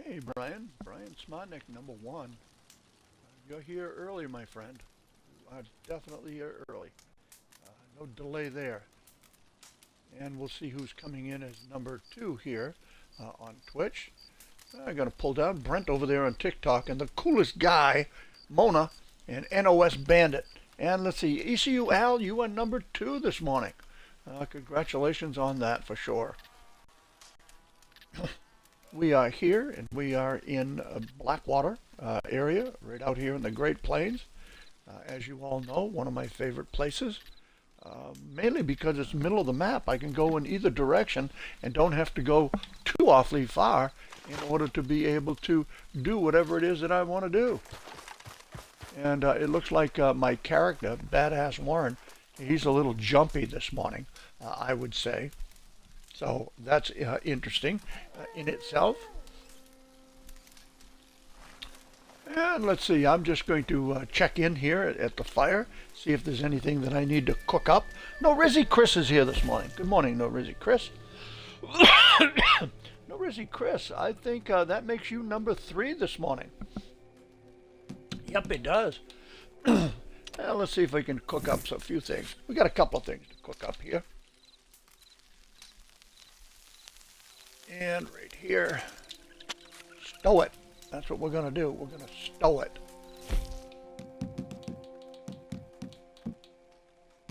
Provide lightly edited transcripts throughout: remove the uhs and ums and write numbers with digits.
Hey, Brian Smodnik, number one. You're here early, my friend. You are definitely here early. No delay there. And we'll see who's coming in as number two here on Twitch. I'm going to pull down Brent over there on TikTok and the coolest guy, Mona, and NOS Bandit. And let's see, ECU Al, you are number two this morning. Congratulations on that for sure. We are here and we are in Blackwater area, right out here in the Great Plains. As you all know, one of my favorite places. Mainly because it's middle of the map. I can go in either direction and don't have to go too awfully far in order to be able to do whatever it is that I want to do. And it looks like my character, Badass Warren, he's a little jumpy this morning, I would say. So that's interesting in itself. And let's see, I'm just going to check in here at the fire, see if there's anything that I need to cook up. No Rizzy Chris is here this morning. Good morning, No Rizzy Chris. No Rizzy Chris, I think that makes you number three this morning. Yep, it does. Well, let's see if we can cook up a few things. We got a couple of things to cook up here. And right here, stow it. That's what we're going to do. We're going to stow it.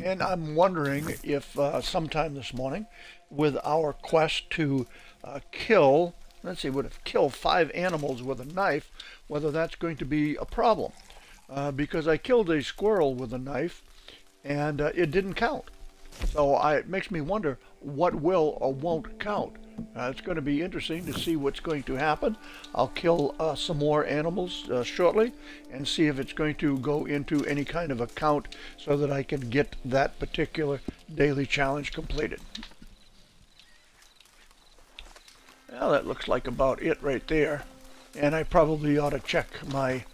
And I'm wondering if sometime this morning, with our quest to kill, let's see, kill 5 animals with a knife, whether that's going to be a problem. Because I killed a squirrel with a knife, and it didn't count. So it makes me wonder what will or won't count. It's going to be interesting to see what's going to happen. I'll kill some more animals shortly and see if it's going to go into any kind of a count so that I can get that particular daily challenge completed. Well, that looks like about it right there. And I probably ought to check my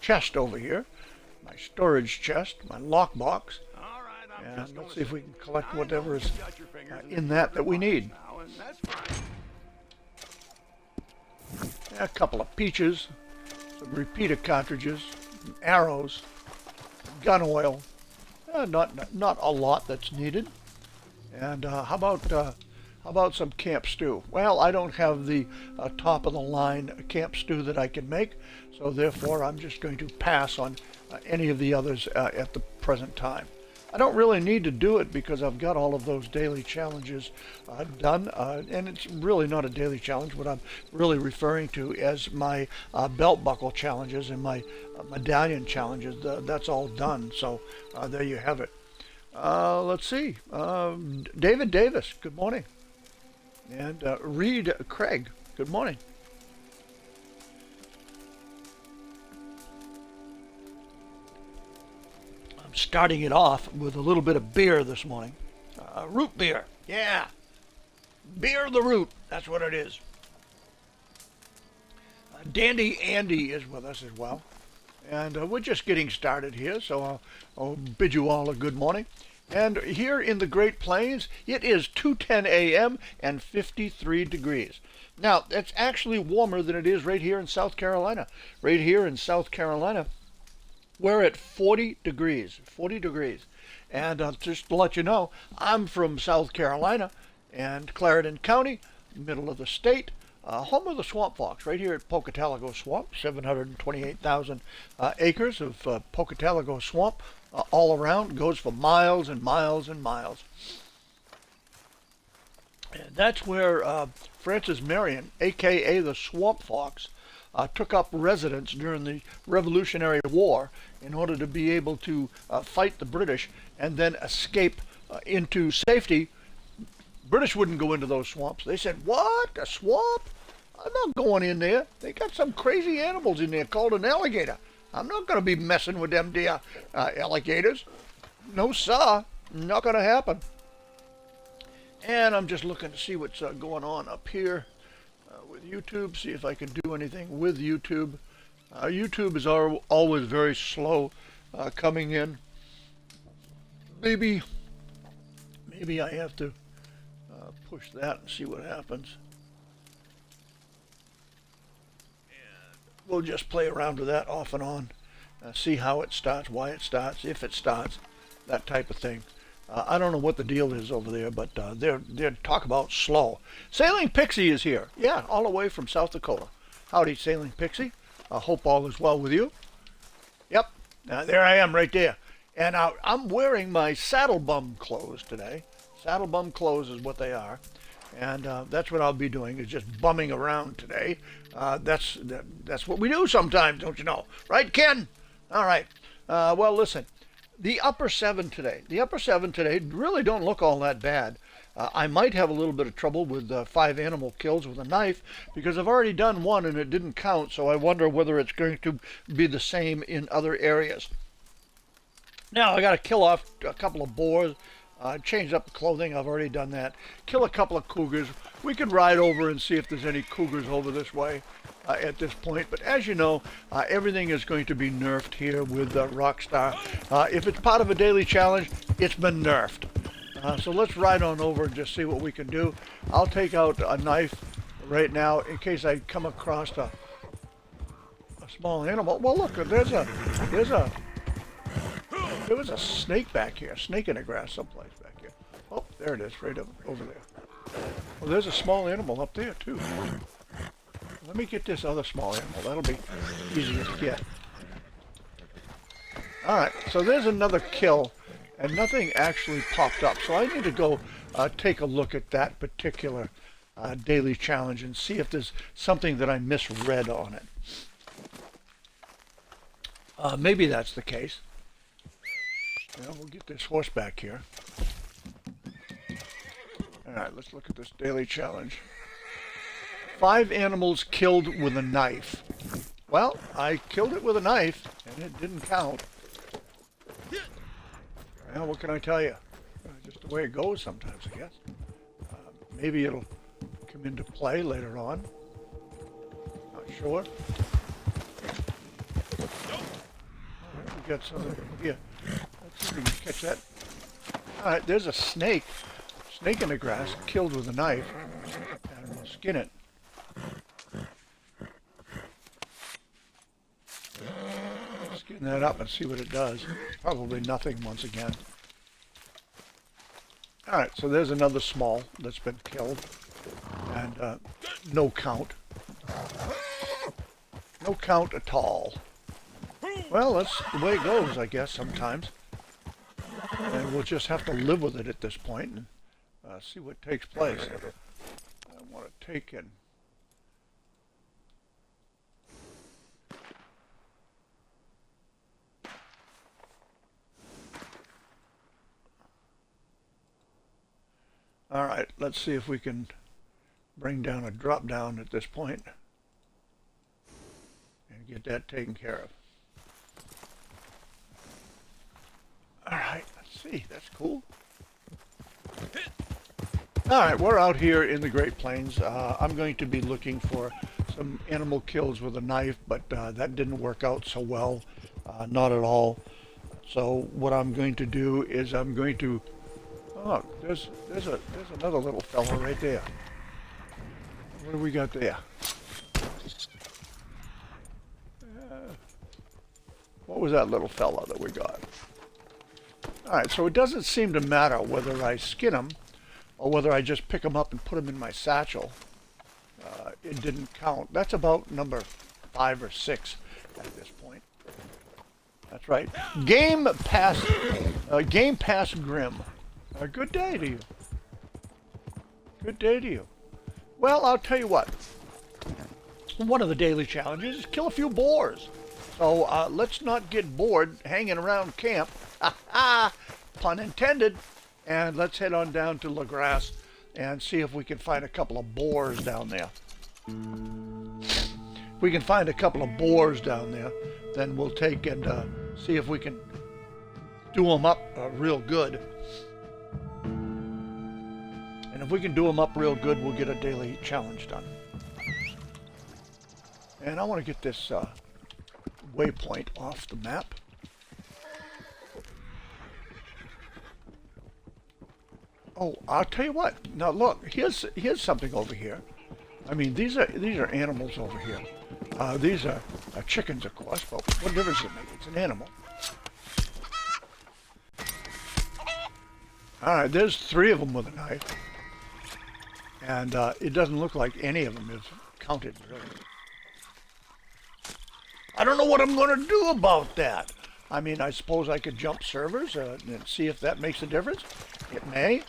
chest over here, my storage chest, my lockbox. And let's see if we can collect whatever is in that we need. A couple of peaches, some repeater cartridges, some arrows, gun oil. Not a lot that's needed. And how about some camp stew? Well, I don't have the top of the line camp stew that I can make, so therefore I'm just going to pass on any of the others at the present time. I don't really need to do it because I've got all of those daily challenges done, and it's really not a daily challenge. What I'm really referring to as my belt buckle challenges and my medallion challenges, that's all done. So there you have it. Let's see. David Davis, good morning. And Reed Craig, good morning. Starting it off with a little bit of beer this morning. Root beer, yeah. Beer the root, that's what it is. Dandy Andy is with us as well. And we're just getting started here, so I'll bid you all a good morning. And here in the Great Plains, it is 2:10 a.m. and 53 degrees. Now, it's actually warmer than it is right here in South Carolina. Right here in South Carolina, we're at 40 degrees. And just to let you know, I'm from South Carolina and Clarendon County, middle of the state, home of the swamp fox, right here at Pocataligo Swamp, 728,000 acres of Pocataligo Swamp all around, goes for miles and miles and miles. And that's where Francis Marion, a.k.a. the Swamp Fox, took up residence during the Revolutionary War in order to be able to fight the British and then escape into safety. British wouldn't go into those swamps. They said, "What? A swamp? I'm not going in there. They got some crazy animals in there called an alligator. I'm not going to be messing with them dear alligators. No, sir. Not going to happen." And I'm just looking to see what's going on up here with YouTube, see if I can do anything with YouTube. YouTube is always very slow coming in. Maybe I have to push that and see what happens. we'll just play around with that off and on. See how it starts, why it starts, if it starts, that type of thing. I don't know what the deal is over there, but they're talk about slow. Sailing Pixie is here. Yeah, all the way from South Dakota. Howdy, Sailing Pixie. I hope all is well with you. Yep, there I am right there. And I'm wearing my Saddle Bum clothes today. Saddle Bum clothes is what they are. And that's what I'll be doing, is just bumming around today. That's what we do sometimes, don't you know? Right, Ken? All right. Well, listen. The upper 7 today. The upper 7 today really don't look all that bad. I might have a little bit of trouble with 5 animal kills with a knife because I've already done 1 and it didn't count, so I wonder whether it's going to be the same in other areas. Now I got to kill off a couple of boars, change up the clothing, I've already done that. Kill a couple of cougars. We could ride over and see if there's any cougars over this way. At this point, but as you know, everything is going to be nerfed here with Rockstar. If it's part of a daily challenge, it's been nerfed. So let's ride on over and just see what we can do. I'll take out a knife right now in case I come across a small animal. Well, look, there was a snake back here, a snake in the grass someplace back here. Oh, there it is, right over there. Well, there's a small animal up there too. Let me get this other small animal. That'll be easier to get. Alright, so there's another kill, and nothing actually popped up. So I need to go take a look at that particular daily challenge and see if there's something that I misread on it. Maybe that's the case. Yeah, we'll get this horse back here. Alright, let's look at this daily challenge. 5 animals killed with a knife. Well, I killed it with a knife, and it didn't count. Well, what can I tell you? Just the way it goes sometimes, I guess. Maybe it'll come into play later on. Not sure. Alright, we got something here. Let's see if we can catch that. Alright, there's a snake. Snake in the grass, killed with a knife. And we'll skin it. Skin that up and see what it does. Probably nothing once again. Alright, so there's another small that's been killed. And no count. No count at all. Well, that's the way it goes, I guess, sometimes. And we'll just have to live with it at this point and see what takes place. I want to take in. All right, let's see if we can bring down a drop down at this point and get that taken care of. All right, let's see. That's cool. All right, we're out here in the Great Plains. I'm going to be looking for some animal kills with a knife, but that didn't work out so well, not at all. So what I'm going to do is I'm going to oh, there's another little fella right there. What do we got there? What was that little fella that we got? Alright, so it doesn't seem to matter whether I skin him or whether I just pick him up and put him in my satchel. It didn't count. That's about number 5 or 6 at this point. That's right. Game Pass Grim. Good day to you. Good day to you. Well, I'll tell you what. One of the daily challenges is kill a few boars. So let's not get bored hanging around camp. Ha ha! Pun intended. And let's head on down to La Grasse and see if we can find a couple of boars down there. If we can find a couple of boars down there, then we'll take and see if we can do them up real good. And if we can do them up real good, we'll get a daily challenge done. And I want to get this waypoint off the map. Oh, I'll tell you what. Now look, here's something over here. I mean, these are animals over here. These are chickens, of course, but what difference does it make? It's an animal. Alright, there's 3 of them with a knife. And it doesn't look like any of them is counted, really. I don't know what I'm going to do about that. I mean, I suppose I could jump servers and see if that makes a difference. It may.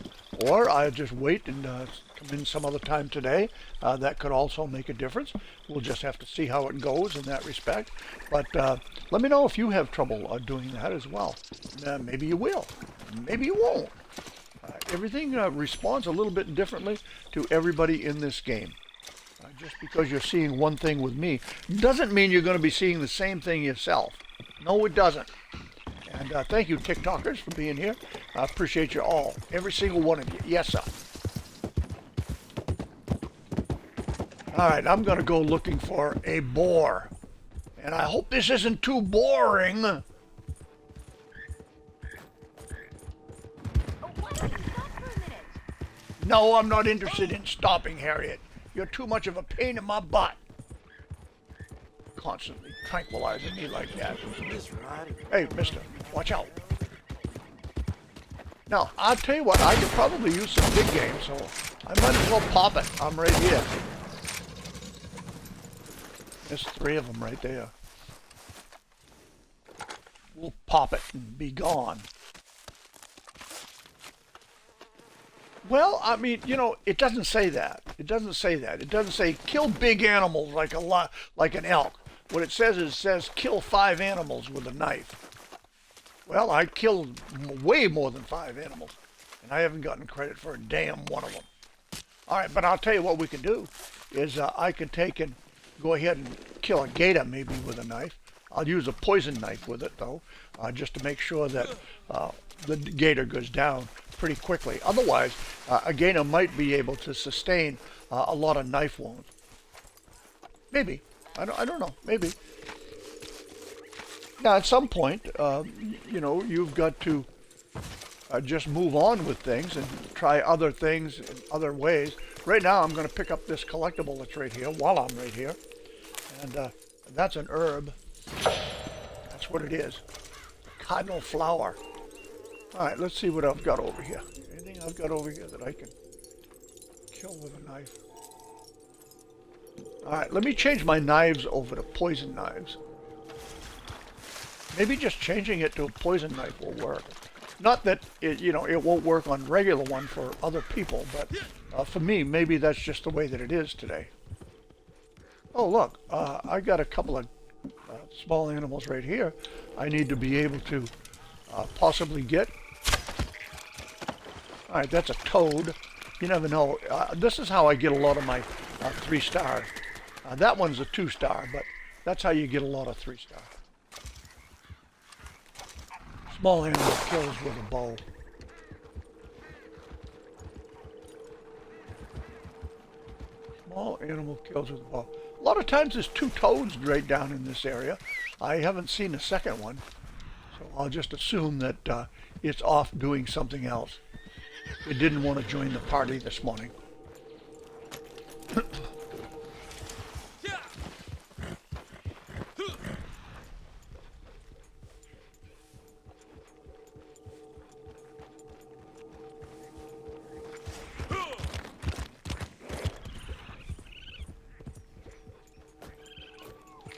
Or I'll just wait and come in some other time today. That could also make a difference. We'll just have to see how it goes in that respect. But let me know if you have trouble doing that as well. Maybe you will. Maybe you won't. Everything responds a little bit differently to everybody in this game. Just because you're seeing one thing with me doesn't mean you're going to be seeing the same thing yourself. No, it doesn't. And thank you, TikTokers, for being here. I appreciate you all. Every single one of you. Yes, sir. All right, I'm going to go looking for a boar. And I hope this isn't too boring. No, I'm not interested in stopping, Harriet. You're too much of a pain in my butt. Constantly tranquilizing me like that. Hey, mister, watch out. Now, I'll tell you what, I could probably use some big game, so I might as well pop it. I'm right here. There's 3 of them right there. We'll pop it and be gone. Well, I mean, you know, it doesn't say that. It doesn't say that. It doesn't say kill big animals like an elk. What it says kill 5 animals with a knife. Well, I killed way more than 5 animals, and I haven't gotten credit for a damn one of them. All right, but I'll tell you what we can do is I can take and go ahead and kill a gator maybe with a knife. I'll use a poison knife with it, though, just to make sure that the gator goes down pretty quickly. Otherwise, a gator might be able to sustain a lot of knife wounds. Maybe. I don't know. Maybe. Now, at some point, you know, you've got to just move on with things and try other things in other ways. Right now, I'm going to pick up this collectible that's right here while I'm right here. And that's an herb. That's what it is. Cardinal flower. All right, let's see what I've got over here. Anything I've got over here that I can kill with a knife? All right, let me change my knives over to poison knives. Maybe just changing it to a poison knife will work. Not that it, you know, it won't work on regular one for other people, but for me, maybe that's just the way that it is today. Oh, look, I got a couple of small animals right here. I need to be able to possibly get. All right, that's a toad. You never know. This is how I get a lot of my 3 stars. That one's a 2-star, but that's how you get a lot of 3-star. Small animal kills with a bow. Small animal kills with a bow. A lot of times there's 2 toads right down in this area. I haven't seen a second one, so I'll just assume that it's off doing something else. It didn't want to join the party this morning.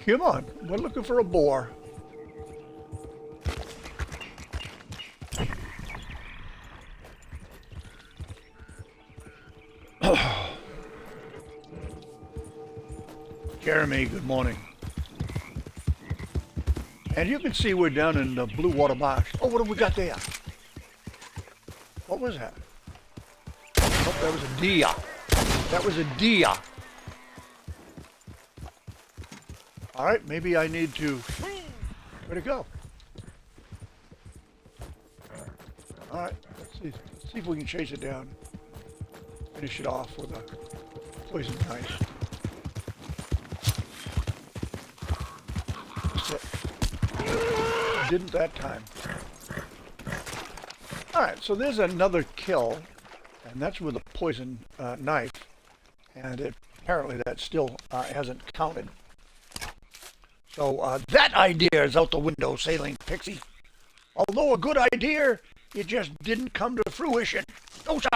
Come on, we're looking for a boar. Jeremy, good morning. And you can see we're down in the Blue Water Marsh. Oh, what have we got there? What was that? Oh, that was a deer. That was a deer. All right, maybe I need to... Where'd it go? All right, let's see if we can chase it down. Finish it off with a poison knife. Didn't that time. All right, so there's another kill, and that's with a poison knife, and apparently that still hasn't counted. So that idea is out the window, Sailing Pixie. Although a good idea, it just didn't come to fruition. No, sir.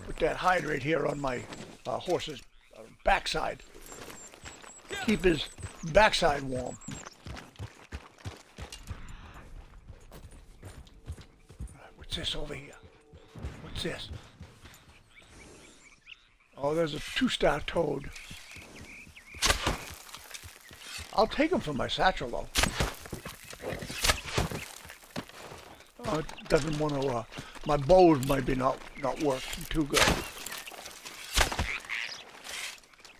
Put that hydrate here on my horse's backside. Keep his backside warm. What's this over here? What's this? Oh, there's a 2-star toad. I'll take him from my satchel, though. Oh, it doesn't want to, my bows might be not working too good.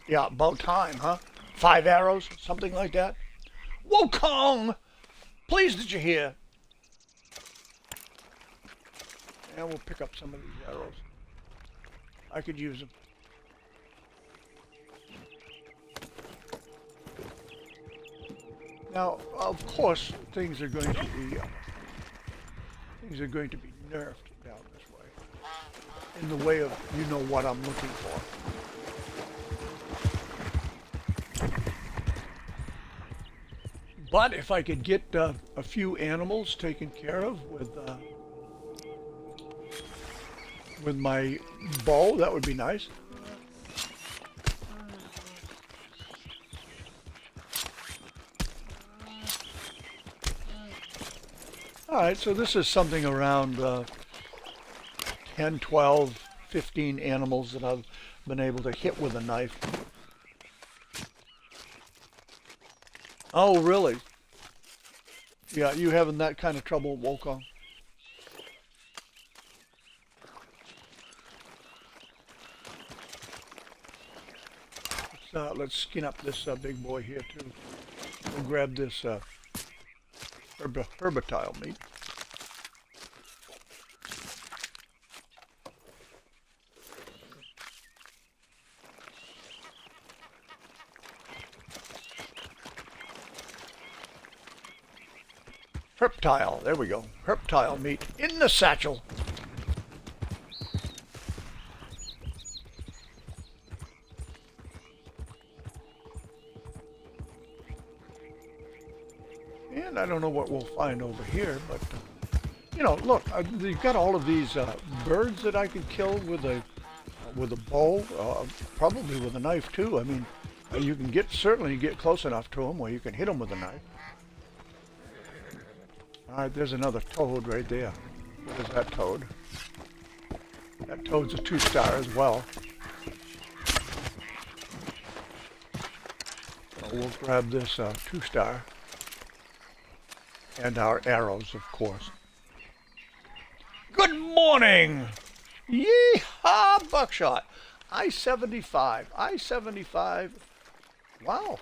Yeah, about time, huh? 5 arrows, something like that. Wokong! Please, did you hear? And we'll pick up some of these arrows. I could use them. Now, of course, things are going to be nerfed down this way, in the way of you know what I'm looking for. But if I could get a few animals taken care of with my bow, that would be nice. Alright, so this is something around 10, 12, 15 animals that I've been able to hit with a knife. Oh, really? Yeah, you having that kind of trouble, Wokong? Let's skin up this big boy here, too. We'll grab this herbitile meat. Herptile, there we go. Herptile meat in the satchel. And I don't know what we'll find over here, but you know, look, you've got all of these birds that I could kill with a bow, probably with a knife too. I mean, you can certainly get close enough to them where you can hit them with a knife. All right, there's another toad right there. There's that toad. That toad's a 2-star as well. So we'll grab this 2-star. And our arrows, of course. Good morning! Yeehaw, buckshot! I-75. I-75. Wow.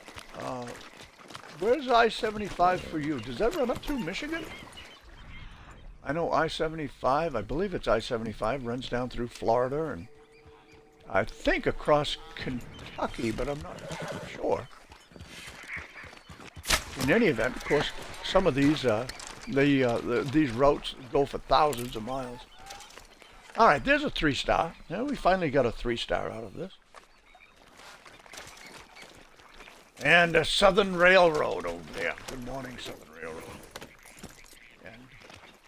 Where's I-75 for you? Does that run up through Michigan? I know I-75, I believe it's I-75, runs down through Florida and I think across Kentucky, but I'm not sure. In any event, of course, some of these these routes go for thousands of miles. All right, there's a 3-star. Yeah, we finally got a 3-star out of this. And a Southern Railroad over there. Good morning, Southern Railroad. And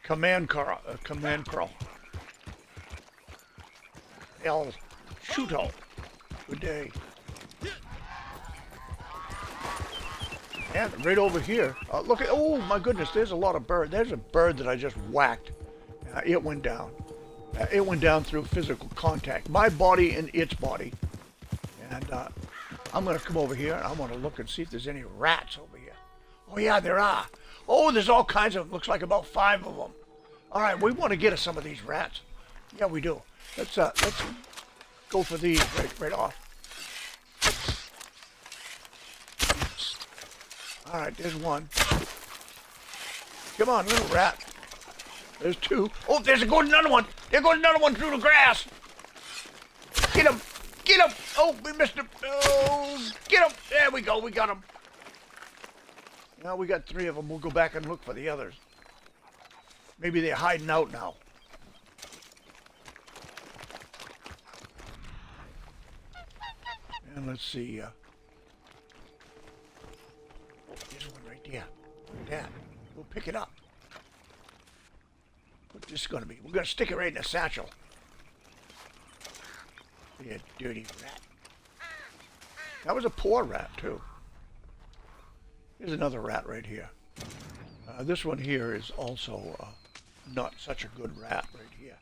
Command Car. El Shuto. Good day. And right over here, look at, oh my goodness, there's a lot of bird. There's a bird that I just whacked. It went down. It went down through physical contact. My body and its body. And I'm going to come over here and I want to look and see if there's any rats over here. Oh yeah, there are. Oh, there's all kinds of them. Looks like about 5 of them. All right, we want to get us some of these rats. Yeah, we do. Let's go for these right off. All right, there's one. Come on, little rat. There's 2. Oh, there's another one. There goes another one through the grass. Get him. Get him. Oh, we missed him. Oh, get him. There we go. We got him. Now we got 3 of them. We'll go back and look for the others. Maybe they're hiding out now. And let's see. There's one right there. Look at that. We'll pick it up. What's this going to be? We're going to stick it right in the satchel. You dirty rat. That was a poor rat, too. Here's another rat right here. This one here is also not such a good rat right here.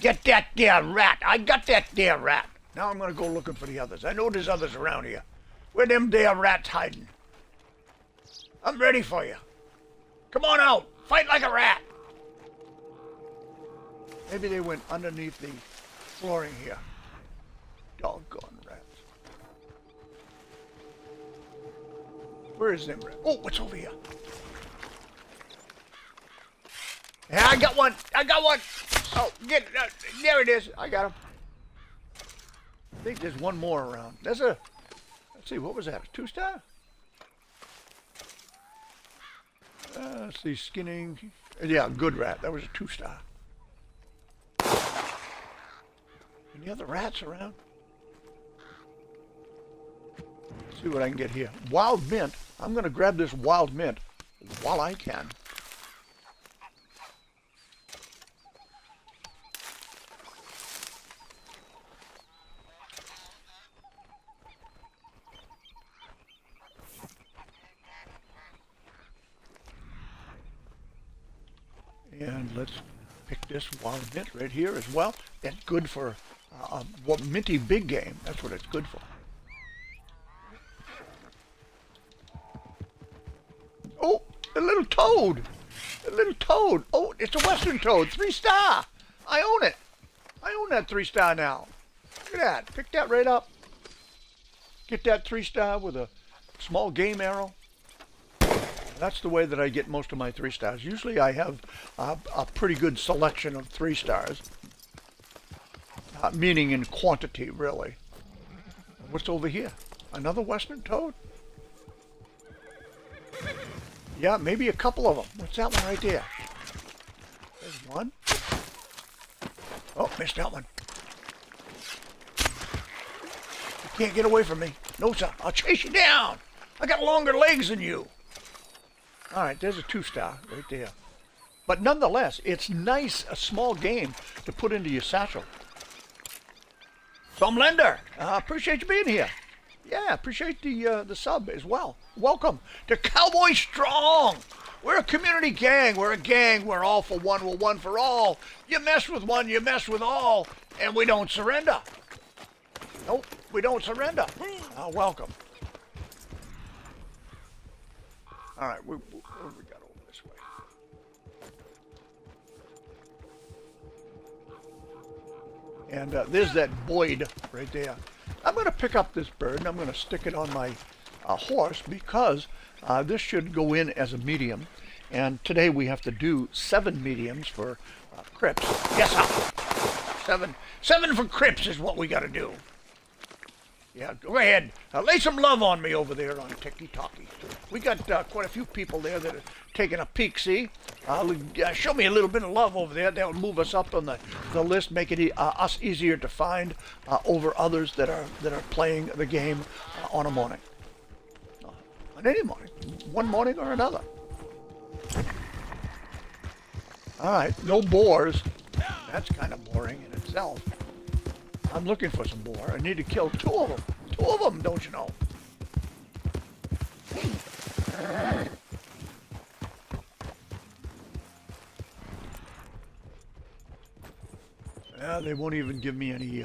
Get that there rat! I got that there rat! Now I'm going to go looking for the others. I know there's others around here. Where them there rats hiding? I'm ready for you. Come on out! Fight like a rat! Maybe they went underneath the flooring here. Doggone rats. Where is them rat? Oh, what's over here? Yeah, I got one! I got one! Oh, get it! There it is! I got him. I think there's one more around. There's a... Let's see, what was that? A 2-star? Let's see, skinning... Yeah, good rat. That was a 2-star. Any other rats around? Let's see what I can get here. Wild mint. I'm going to grab this wild mint while I can. And let's pick this wild mint right here as well. That's good for what minty big game. That's what it's good for. Oh, a little toad. A little toad. Oh, it's a western toad. 3-star. I own it. I own that 3-star now. Look at that. Pick that right up. Get that 3-star with a small game arrow. That's the way that I get most of my 3-stars. Usually I have a pretty good selection of 3-stars. Meaning in quantity, really. What's over here? Another western toad? Yeah, maybe a couple of them. What's that one right there? There's one. Oh, missed that one. You can't get away from me. No, sir. I'll chase you down. I got longer legs than you. All right, there's a 2-star right there. But nonetheless, it's nice, a small game to put into your satchel. Some lender, appreciate you being here. Yeah, appreciate the sub as well. Welcome to Cowboy Strong. We're a community gang. We're a gang. We're all for one. We're one for all. You mess with one, you mess with all. And we don't surrender. Nope, we don't surrender. Welcome. All right, what have we got over this way? And there's that Boyd right there. I'm going to pick up this bird and I'm going to stick it on my horse because this should go in as a medium. And today we have to do 7 mediums for Crips. Yes, sir. 7 for Crips is what we got to do. Yeah, go ahead. Lay some love on me over there on TikTok. We got quite a few people there that are taking a peek, see? Show me a little bit of love over there. That'll move us up on the list, make it us easier to find over others that are playing the game on a morning. On any morning. One morning or another. All right, no boars. That's kind of boring in itself. I'm looking for some boar. I need to kill 2 of them. 2 of them, don't you know? Yeah, they won't even give me any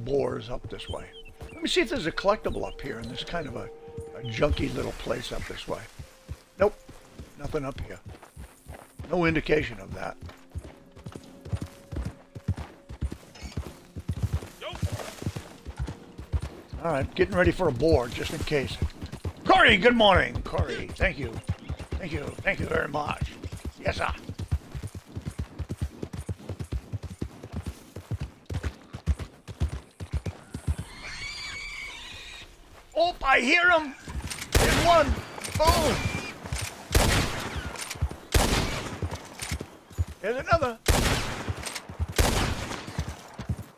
boars up this way. Let me see if there's a collectible up here in this kind of a junky little place up this way. Nope, nothing up here. No indication of that. All right, getting ready for a boar, just in case. Corey, good morning. Corey, thank you. Thank you. Thank you very much. Yes, sir. Oh, I hear him. There's one. Boom. There's another.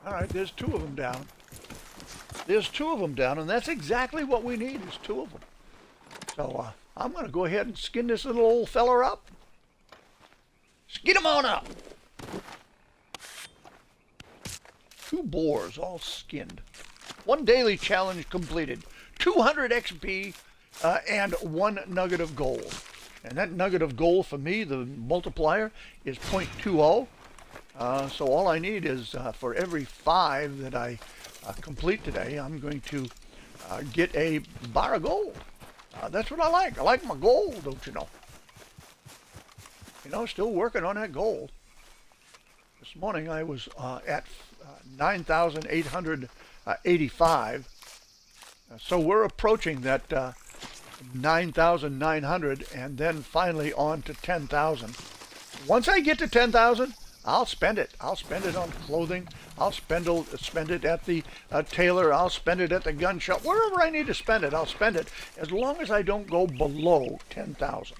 All right, there's 2 of them down. There's 2 of them down, and that's exactly what we need, is 2 of them. So I'm going to go ahead and skin this little old feller up. Skin him on up. 2 boars all skinned. 1 daily challenge completed. 200 XP and 1 nugget of gold. And that nugget of gold for me, the multiplier, is 0.20. So all I need is for every 5 that I complete today, I'm going to get a bar of gold. That's what I like. I like my gold, don't you know? You know, still working on that gold. This morning I was at 9,885. So we're approaching that 9,900 and then finally on to 10,000. Once I get to 10,000, I'll spend it. I'll spend it on clothing. I'll spend it at the tailor. I'll spend it at the gun shop. Wherever I need to spend it, I'll spend it as long as I don't go below 10,000.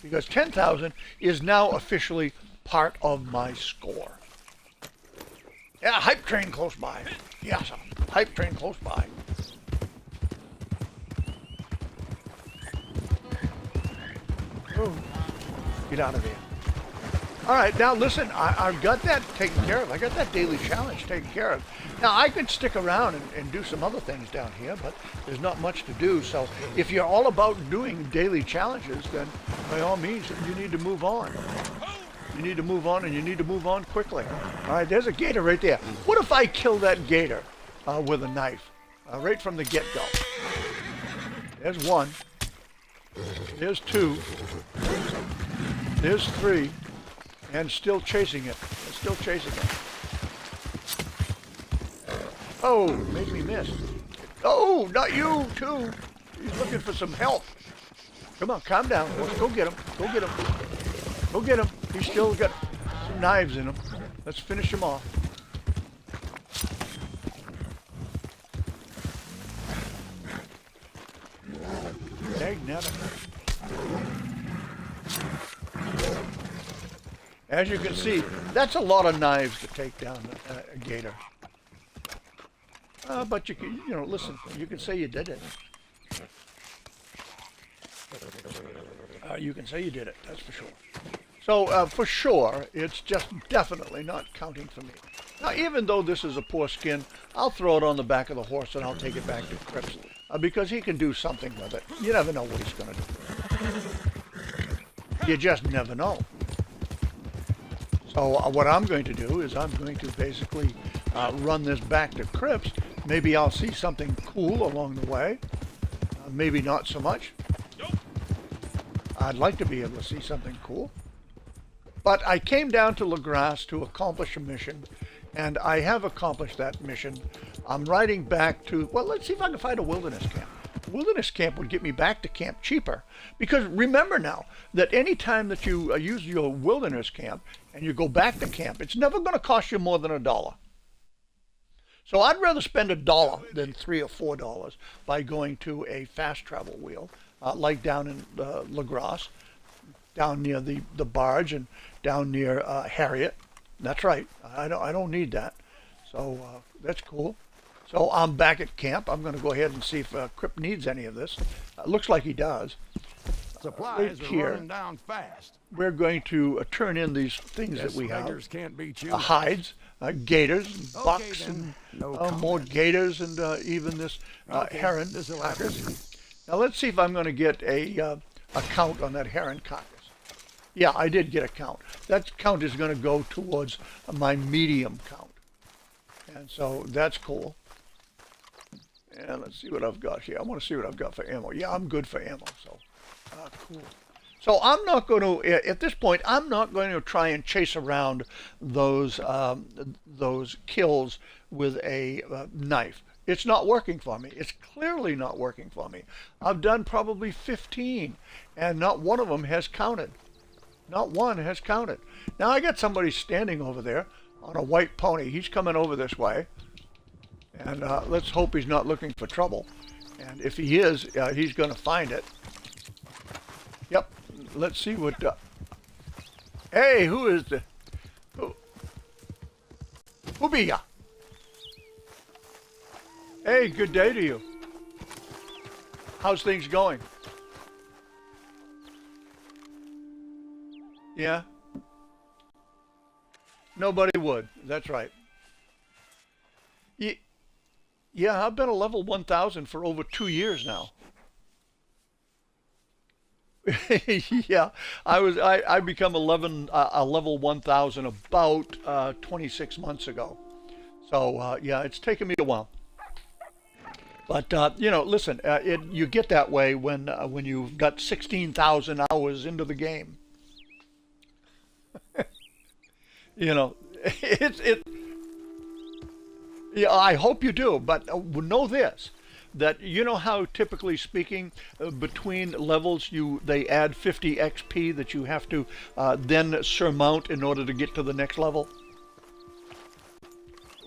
Because 10,000 is now officially part of my score. Yeah, hype train close by. Yes, hype train close by. Ooh, get out of here. All right, now listen, I've got that taken care of. I got that daily challenge taken care of. Now, I could stick around and do some other things down here, but there's not much to do. So if you're all about doing daily challenges, then by all means, you need to move on. You need to move on, and you need to move on quickly. All right, there's a gator right there. What if I kill that gator with a knife right from the get-go? There's 1. There's 2. There's 3. And still chasing it. Still chasing it. Oh, made me miss. Oh, not you, too. He's looking for some help. Come on, calm down. Let's go get him. Go get him. Go get him. He's still got some knives in him. Let's finish him off. Dang nabbit. As you can see, that's a lot of knives to take down a gator. But you can, listen, you can say you did it. You can say you did it, that's for sure. So, for sure, it's just definitely not counting for me. Now, even though this is a poor skin, I'll throw it on the back of the horse and I'll take it back to Cripps. Because he can do something with it. You never know what he's going to do. You just never know. So what I'm going to do is I'm going to basically run this back to Cripps. Maybe I'll see something cool along the way. Maybe not so much. I'd like to be able to see something cool. But I came down to La Grasse to accomplish a mission, and I have accomplished that mission. I'm riding back to, well, let's see if I can find a wilderness camp. Wilderness camp would get me back to camp cheaper. Because remember now that any time that you use your wilderness camp and you go back to camp, it's never going to cost you more than $1. So I'd rather spend $1 than $3 or $4 by going to a fast travel wheel, like down in La Grasse, down near the barge and down near Harriet. That's right. I don't need that. So that's cool. So I'm back at camp. I'm going to go ahead and see if Crip needs any of this. Looks like he does. Supplies are running down fast. We're going to turn in these things that we have. Can't beat you. Hides, gators, bucks, and more gators, and even this heron carcass. Now let's see if I'm going to get a count on that heron carcass. Yeah, I did get a count. That count is going to go towards my medium count. And so that's cool. And let's see what I've got here. I want to see what I've got for ammo. Yeah, I'm good for ammo, so cool. So I'm not going to, at this point, I'm not going to try and chase around those kills with a knife. It's not working for me. It's clearly not working for me. I've done probably 15, and not one of them has counted. Not one has counted. Now I got somebody standing over there on a white pony. He's coming over this way. And let's hope he's not looking for trouble. And if he is, he's going to find it. Yep. Let's see what... Hey, who is the... Who be ya? Hey, good day to you. How's things going? Yeah? Nobody would. That's right. Yeah, I've been a level 1000 for over 2 years now. Yeah, I become a level 1000 about 26 months ago. So yeah, it's taken me a while. But listen, you get that way when you've got 16,000 hours into the game. You know, it. Yeah, I hope you do. But know this, that you know how typically speaking, between levels they add 50 XP that you have to then surmount in order to get to the next level.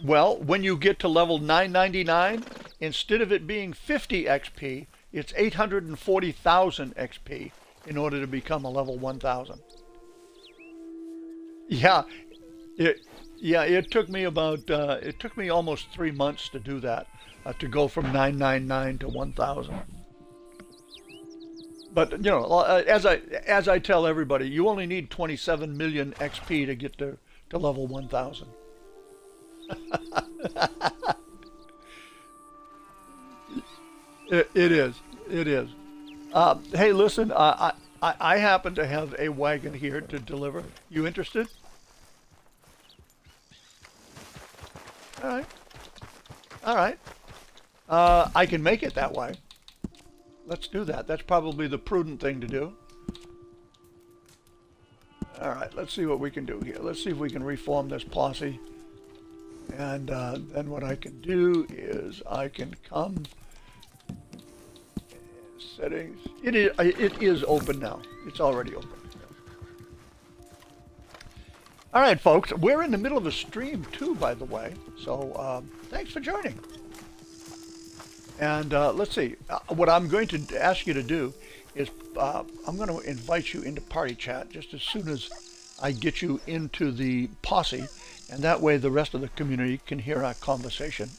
Well, when you get to level 999, instead of it being 50 XP, it's 840,000 XP in order to become a level 1000. Yeah, it took me it took me almost 3 months to do that, to go from 999 to 1000. But as I tell everybody, you only need 27 million XP to get to level 1000. It is. It is. Hey, listen, I happen to have a wagon here to deliver. You interested? All right. All right. I can make it that way. Let's do that. That's probably the prudent thing to do. All right. Let's see what we can do here. Let's see if we can reform this posse. And then what I can do is I can come settings. It is open now. It's already open. All right, folks. We're in the middle of a stream too, by the way. So thanks for joining. And let's see. What I'm going to ask you to do is I'm going to invite you into party chat just as soon as I get you into the posse. And that way the rest of the community can hear our conversation.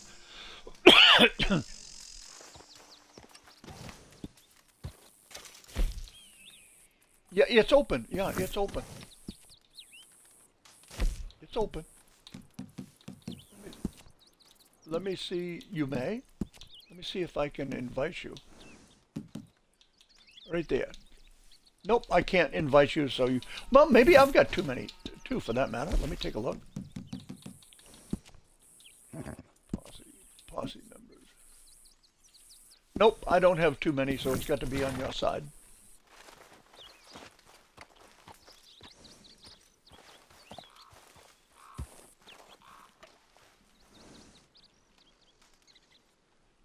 Yeah, it's open. Yeah, it's open. It's open. Let me see. You may. Let me see if I can invite you. Right there. Nope, I can't invite you, so you... Well, maybe I've got too many, too, for that matter. Let me take a look. Posse members. Nope, I don't have too many, so it's got to be on your side.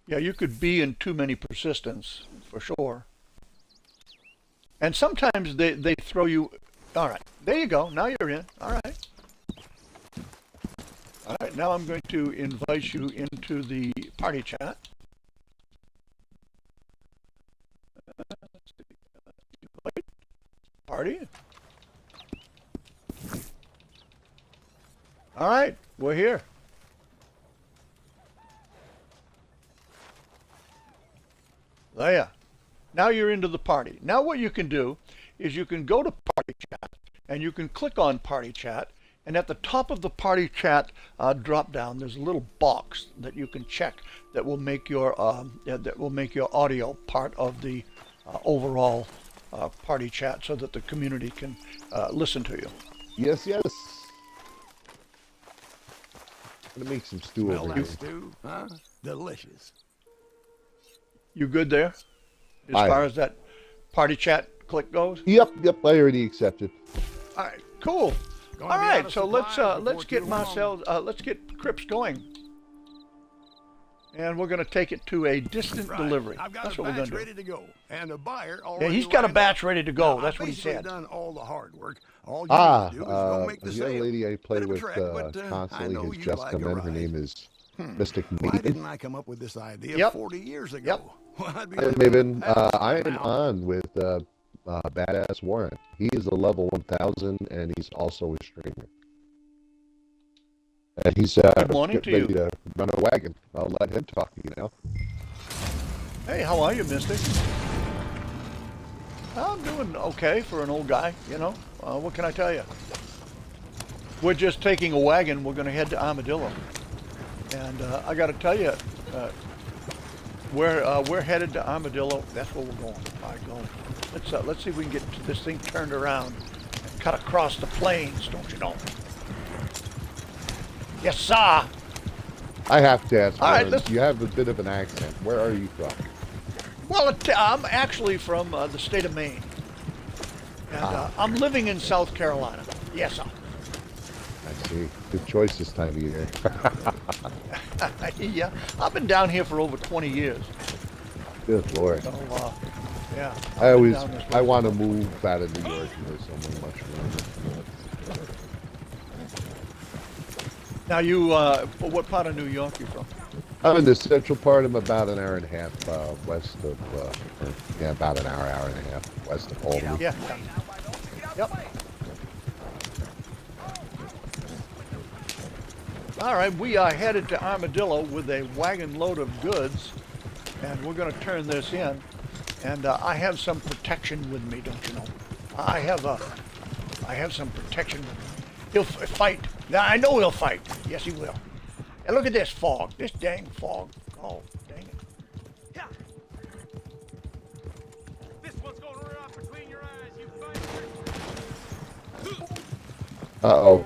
Yeah, you could be in too many persistence, for sure. And sometimes they throw you... All right, there you go. Now you're in. All right. All right, now I'm going to invite you into the party chat. Party. All right, we're here. There. Now you're into the party. Now what you can do is you can go to party chat and you can click on party chat, and at the top of the party chat drop down there's a little box that you can check that will make your audio part of the overall party chat so that the community can listen to you. Yes, yes. I'm gonna make some stew Smell over that here. stew, huh? Delicious. You good there? As far as that party chat click goes? Yep, I already accepted. All right, cool. Gonna All be out right, of so supplies let's before get too long. Marcel, let's get Crips going, and we're going to take it to a distant Right. delivery. I've got That's a what we're going batch to do. ready to go, and a buyer Yeah, already. he's got a lined batch up. ready to go. Now, That's I've what he basically said. done all the hard work. All you Ah, need to do is go make the the sale. young lady I play Bit of a with trek, but, I constantly know is you Jessica like a Men. Her ride. name is Mystic Why Maven. didn't I come up with this idea Yep. 40 years ago? Yep. Well, I'd be Hi, living Maven. fast I am now. on with Badass Warren. He is a level 1000 and he's also a streamer. And he's Good morning getting to ready to run a wagon. I'll let him talk, you know. Hey, how are you, Mystic? I'm doing okay for an old guy, you know. What can I tell you? We're just taking a wagon. We're going to head to Armadillo. And I got to tell you, we're headed to Armadillo. That's where we're going. All right, going. Let's see if we can get this thing turned around and cut across the plains, don't you know? Yes, sir. I have to ask, All right, Warren, let's- you have a bit of an accent. Where are you from? Well, I'm actually from the state of Maine. And I'm living in South Carolina. Yes, sir. I see. Good choice this time of year. Yeah, I've been down here for over 20 years. Good Lord. So, yeah. I've I been always, down this way. I want to move out of New York and go somewhere much warmer. Now, you, what part of New York you from? I'm in the central part. I'm about an hour and a half west of, yeah, about an hour and a half west of Albany. Yeah. Yep. All right, we are headed to Armadillo with a wagon load of goods, and we're going to turn this in. And I have some protection with me, don't you know? I have some protection with me. He'll fight. Now, I know he'll fight. Yes, he will. And look at this fog. This dang fog. Oh, dang it. Yeah. This one's gonna run off between your eyes, you fight. Uh-oh.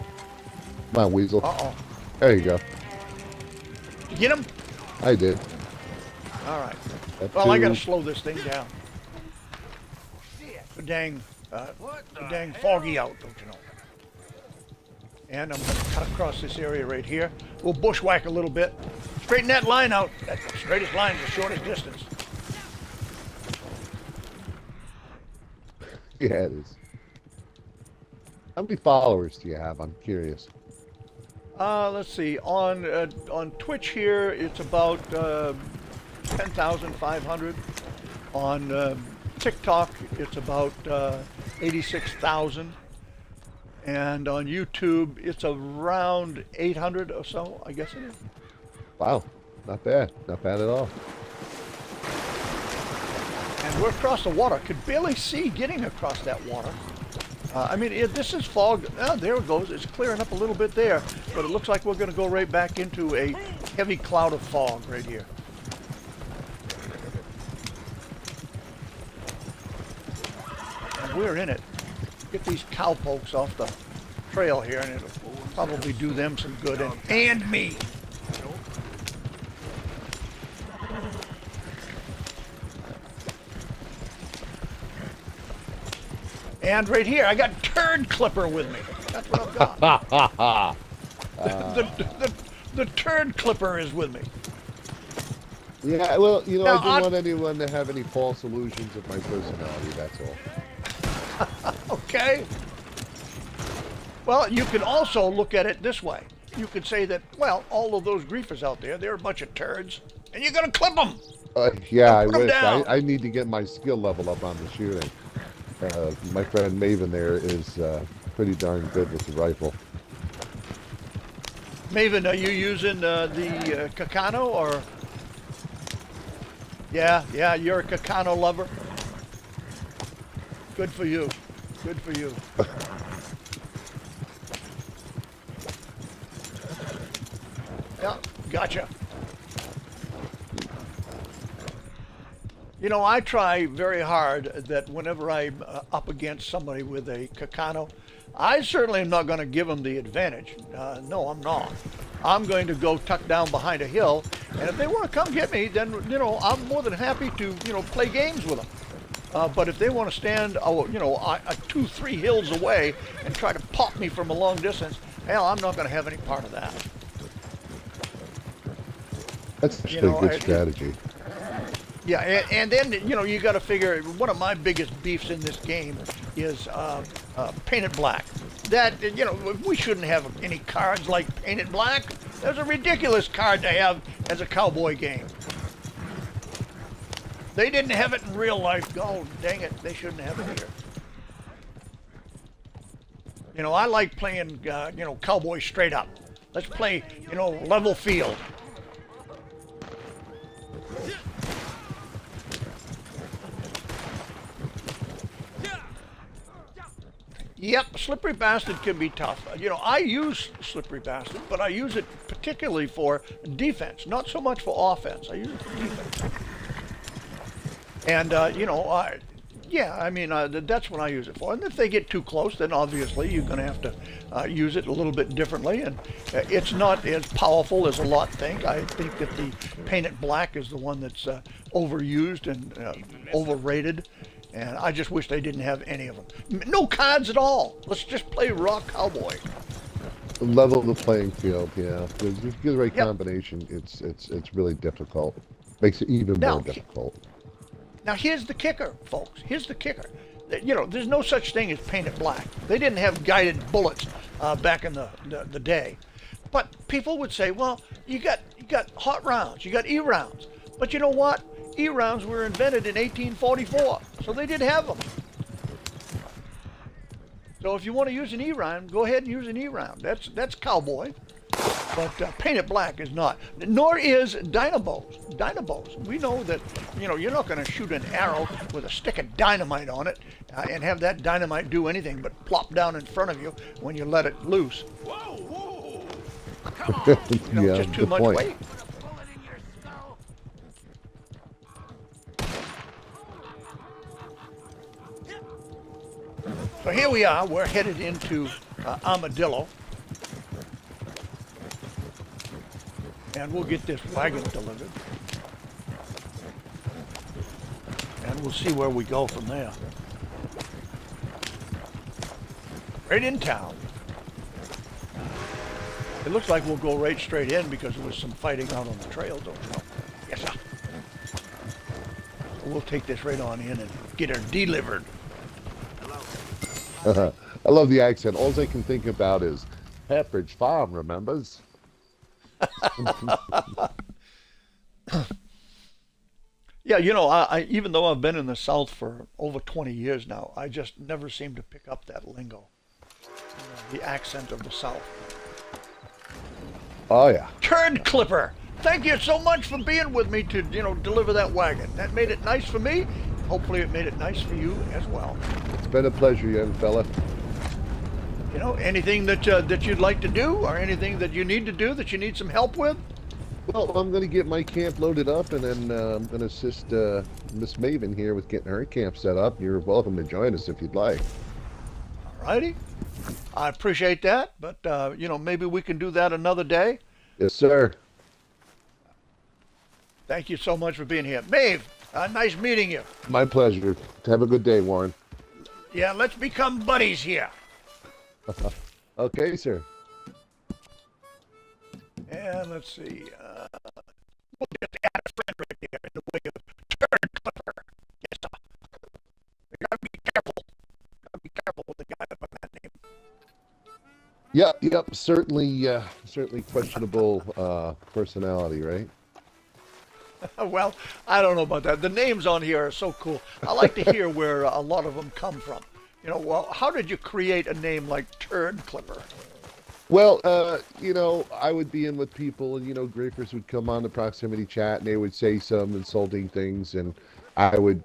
Come on, Weasel. Uh-oh. There you go. Did you get him? I did. All right. That Well, I got to too. slow this thing down. The dang foggy out, don't you know? And I'm going to cut across this area right here. We'll bushwhack a little bit. Straighten that line out. That's the straightest line, the shortest distance. Yeah, it is. How many followers do you have? I'm curious. Let's see. On Twitch here, it's about 10,500. On TikTok, it's about 86,000. And on YouTube, it's around 800 or so, I guess it is. Wow. Not bad. Not bad at all. And we're across the water. Could barely see getting across that water. I mean, this is fog. Oh, there it goes. It's clearing up a little bit there. But it looks like we're going to go right back into a heavy cloud of fog right here. And we're in it. Get these cowpokes off the trail here, and it'll probably do them some good. And me. And right here, I got Turd Clipper with me. That's what I've got. Ha ha ha. The Turd Clipper is with me. Yeah, well, you know, Now, I didn't want anyone to have any false illusions of my personality, that's all. Okay? Well, you can also look at it this way. You could say that, well, all of those griefers out there, they're a bunch of turds, and you're going to clip them. Yeah, I Put 'em wish. down. I need to get my skill level up on the shooting. My friend Maven there is pretty darn good with the rifle. Maven, are you using the Kakano, or? Yeah, you're a Kakano lover. Good for you. Good for you. Yeah, gotcha. You know, I try very hard that whenever I'm up against somebody with a Kakano, I certainly am not going to give them the advantage. No, I'm not. I'm going to go tuck down behind a hill, and if they want to come get me, then, you know, I'm more than happy to, you know, play games with them. But if they want to stand, you know, 2-3 hills away and try to pop me from a long distance, hell, I'm not going to have any part of that. That's actually know, a good strategy. Yeah, and then, you know, you got to figure, one of my biggest beefs in this game is Painted Black. That, you know, we shouldn't have any cards like Painted Black. That's a ridiculous card to have as a cowboy game. They didn't have it in real life. Oh, dang it, they shouldn't have it here. You know, I like playing, you know, cowboy straight up. Let's play, you know, level field. Yep, Slippery Bastard can be tough. You know, I use Slippery Bastard, but I use it particularly for defense, not so much for offense. I use it for defense. And, you know, yeah, I mean, that's what I use it for. And if they get too close, then obviously you're going to have to use it a little bit differently. And it's not as powerful as a lot think. I think that the Painted Black is the one that's overused and overrated. And I just wish they didn't have any of them. No cards at all. Let's just play Raw Cowboy. Level the playing field, yeah. If you get the right Yep. combination, it's really difficult. Makes it even Now, more difficult. Now here's the kicker, folks. Here's the kicker. You know, there's no such thing as Painted Black. They didn't have guided bullets back in the day. But people would say, well, you got hot rounds, you got E rounds. But you know what? E rounds were invented in 1844, so they did have them. So if you want to use an E round, go ahead and use an E round. That's Cowboy. But Painted Black is not. Nor is Dynabos. Dynabos. We know that, you know, you're not going to shoot an arrow with a stick of dynamite on it and have that dynamite do anything but plop down in front of you when you let it loose. Whoa, whoa! You know, Yeah, just too good much point. weight. Put a bullet in your skull. So here we are. We're headed into Armadillo. And we'll get this wagon delivered. And we'll see where we go from there. Right in town. It looks like we'll go right straight in because there was some fighting out on the trail, don't you know? Yes, sir. So we'll take this right on in and get her delivered. I love the accent. All I can think about is Pepperidge Farm, remembers? Yeah, you know, I even though I've been in the South for over 20 years now, I just never seem to pick up that lingo. You know, the accent of the South. Oh, yeah. Turd Clipper! Thank you so much for being with me to, you know, deliver that wagon. That made it nice for me. Hopefully it made it nice for you as well. It's been a pleasure, young fella. You know, anything that you'd like to do or anything that you need to do that you need some help with? Well, I'm going to get my camp loaded up, and then I'm going to assist Miss Maven here with getting her camp set up. You're welcome to join us if you'd like. Alrighty. I appreciate that, but, you know, maybe we can do that another day. Yes, sir. Thank you so much for being here. Maeve, nice meeting you. My pleasure. Have a good day, Warren. Yeah, let's become buddies here. Okay, sir. And let's see. We'll just add a friend right there in the way of Turd Clipper. Yes, sir. You gotta be careful. Gotta be careful with the guy by that name. Yep. Certainly questionable personality, right? Well, I don't know about that. The names on here are so cool. I like to hear where a lot of them come from. You know, well, how did you create a name like Turd Clipper? Well, you know, I would be in with people, and griefers would come on the proximity chat, and they would say some insulting things, and I would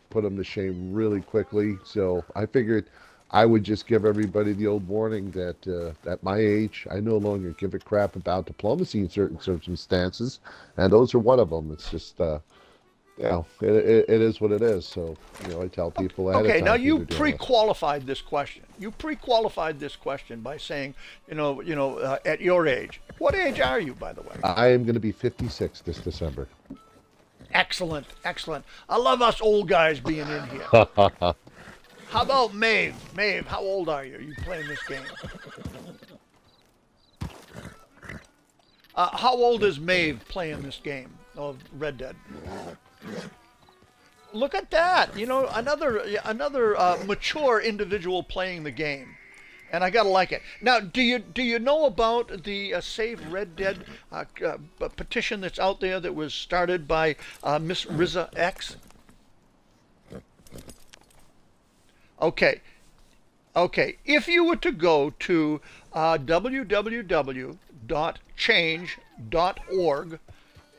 put them to shame really quickly. So I figured I would just give everybody the old warning that at my age, I no longer give a crap about diplomacy in certain circumstances, and those are one of them. It's just, it is what it is. So, I tell people ahead of Okay, time now who you they're dealing with. pre-qualified this question. You pre-qualified this question by saying, at your age. What age are you, by the way? I am going to be 56 this December. Excellent, excellent. I love us old guys being in here. How about Maeve? Maeve, how old are you? Are you playing this game? How old is Maeve playing this game of Red Dead? Look at that! Another mature individual playing the game, and I gotta like it. Now, do you know about the Save Red Dead petition that's out there that was started by Miss Riza X? Okay, Okay, if you were to go to www.change.org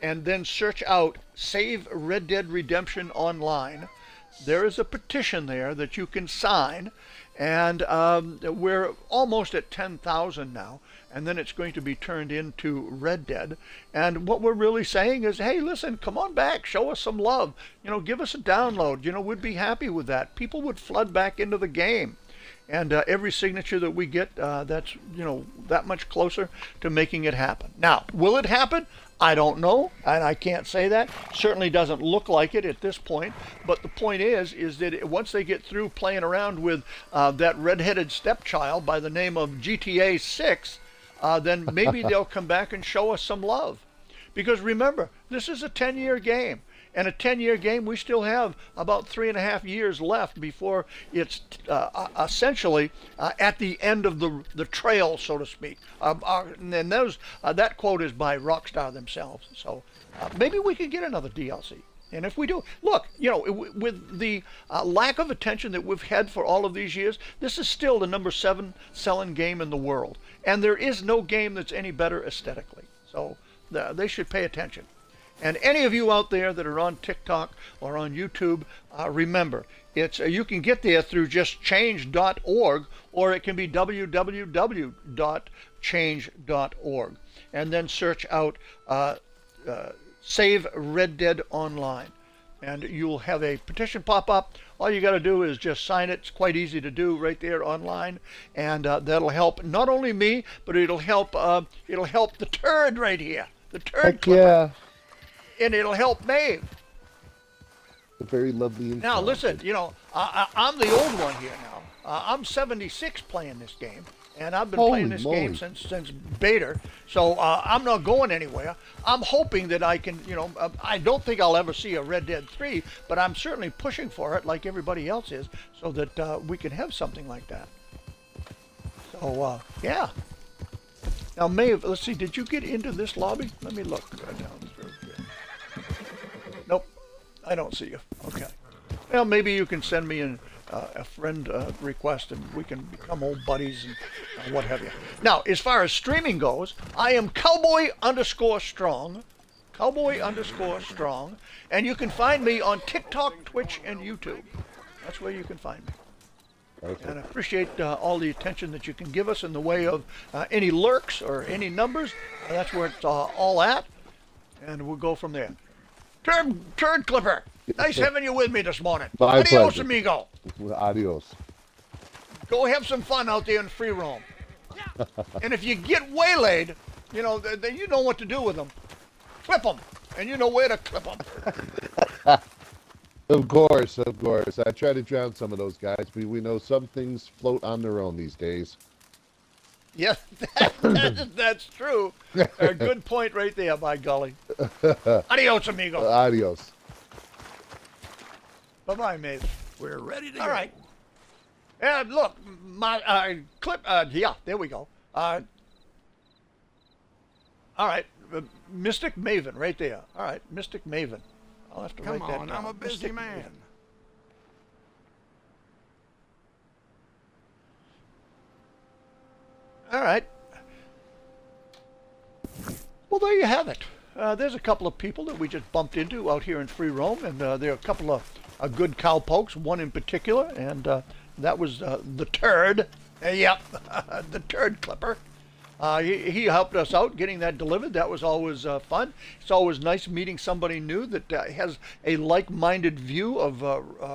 and then search out Save Red Dead Redemption Online, there is a petition there that you can sign, and we're almost at 10,000 now, and then it's going to be turned into Red Dead. And what we're really saying is, hey, listen, come on back, show us some love, give us a download. We'd be happy with that. People would flood back into the game. And every signature that we get, that's that much closer to making it happen. Now, will it happen? I don't know, and I can't say that. Certainly doesn't look like it at this point. But the point is that once they get through playing around with that red-headed stepchild by the name of GTA 6, then maybe they'll come back and show us some love. Because remember, this is a 10-year game. And a 10-year game, we still have about 3.5 years left before it's essentially at the end of the trail, so to speak. And that quote is by Rockstar themselves. So maybe we could get another DLC. And if we do, look, with the lack of attention that we've had for all of these years, this is still the number 7 selling game in the world. And there is no game that's any better aesthetically. So they should pay attention. And any of you out there that are on TikTok or on YouTube, remember, it's you can get there through just change.org, or it can be www.change.org, and then search out Save Red Dead Online. And you'll have a petition pop up. All you got to do is just sign it. It's quite easy to do right there online, and that'll help not only me, but it'll help the turd right here, the turd Heck clipper. yeah. And it'll help Maeve. A very lovely. Now listen, I'm the old one here now. I'm 76 playing this game, and I've been playing this game since beta. So I'm not going anywhere. I'm hoping that I can, I don't think I'll ever see a Red Dead 3, but I'm certainly pushing for it, like everybody else is, so that we can have something like that. So yeah. Now Maeve, let's see. Did you get into this lobby? Let me look down through here. Nope, I don't see you. Okay. Well, maybe you can send me a friend request, and we can become old buddies and what have you. Now, as far as streaming goes, I am Cowboy_Strong, Cowboy_Strong, and you can find me on TikTok, Twitch, and YouTube. That's where you can find me. Okay. And I appreciate all the attention that you can give us in the way of any lurks or any numbers. That's where it's all at, and we'll go from there. Turd Clipper, nice having you with me this morning. My Adios, pleasure. amigo. Adios. Go have some fun out there in free roam. And if you get waylaid, you know what to do with them. Clip them, and you know where to clip them. Of course. I try to drown some of those guys, but we know some things float on their own these days. Yes, that's true. A good point right there, by golly. Adios, amigo. Adios. Bye-bye, mate. We're ready to go. All right. And look, my clip. Yeah, there we go. All right, Mystic Maven, right there. All right, Mystic Maven. I'll have to Come write that on, down. I'm a busy Mystic man. Maven. All right. Well, there you have it. There's a couple of people that we just bumped into out here in free roam, and there are a couple of good cowpokes, one in particular, and that was the Turd. Yep, the Turd Clipper. He helped us out getting that delivered. That was always fun. It's always nice meeting somebody new that has a like-minded view of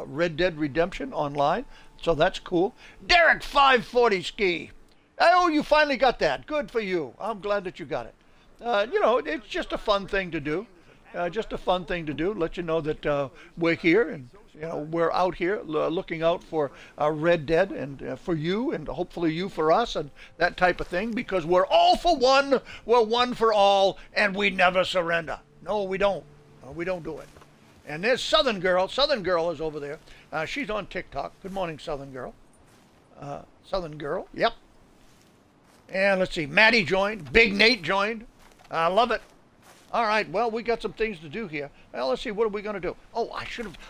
Red Dead Redemption online, so that's cool. Derek 540 Ski. Oh, you finally got that. Good for you. I'm glad that you got it. It's just a fun thing to do. Just a fun thing to do. Let you know that we're here, and we're out here looking out for Red Dead, and for you, and hopefully you for us, and that type of thing. Because we're all for one, we're one for all, and we never surrender. No, we don't. We don't do it. And there's Southern Girl. Southern Girl is over there. She's on TikTok. Good morning, Southern Girl. Southern Girl. Yep. And let's see, Maddie joined. Big Nate joined. I love it. All right, well, we got some things to do here. Well, let's see, what are we going to do? Oh,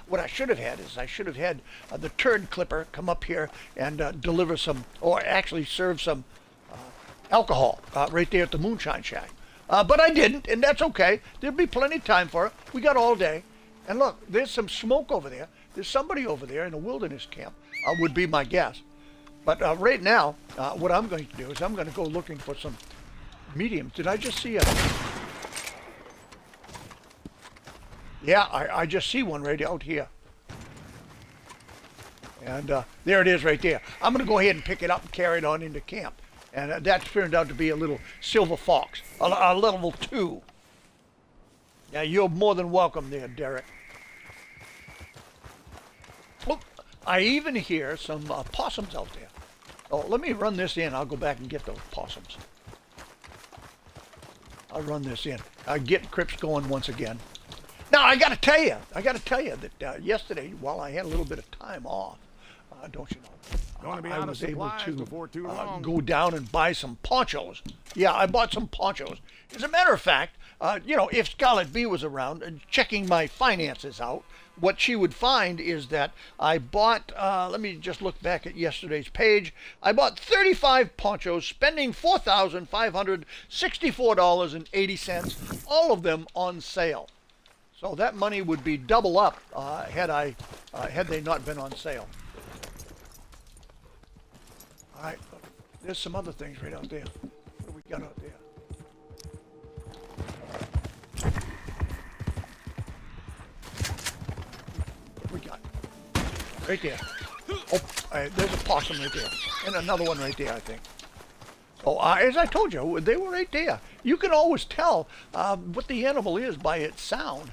what I should have had is I should have had the turd clipper come up here and deliver some, or actually serve some alcohol right there at the Moonshine Shack. But I didn't, and that's okay. There'll be plenty of time for it. We got all day. And look, there's some smoke over there. There's somebody over there in a wilderness camp, would be my guess. But right now, what I'm going to do is I'm going to go looking for some mediums. Did I just see a... Yeah, I just see one right out here. And there it is right there. I'm going to go ahead and pick it up and carry it on into camp. And that turned out to be a little silver fox, a level 2. Yeah, you're more than welcome there, Derek. Oh, I even hear some possums out there. Oh, let me run this in. I'll go back and get those possums. I'll run this in. I'll get Crips going once again. Now, I got to tell you that yesterday, while I had a little bit of time off, don't you know, Going to be I out of was able supplies to before too long. go down and buy some ponchos. Yeah, I bought some ponchos. As a matter of fact, if Scarlet B was around and checking my finances out, what she would find is that I bought, let me just look back at yesterday's page. I bought 35 ponchos, spending $4,564.80, all of them on sale. So that money would be double up had they not been on sale. All right, there's some other things right out there. What do we got out there? What do we got? Right there. Oh, there's a possum right there. And another one right there, I think. So, as I told you, they were right there. You can always tell what the animal is by its sound.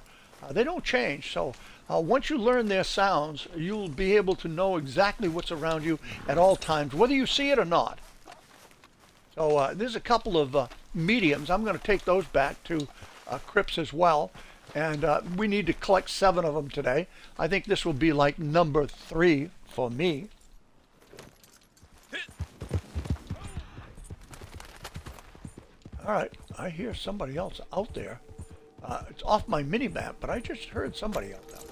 They don't change, so once you learn their sounds, you'll be able to know exactly what's around you at all times, whether you see it or not. So there's a couple of mediums. I'm going to take those back to Crips as well, and we need to collect 7 of them today. I think this will be like number 3 for me. All right, I hear somebody else out there. It's off my mini-map, but I just heard somebody out there. All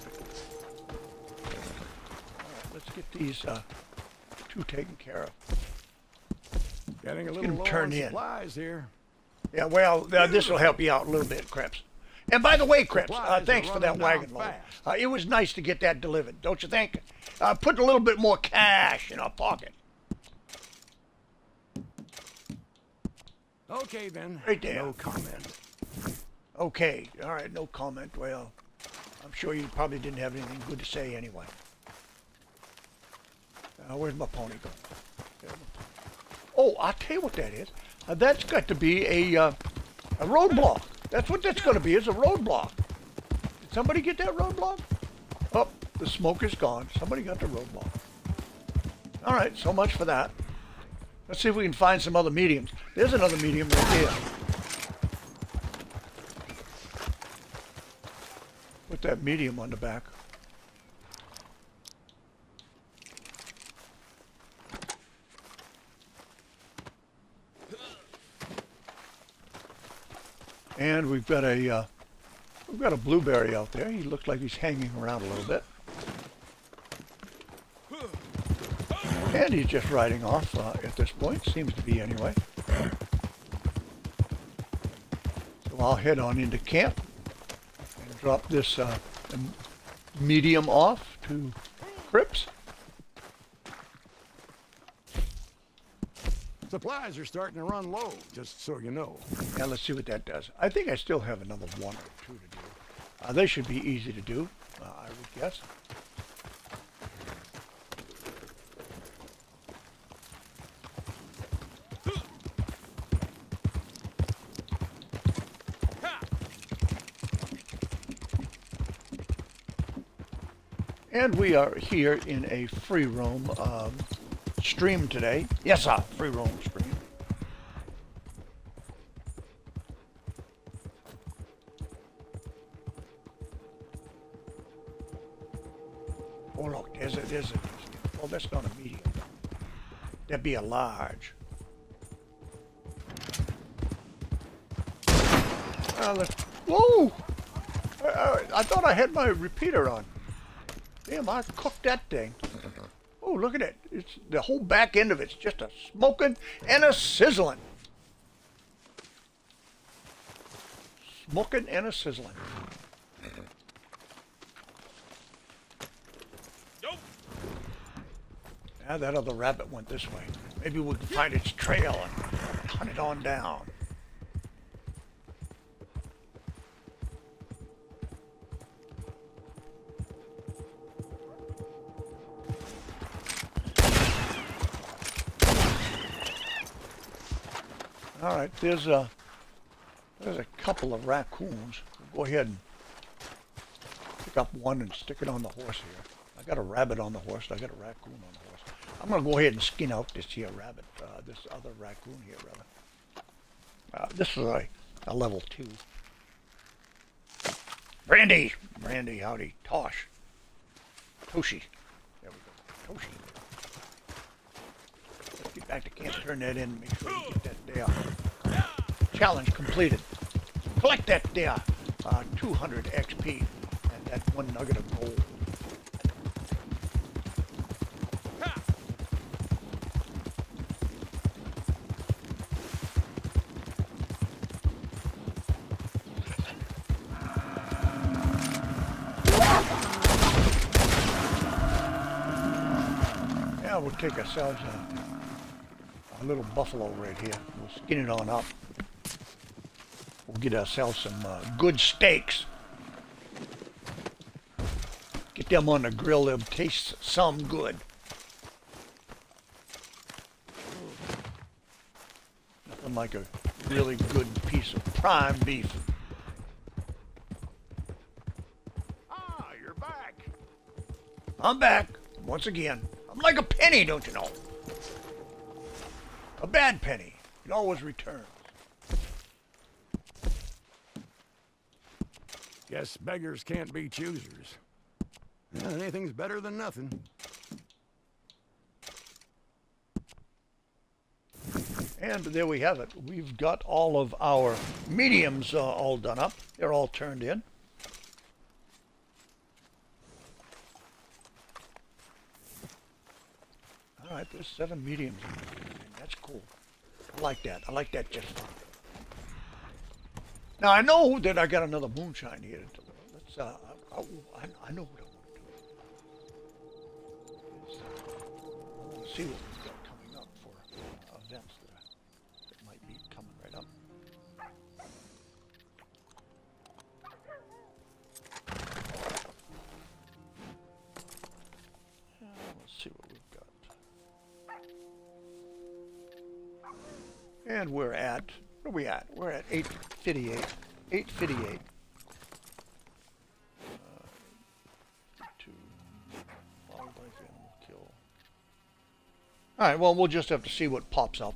right, let's get these 2 taken care of. Getting a Let's get little them low turned on in. supplies here. Yeah, well, this will help you out a little bit, Crips. And by the way, Crips, Supplies thanks are for that running wagon down load. fast. It was nice to get that delivered, don't you think? Put a little bit more cash in our pocket. Okay then. Right there. No comment. Okay, all right, no comment. Well, I'm sure you probably didn't have anything good to say anyway. Where's my pony going? There's my pony. Oh, I'll tell you what that is. That's got to be a roadblock. That's what that's going to be, is a roadblock. Did somebody get that roadblock? Oh, the smoke is gone. Somebody got the roadblock. All right, so much for that. Let's see if we can find some other mediums. There's another medium right there. Put that medium on the back. And we've got a blueberry out there. He looks like he's hanging around a little bit. And he's just riding off at this point. Seems to be anyway. So I'll head on into camp and drop this medium off to Crips. Supplies are starting to run low, just so you know. Now let's see what that does. I think I still have another 1 or 2 to do. They should be easy to do, I would guess. And we are here in a free roam stream today. Yes, sir, free roam stream. Oh, look, there's a, oh, that's not a medium. That'd be a large. Whoa! I thought I had my repeater on. Damn, I cooked that thing. Oh, look at it. It's the whole back end of it's just a smoking and a sizzling. Smoking and a sizzling. Nope. Now that other rabbit went this way. Maybe we can find its trail and hunt it on down. All right, there's a couple of raccoons. We'll go ahead and pick up one and stick it on the horse here. I got a rabbit on the horse. I got a raccoon on the horse. I'm gonna go ahead and skin out this here rabbit, this other raccoon here, rather. This is a level 2. Brandy, howdy, Tosh, Toshi. There we go, Toshi. Let's get back to camp, turn that in, make sure we get that there. Challenge completed. Collect that there, 200 XP and that 1 nugget of gold. Yeah, we'll take ourselves a little buffalo right here. We'll skin it on up. We'll get ourselves some good steaks. Get them on the grill. They'll taste some good. Nothing like a really good piece of prime beef. Ah, you're back. I'm back once again. I'm like a penny, don't you know? A bad penny. It always returns. Guess beggars can't be choosers. Yeah, anything's better than nothing. And there we have it. We've got all of our mediums all done up. They're all turned in. All right, there's 7 mediums. That's cool. I like that. I like that just fine. Now I know that I got another moonshine here to deliver. Let's. I know what I want to do. See what we've got coming up for events that might be coming right up. Let's see what we've got. And we're at, what are we at? We're at 858. 858. To wildlife animal kill. Alright, well, we'll just have to see what pops up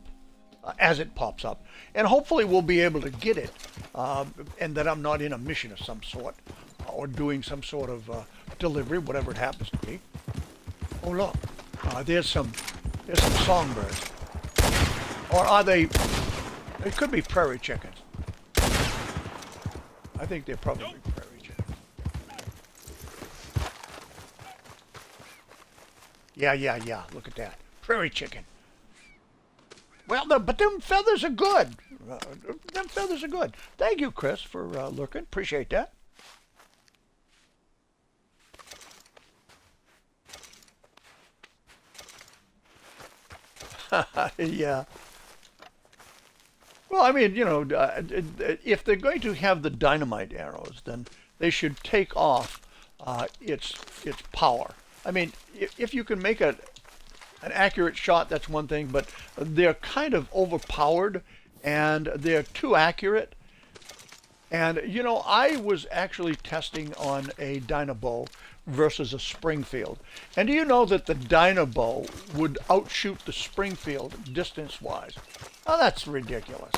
as it pops up. And hopefully we'll be able to get it. And that I'm not in a mission of some sort. Or doing some sort of delivery, whatever it happens to be. Oh, look. There's some songbirds. Or are they... They could be prairie chickens. I think they're probably prairie chickens. Yeah. Look at that. Prairie chicken. Well, but them feathers are good. Them feathers are good. Thank you, Chris, for looking. Appreciate that. Yeah. Well, I mean, you know, if they're going to have the dynamite arrows, then they should take off its power. I mean, if you can make an accurate shot, that's one thing, but they're kind of overpowered and they're too accurate. And, you know, I was actually testing on a Dynabow versus a Springfield. And do you know that the Dynabow would outshoot the Springfield distance-wise? Now, that's ridiculous.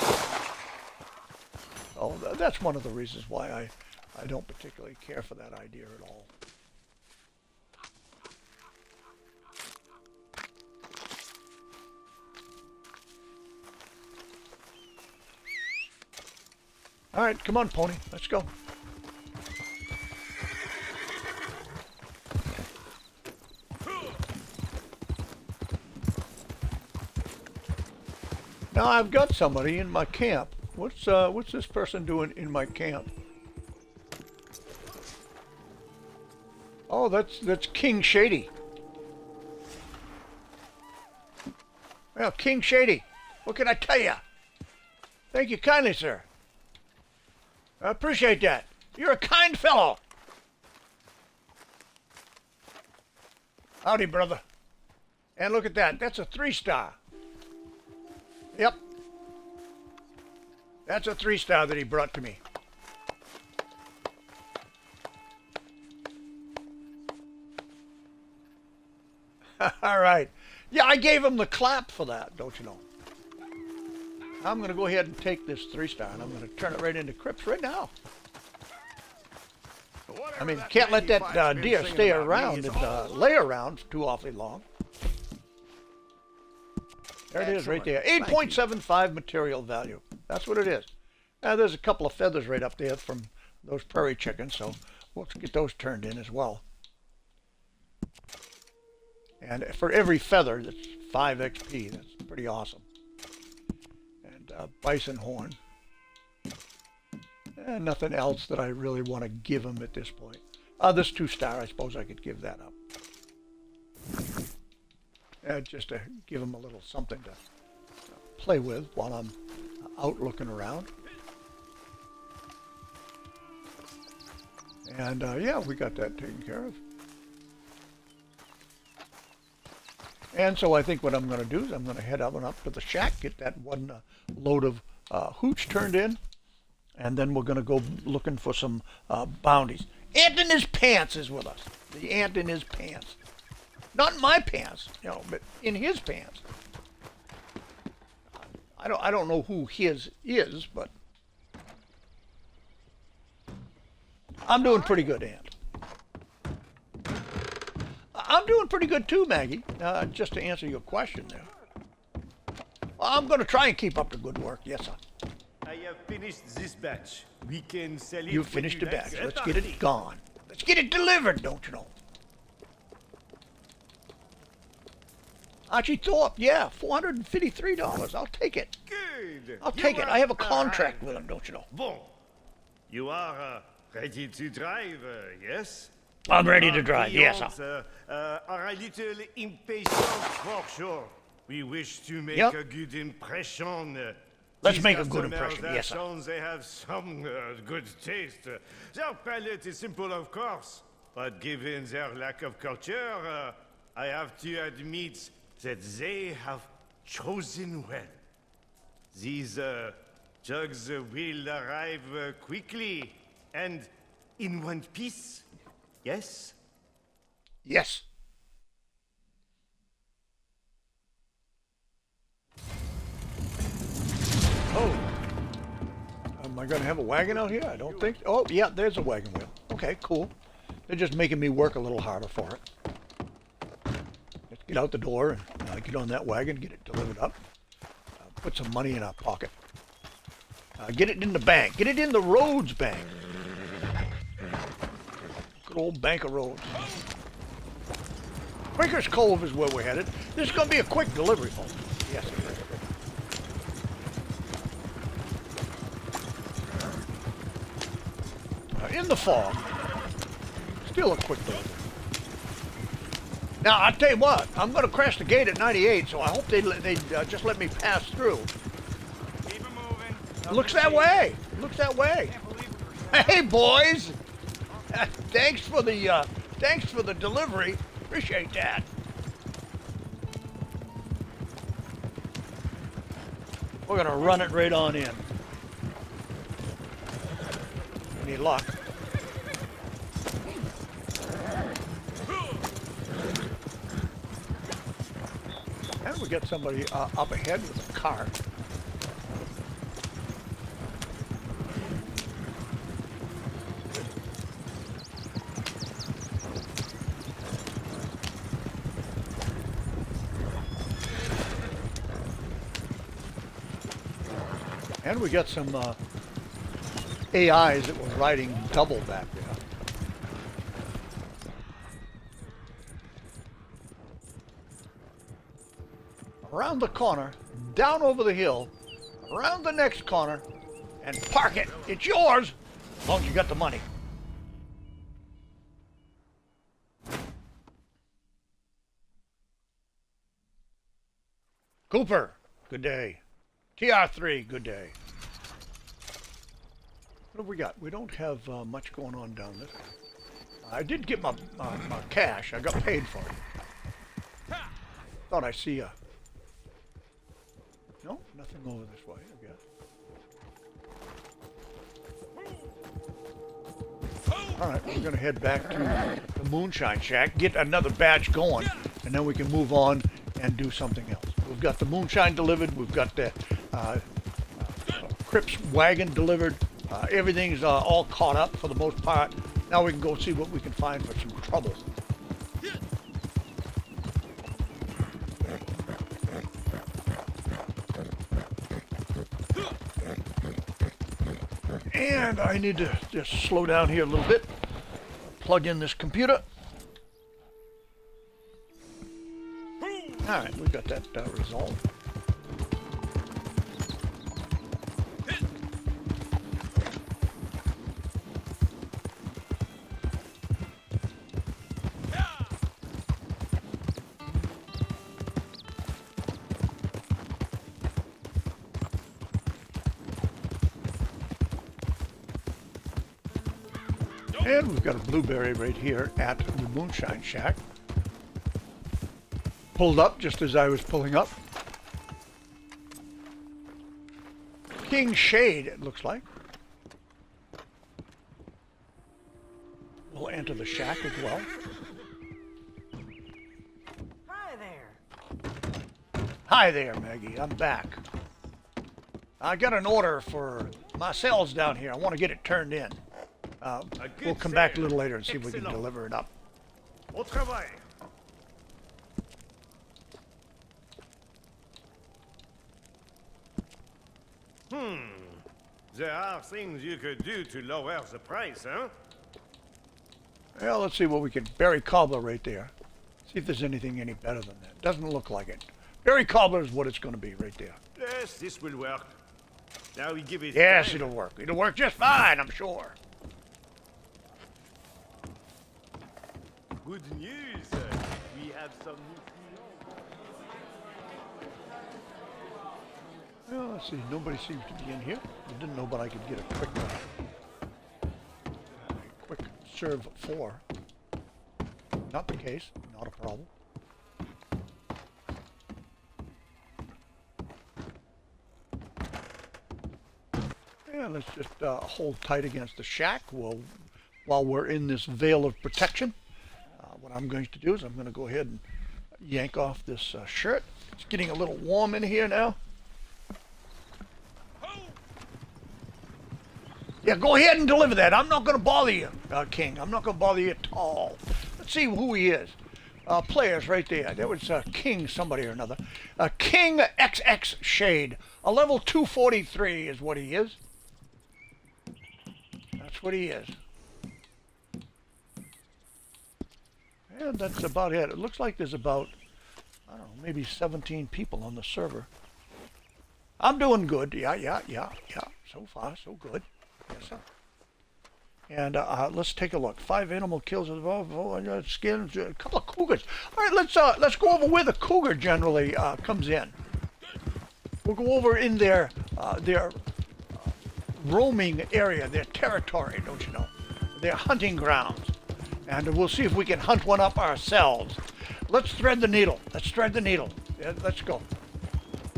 So that's one of the reasons why I don't particularly care for that idea at all. All right, come on, pony. Let's go. Now I've got somebody in my camp. What's this person doing in my camp? Oh, that's King Shady. Well, King Shady, what can I tell you? Thank you kindly, sir. I appreciate that. You're a kind fellow. Howdy, brother. And look at that. That's a 3-star. Yep. That's a 3-star that he brought to me. All right. Yeah, I gave him the clap for that, don't you know? I'm going to go ahead and take this 3-star and I'm going to turn it right into Crips right now. I mean, can't let that deer stay around and lay around too awfully long. There it is right there. 8.75 material value. That's what it is. Now, there's a couple of feathers right up there from those prairie chickens, so we'll get those turned in as well. And for every feather, that's 5 XP. That's pretty awesome. And bison horn. And nothing else that I really want to give him at this point. This 2-star, I suppose I could give that up. Just to give him a little something to play with while I'm out looking around. And yeah, we got that taken care of. And so I think what I'm going to do is I'm going to head up to the shack, get that one load of hooch turned in, and then we're going to go looking for some bounties. Ant in his pants is with us. The ant in his pants. Not in my pants, you know, but in his pants. I don't know who his is, but I'm doing pretty good, Ant. I'm doing pretty good too, Maggie. Just to answer your question there. I'm going to try and keep up the good work. Yes, sir. I have finished this batch. We can sell it. You finished the batch. Let's get it gone. Let's get it delivered, don't you know? Archie Thorpe, yeah, $453. I'll take it. Good. I'll take it. I have a contract with him, don't you know? Bon. You are ready to drive, yes? I'm ready to drive, yes, sir. Are a little impatient for sure. We wish to make Yep. a good impression. Let's These make a good customers impression, have yes, sir. shown they have some good taste. Their palate is simple, of course, but given their lack of culture, I have to admit that they have chosen well. These jugs will arrive quickly and in one piece. Yes? Yes. Oh. Am I going to have a wagon out here? I don't think. Oh, yeah, there's a wagon wheel. Okay, cool. They're just making me work a little harder for it. Let's get out the door and get on that wagon, get it delivered up. Put some money in our pocket. Get it in the bank. Get it in the Rhodes Bank. Good old Bank of Rhodes. Quaker's Cove is where we're headed. This is going to be a quick delivery, folks. Yes, it is. In the fog. Still a quick delivery. Now, I'll tell you what. I'm going to crash the gate at 98, so I hope they just let me pass through. Keep it moving. It looks that way. It looks that way. Hey, boys. Thanks for the delivery. Appreciate that. We're gonna run it right on in. Any luck? And we got somebody up ahead with a cart. And we got some AIs that were riding double back there. Around the corner, down over the hill, around the next corner, and park it. It's yours, as long as you got the money. Cooper, good day. TR3, good day. What have we got? We don't have much going on down this. I did get my cash. I got paid for it. Thought I see a... No, nothing over this way, I guess. Alright, we're going to head back to the Moonshine Shack, get another batch going, and then we can move on and do something else. We've got the moonshine delivered, we've got the Crips wagon delivered, everything's all caught up for the most part. Now we can go see what we can find for some trouble. And I need to just slow down here a little bit, plug in this computer. Alright, we got that resolved. And we've got a blueberry right here at the Moonshine Shack. Pulled up just as I was pulling up. King Shade, it looks like. We'll enter the shack as well. Hi there. Hi there, Maggie. I'm back. I got an order for my cells down here. I want to get it turned in. We'll come back a little later and see if we can deliver it up. Au travail. There are things you could do to lower the price, huh? Well, let's see what we can... Berry Cobbler right there. See if there's anything any better than that. Doesn't look like it. Berry Cobbler is what it's going to be right there. Yes, this will work. Now we give it Yes, time. it'll work. It'll work just fine, I'm sure. Good news. We have some new Well, let's see. Nobody seems to be in here. I didn't know, but I could get a quick serve 4. Not the case. Not a problem. Yeah, let's just hold tight against the shack while we're in this veil of protection. What I'm going to do is I'm going to go ahead and yank off this shirt. It's getting a little warm in here now. Yeah, go ahead and deliver that. I'm not going to bother you, King. I'm not going to bother you at all. Let's see who he is. Players right there. There was King somebody or another. King XX Shade. A level 243 is what he is. That's what he is. And that's about it. It looks like there's about, I don't know, maybe 17 people on the server. I'm doing good. Yeah. So far, so good. Yes, sir. And let's take a look. 5 animal kills involved, skins, a couple of cougars. All right, let's go over where the cougar generally comes in. We'll go over in their roaming area, their territory, don't you know? Their hunting grounds. And we'll see if we can hunt one up ourselves. Let's thread the needle. Let's thread the needle. Yeah, let's go.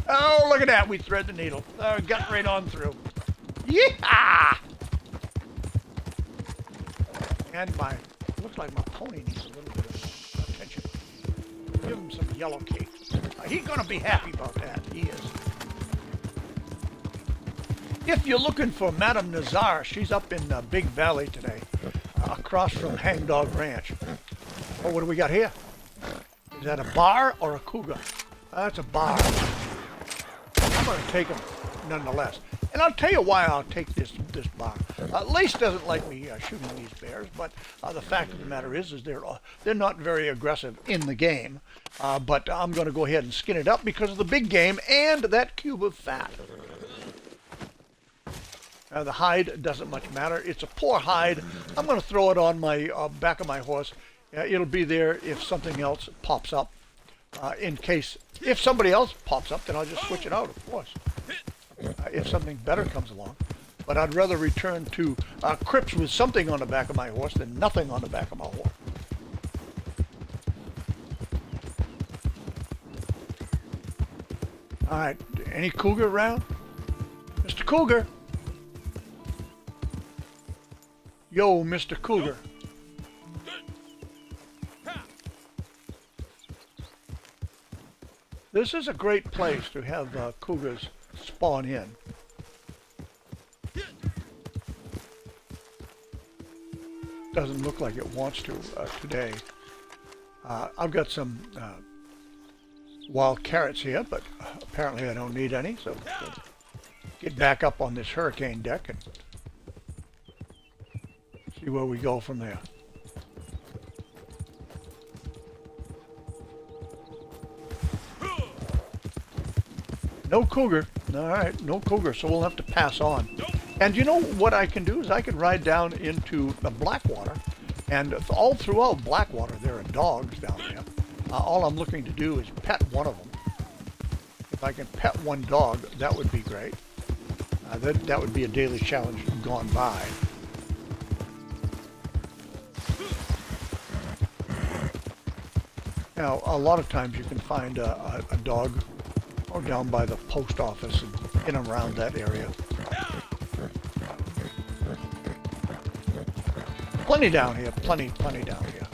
Oh, look at that. We thread the needle. Got right on through. Yeah! And looks like my pony needs a little bit of attention. Give him some yellow cake. He's going to be happy about that. He is. If you're looking for Madame Nazar, she's up in Big Valley today, across from Hangdog Ranch. Oh, what do we got here? Is that a bar or a cougar? That's a bar. I'm going to take him nonetheless. And I'll tell you why I'll take this bar. Lace doesn't like me shooting these bears, but the fact of the matter is they're not very aggressive in the game. But I'm going to go ahead and skin it up because of the big game and that cube of fat. The hide doesn't much matter. It's a poor hide. I'm going to throw it on my back of my horse. It'll be there if something else pops up. In case, if somebody else pops up, then I'll just switch it out, of course. If something better comes along. But I'd rather return to crypts with something on the back of my horse than nothing on the back of my horse. All right, any cougar around? Mr. Cougar. Yo, Mr. Cougar. This is a great place to have cougars spawn in. Doesn't look like it wants to today. I've got some wild carrots here, but apparently I don't need any, so get back up on this hurricane deck and see where we go from there. No cougar. All right, no cougar, so we'll have to pass on. And you know what I can do is I can ride down into the Blackwater, and all throughout Blackwater there are dogs down there. All I'm looking to do is pet one of them. If I can pet one dog, that would be great. That would be a daily challenge gone by. Now, a lot of times you can find a dog or down by the post office and in and around that area. Plenty down here, plenty down here.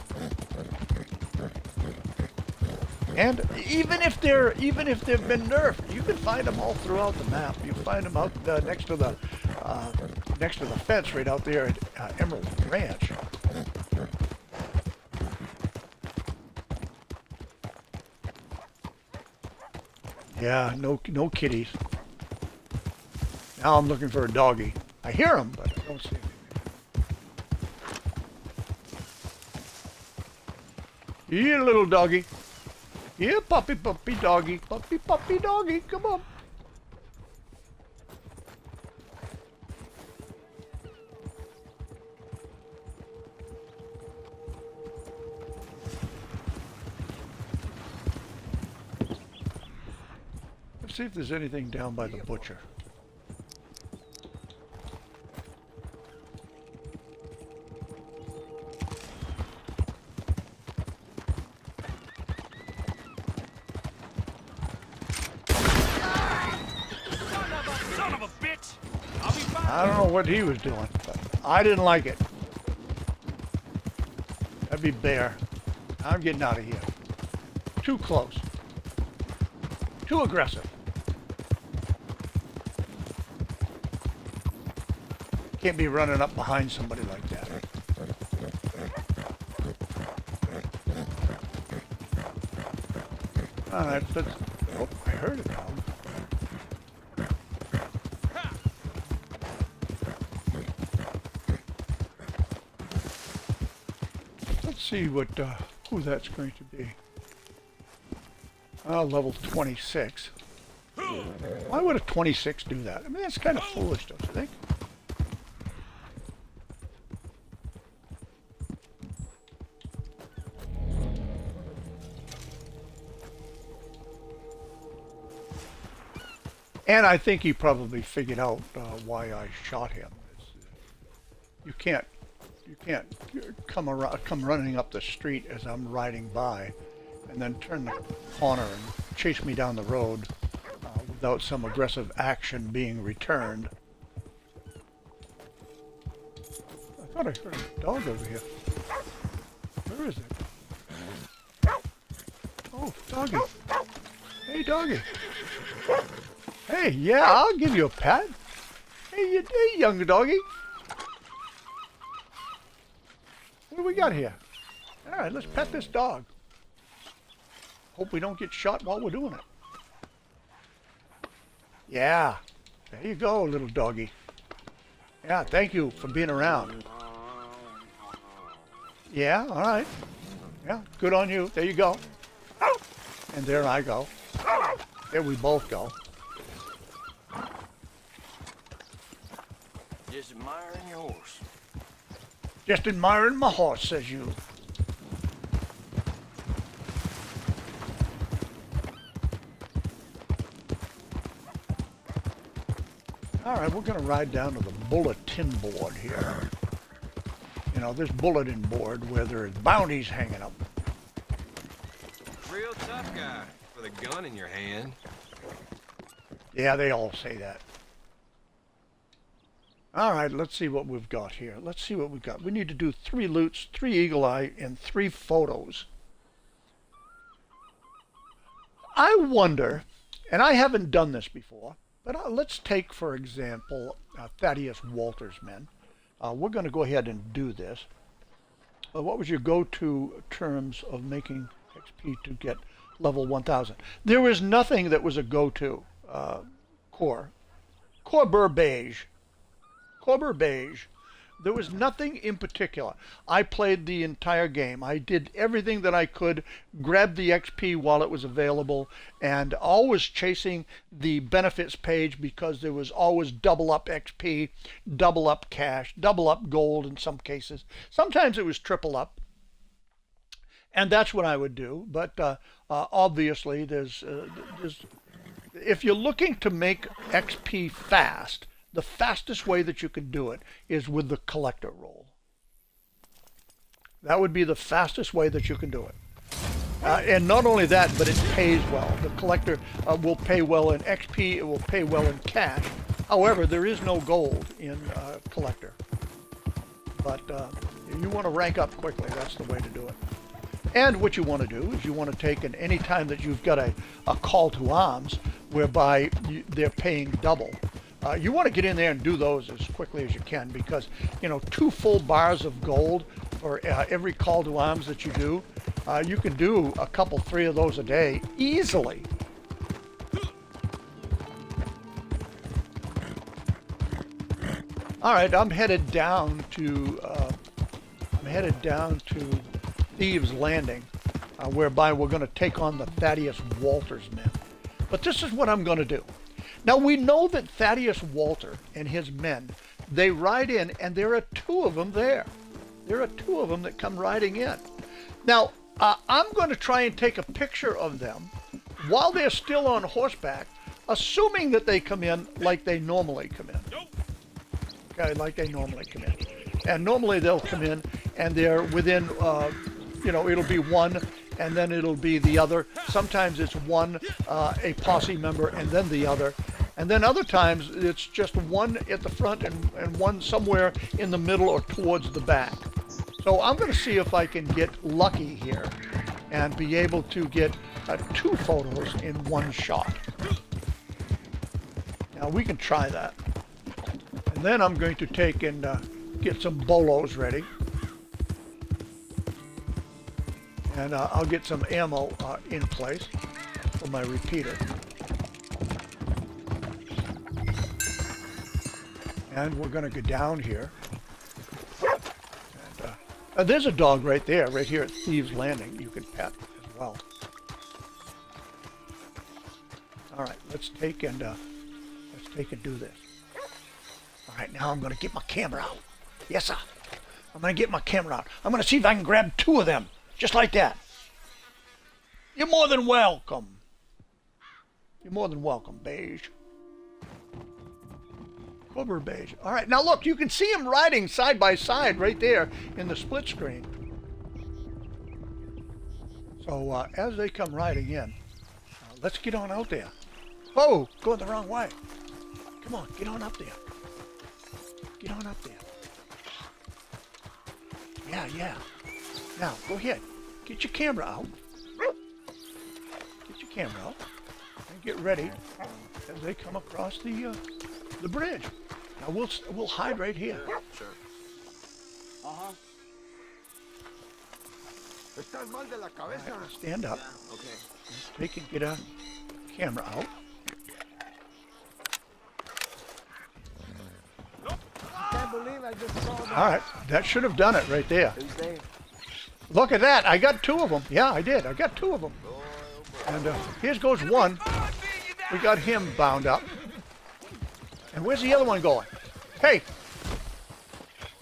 And even if they've been nerfed, you can find them all throughout the map. You find them out next to the fence right out there at Emerald Ranch. Yeah, no kitties. Now I'm looking for a doggy. I hear them, but I don't see anything. Here, little doggy. Here, puppy doggy. Puppy doggy, come on. See if there's anything down by the butcher. Son of a bitch! I don't know what he was doing, but I didn't like it. That'd be bear. I'm getting out of here. Too close. Too aggressive. Can't be running up behind somebody like that. Alright, let's... Oh, I heard a dog. Let's see what, who that's going to be. Level 26. Why would a 26 do that? I mean, that's kind of foolish, don't you think? And I think he probably figured out why I shot him. You can't come running up the street as I'm riding by, and then turn the corner and chase me down the road without some aggressive action being returned. I thought I heard a dog over here. Where is it? Oh, doggy. Hey, doggy. Hey, yeah, I'll give you a pat. Hey, young doggy. What do we got here? All right, let's pet this dog. Hope we don't get shot while we're doing it. Yeah, There you go, little doggy. Yeah, thank you for being around. Yeah, all right. Yeah, good on you. There you go. And there I go. There we both go. Just admiring your horse. Just admiring my horse, says you. All right, we're going to ride down to the bulletin board here. You know, this bulletin board where there's bounties hanging up. Real tough guy with a gun in your hand. Yeah, they all say that. All right, let's see what we've got here. Let's see what we've got. We need to do 3 loots, 3 eagle eye, and 3 photos. I wonder, and I haven't done this before, but let's take, for example, Thaddeus Walter's men. We're going to go ahead and do this. What was your go-to terms of making XP to get level 1000? There was nothing that was a go-to. Corber Beige. Corber Beige. There was nothing in particular. I played the entire game. I did everything that I could, grabbed the XP while it was available, and always chasing the benefits page because there was always double up XP, double up cash, double up gold in some cases. Sometimes it was triple up. And that's what I would do. But obviously, if you're looking to make XP fast, the fastest way that you can do it is with the collector role. That would be the fastest way that you can do it. And not only that, but it pays well. The collector will pay well in XP, it will pay well in cash. However, there is no gold in collector. But if you want to rank up quickly, that's the way to do it. And what you want to do is you want to take, and any time that you've got a call to arms whereby they're paying double, you want to get in there and do those as quickly as you can, because, you know, 2 full bars of gold for every call to arms that you do, you can do a couple, 3 of those a day easily. All right, I'm headed down to Thieves Landing, whereby we're going to take on the Thaddeus Walter's men. But this is what I'm going to do. Now, we know that Thaddeus Walter and his men, they ride in, and there are 2 of them there. There are 2 of them that come riding in. Now, I'm going to try and take a picture of them while they're still on horseback, assuming that they come in like they normally come in. Okay, like they normally come in. And normally they'll come in, and they're within, you know, it'll be one, and then it'll be the other. Sometimes it's one, a posse member, and then the other. And then other times it's just one at the front and one somewhere in the middle or towards the back. So I'm going to see if I can get lucky here and be able to get 2 photos in one shot. Now we can try that. And then I'm going to take and get some bolos ready. And I'll get some ammo in place for my repeater. And we're going to go down here. And there's a dog right there, right here at Thieves Landing. You can pet as well. All right, let's take and do this. All right, now I'm going to get my camera out. Yes, sir. I'm going to get my camera out. I'm going to see if I can grab 2 of them, just like that. You're more than welcome. You're more than welcome, Beige. Corber Beige. All right, now look, you can see them riding side by side right there in the split screen. So as they come riding in, let's get on out there. Oh, going the wrong way. Come on, get on up there. Get on up there. Yeah. Now, go ahead. Get your camera out. Get your camera out. And get ready as they come across the bridge. Now we'll hide right here. Sure. Estás mal de la cabeza. Right, stand up. Okay. They can get a camera out. believe I just saw that. All right, that should have done it right there. Who's there? Look at that. I got 2 of them. Yeah, I did. I got 2 of them. And here goes one. We got him bound up. And where's the other one going? Hey!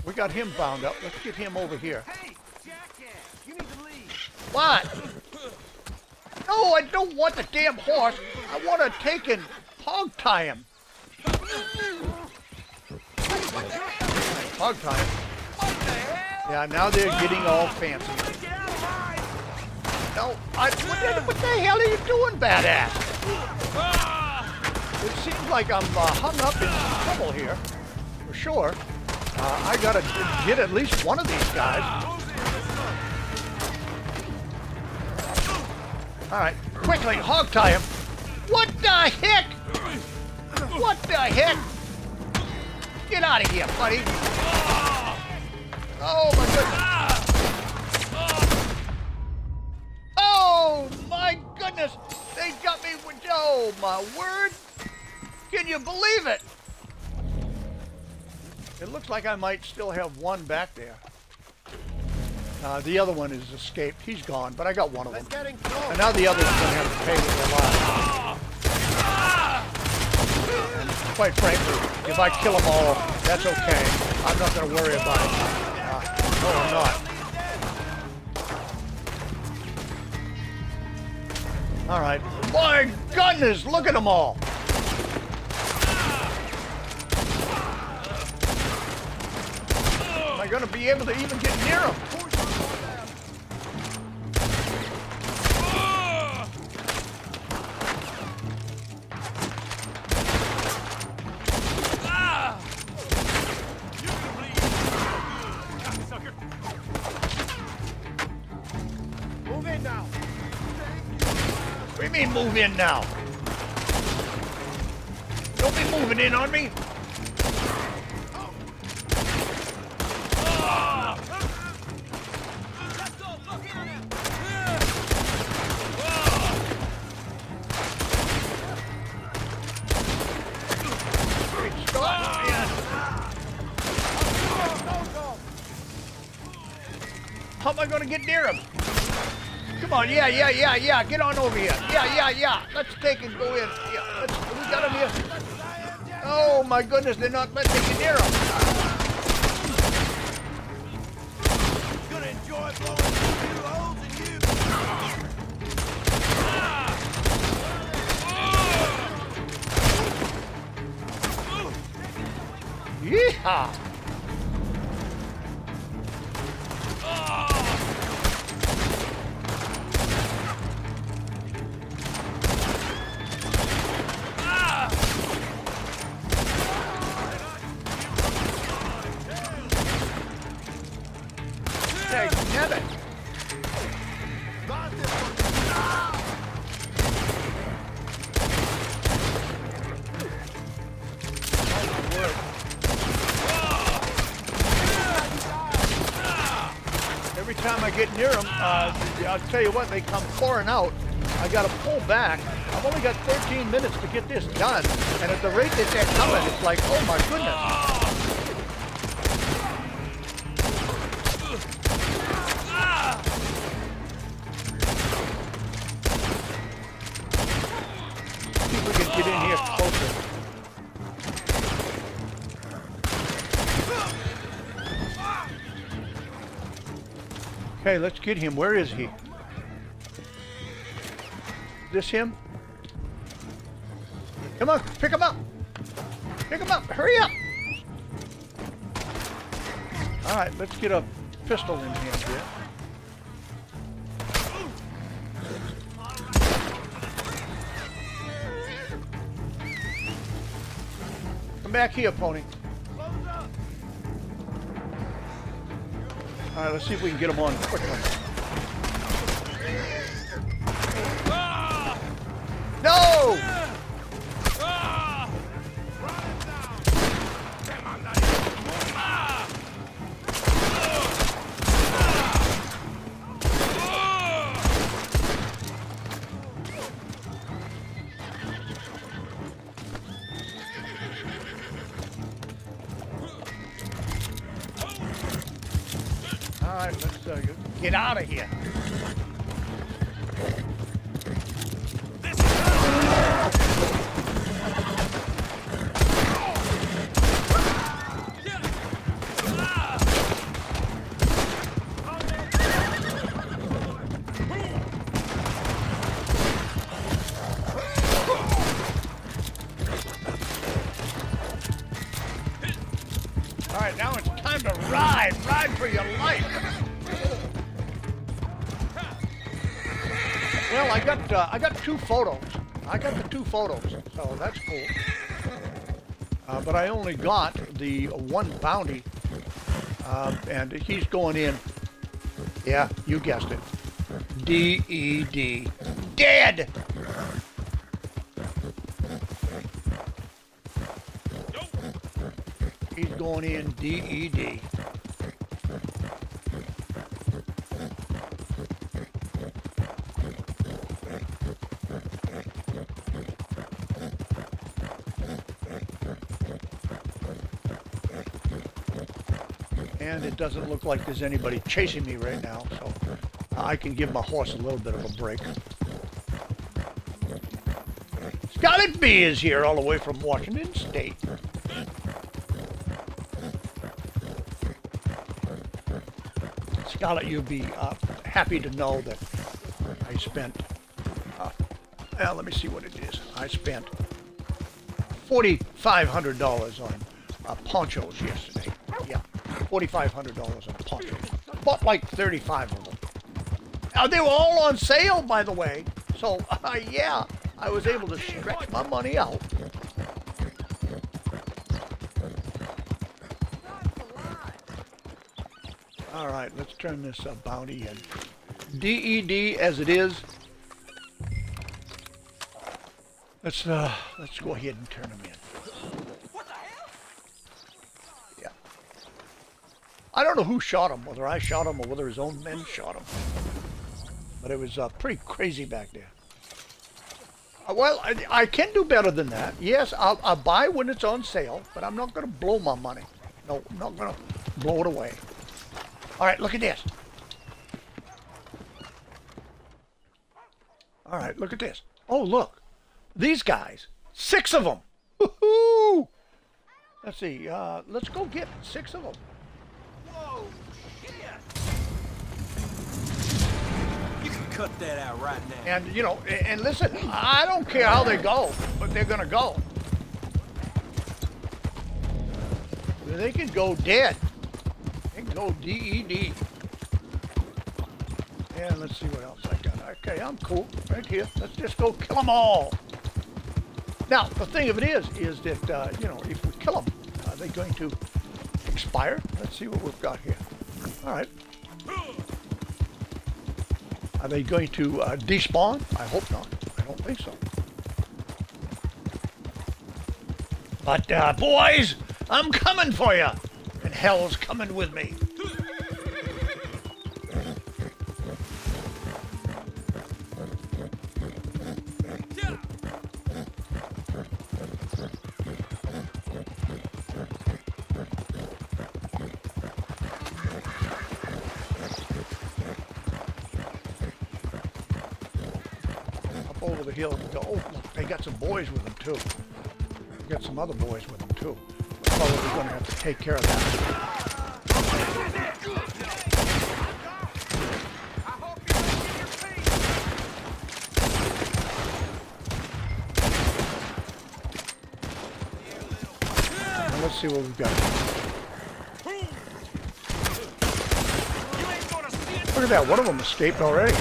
We got him bound up. Let's get him over here. Hey, jackass! You need to leave. What? No, I don't want the damn horse. I want to take and hog tie him. Hog tie him. Yeah, now they're getting all fancy. No, what the hell are you doing, badass? It seems like I'm hung up in some trouble here, for sure. I gotta get at least one of these guys. All right, quickly, hog tie him. What the heck? What the heck? Get out of here, buddy. Oh my goodness. Oh my goodness. They got me with, oh my word. Can you believe it? It looks like I might still have one back there. The other one is escaped. He's gone, but I got one of them. And now the other's going to have to pay with their lives. And quite frankly, if I kill them all, that's okay. I'm not going to worry about it. No, I'm not. All right. My goodness, look at them all. Am I going to be able to even get near them? Move in now. What do you mean move in now? Don't be moving in on me. Great start, man. How am I going to get near him? Come on, yeah. Get on over here. Yeah. Let's take and go in. Yeah, we got him here. Oh my goodness, they're not letting me near him. Gonna enjoy blowing through holes in you. Yeehaw! Dagnabbit. Every time I get near them, I'll tell you what, they come pouring out. I got to pull back. I've only got 13 minutes to get this done, and at the rate that they're coming, it's like, oh my goodness. See if we can get in here closer. Okay, let's get him. Where is he? This him? Come on, pick him up. Pick him up. Hurry up. All right, let's get a pistol in hand here. Come back here, pony. All right, let's see if we can get him on quickly. No! right, let's get out of here. All right, now it's time to ride. Ride for your life. Well, I got 2 photos. I got the 2 photos, so that's cool. But I only got the 1 bounty, and he's going in. Yeah, you guessed it. DED. Dead. He's going in DED. And it doesn't look like there's anybody chasing me right now, so I can give my horse a little bit of a break. Scarlet B is here all the way from Washington State. Scarlet, you'll be happy to know that I spent, let me see what it is. I spent $4,500 on ponchos yesterday. Yeah, $4,500 on ponchos. Bought like 35 of them. They were all on sale, by the way. So, yeah, I was able to stretch my money out. All right, let's turn this bounty in. DED as it is. Let's go ahead and turn them in. What the hell? Yeah. I don't know who shot him, whether I shot him or whether his own men shot him. But it was pretty crazy back there. Well, I can do better than that. Yes, I'll buy when it's on sale, but I'm not going to blow my money. No, I'm not going to blow it away. All right, look at this. All right, look at this. Oh, look. These guys. 6 of them. Woohoo! Let's see. Let's go get 6 of them. Whoa, shit! You can cut that out right now. And, you know, and listen, I don't care how they go, but they're going to go. They can go dead. They can go DED. And let's see what else I got. Okay, I'm cool. Right here. Let's just go kill them all. Now, the thing of it is that, you know, if we kill them, are they going to expire? Let's see what we've got here. All right. Are they going to despawn? I hope not. I don't think so. But, boys, I'm coming for you. And hell's coming with me. Over the hill and go, oh, look, they got some boys with them too. They got some other boys with them too. Probably going to have to take care of that. Now let's see what we've got. Look at that, one of them escaped already.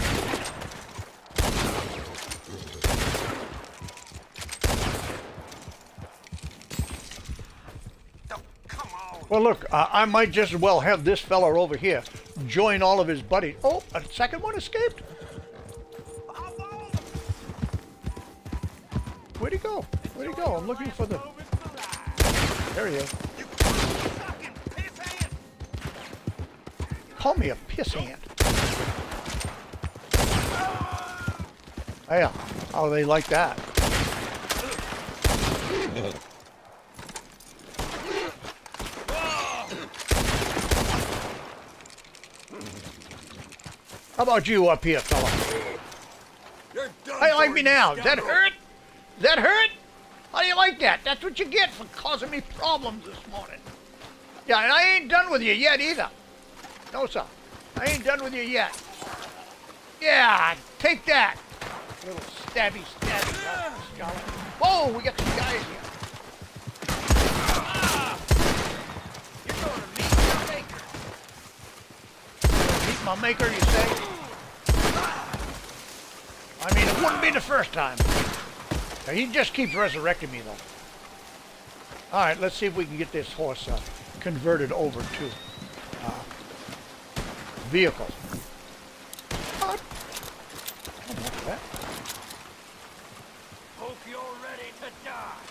Well, look, I might just as well have this fella over here join all of his buddies. Oh, a second one escaped. Where'd he go? Where'd he go? I'm looking for the... There he is. Call me a pissant. Yeah, how they like that? How about you up here, fella? You're done. How you like for, me you now? Does that scoundrel. hurt? Does that hurt? How do you like that? That's what you get for causing me problems this morning. Yeah, and I ain't done with you yet either. No, sir. I ain't done with you yet. Yeah, take that. Little stabby. Scholar. Whoa, we got some guys here. You're going to meet your maker. Meet my maker, you say? I mean, it wouldn't be the first time. Now, he just keeps resurrecting me, though. All right, let's see if we can get this horse converted over to vehicle. What? I don't want that. Hope you're ready to die.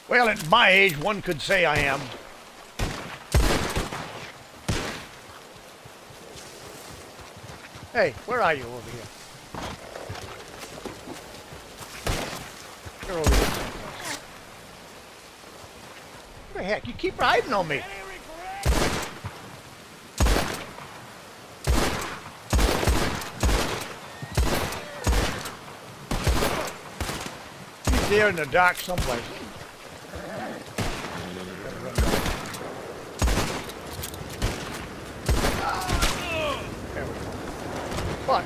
Well, at my age, one could say I am. Hey, where are you over here? You're over here someplace. What the heck? You keep riding on me. He's there in the dark someplace. There we go. What?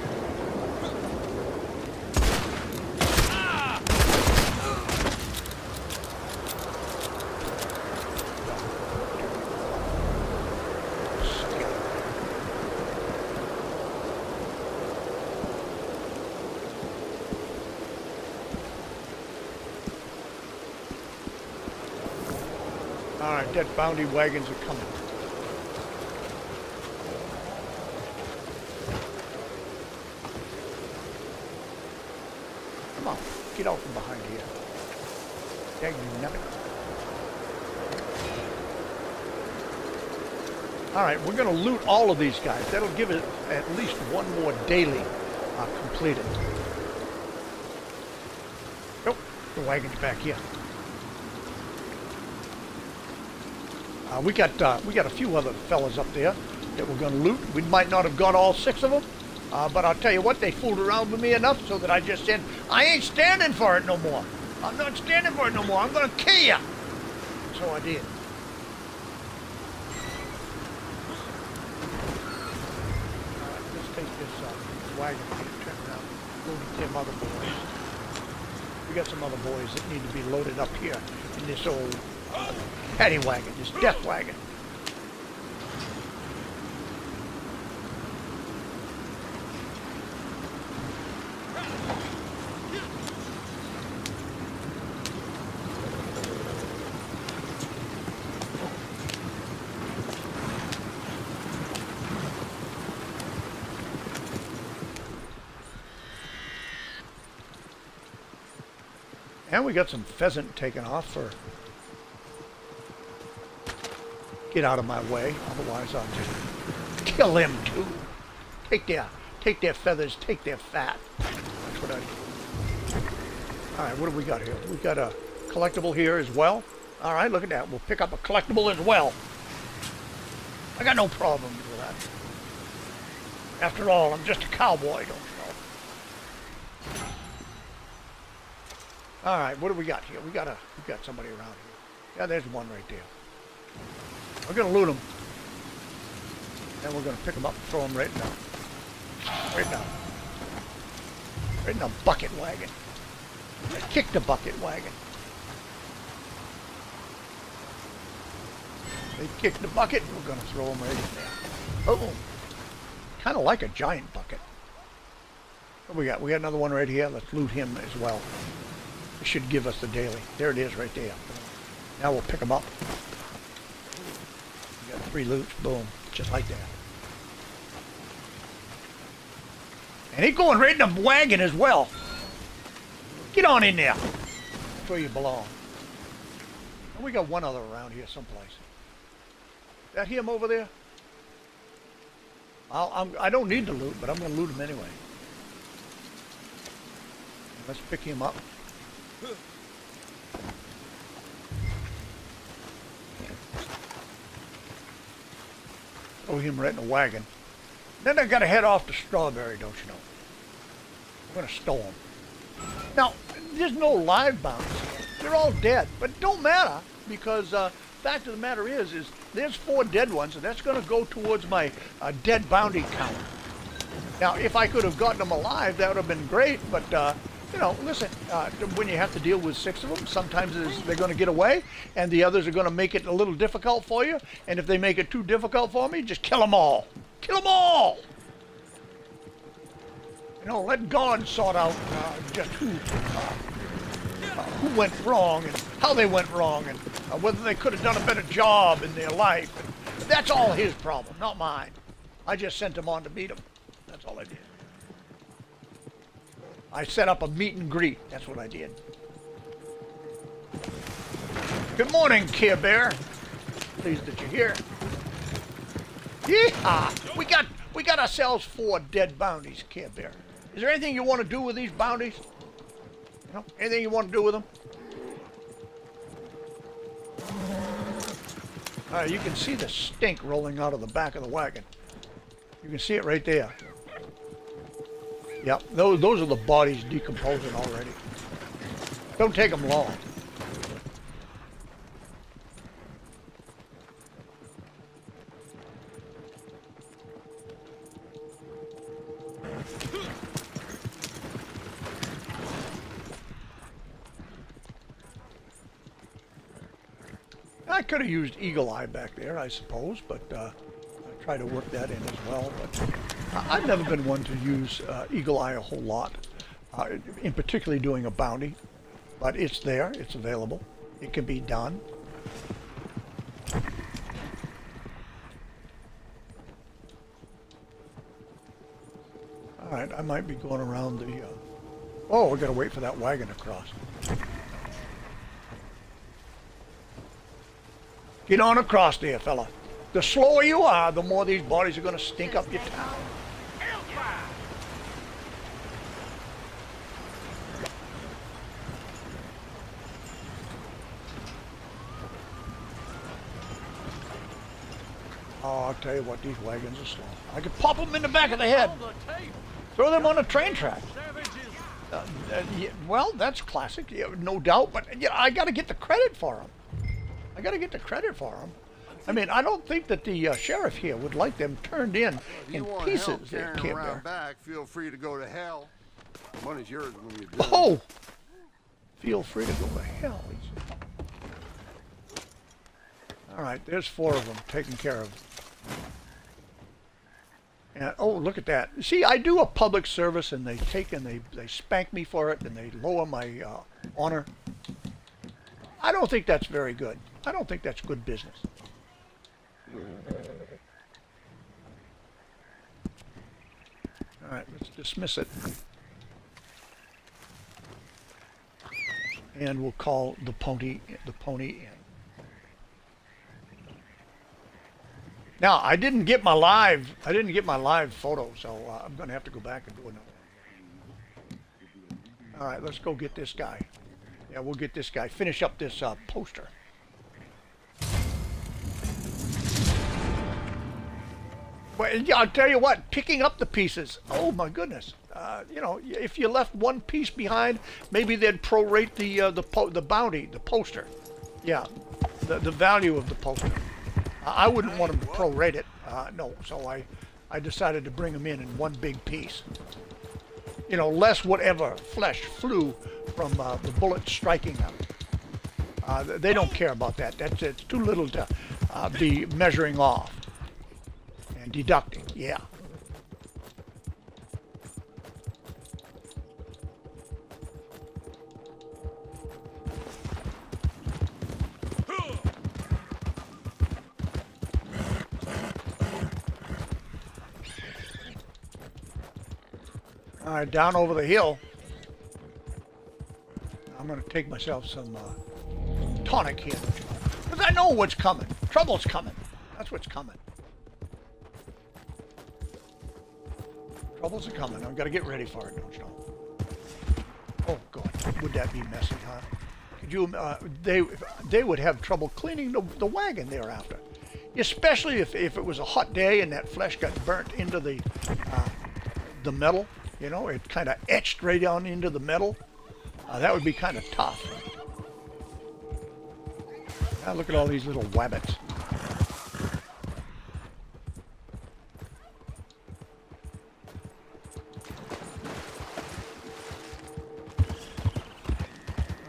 All right, dead bounty wagons are coming. Come on, get out from behind here. Dang you never. All right, we're going to loot all of these guys. That'll give it at least one more daily completed. Nope, the wagon's back here. We got a few other fellas up there that we're going to loot. We might not have got all 6 of them, but I'll tell you what, they fooled around with me enough so that I just said, I ain't standing for it no more. I'm not standing for it no more. I'm going to kill you. So I did. All right, let's take this wagon here, turn around, go to them other boys. We got some other boys that need to be loaded up here in this old paddy wagon, this death wagon. And we got some pheasant taken off for... Get out of my way, otherwise I'll just kill them too. Take their feathers, take their fat. That's what I do. All right, what do we got here? We got a collectible here as well. All right, look at that. We'll pick up a collectible as well. I got no problem with that. After all, I'm just a cowboy, don't you know? All right, what do we got here? We got somebody around here. Yeah, there's one right there. We're going to loot them. And we're going to pick them up and throw them right now. Right now. Right in the bucket wagon. Kick the bucket wagon. They kick the bucket, we're going to throw them right in there. Oh, kind of like a giant bucket. What we got? We got another one right here. Let's loot him as well. It should give us the daily. There it is right there. Now we'll pick them up. We got 3 loots. Boom. Just like that. And he's going right in the wagon as well. Get on in there. That's where you belong. And we got one other around here someplace. Is that him over there? I don't need to loot, but I'm going to loot him anyway. Let's pick him up. Throw him right in the wagon. Then I gotta head off to Strawberry, don't you know? I'm gonna stow them. Now, there's no live bounties here. They're all dead, but it don't matter because fact of the matter is there's 4 dead ones, and that's gonna go towards my dead bounty count. Now, if I could have gotten them alive, that would have been great, but you know, listen, when you have to deal with 6 of them, sometimes they're going to get away, and the others are going to make it a little difficult for you, and if they make it too difficult for me, just kill them all. Kill them all! You know, let God sort out just who went wrong, and how they went wrong, and whether they could have done a better job in their life. And that's all his problem, not mine. I just sent them on to beat them. That's all I did. I set up a meet and greet. That's what I did. Good morning, Care Bear. Pleased that you're here. Yeehaw! We got ourselves 4 dead bounties, Care Bear. Is there anything you want to do with these bounties? You know, anything you want to do with them? You can see the stink rolling out of the back of the wagon. You can see it right there. Yep, those are the bodies decomposing already. Don't take them long. I could have used Eagle Eye back there, I suppose, but I try to work that in as well. But I've never been one to use Eagle Eye a whole lot, in particularly doing a bounty. But it's there, it's available, it can be done. All right, I might be going around the. Oh, we got to wait for that wagon to cross. Get on across there, fella. The slower you are, the more these bodies are going to stink up your town. Oh, I'll tell you what, these wagons are slow. I could pop them in the back of the head. Throw them on a train track. Yeah, well, that's classic, yeah, no doubt, but yeah, I got to get the credit for them. I got to get the credit for them. I mean, I don't think that the sheriff here would like them turned in pieces. There, carrying around back, feel free to go to hell. Money's yours when you do. Oh! Feel free to go to hell. All right, there's 4 of them taken care of. And oh, look at that. See, I do a public service, and they take and they spank me for it, and they lower my honor. I don't think that's very good. I don't think that's good business. All right, let's dismiss it. And we'll call the pony in. Now, I didn't get my live photo, so I'm going to have to go back and do another one. All right, let's go get this guy. Yeah, we'll get this guy. Finish up this poster. Well, yeah, I'll tell you what, picking up the pieces. Oh my goodness. You know, if you left one piece behind, maybe they'd prorate the bounty, the poster. Yeah, the value of the poster. I wouldn't want them to prorate it. No, so I decided to bring them in one big piece. You know, less whatever flesh flew from the bullet striking them. They don't care about that. It's too little to be measuring off and deducting. Yeah. All right, down over the hill. I'm going to take myself some tonic here. Because I know what's coming. Trouble's coming. That's what's coming. Troubles are coming. I've got to get ready for it, don't you know? Oh, God. Would that be messy, huh? Could you, they would have trouble cleaning the wagon thereafter. especially if it was a hot day and that flesh got burnt into the metal. You know, it kind of etched right down into the metal. That would be kind of tough. Now look at all these little wabbits.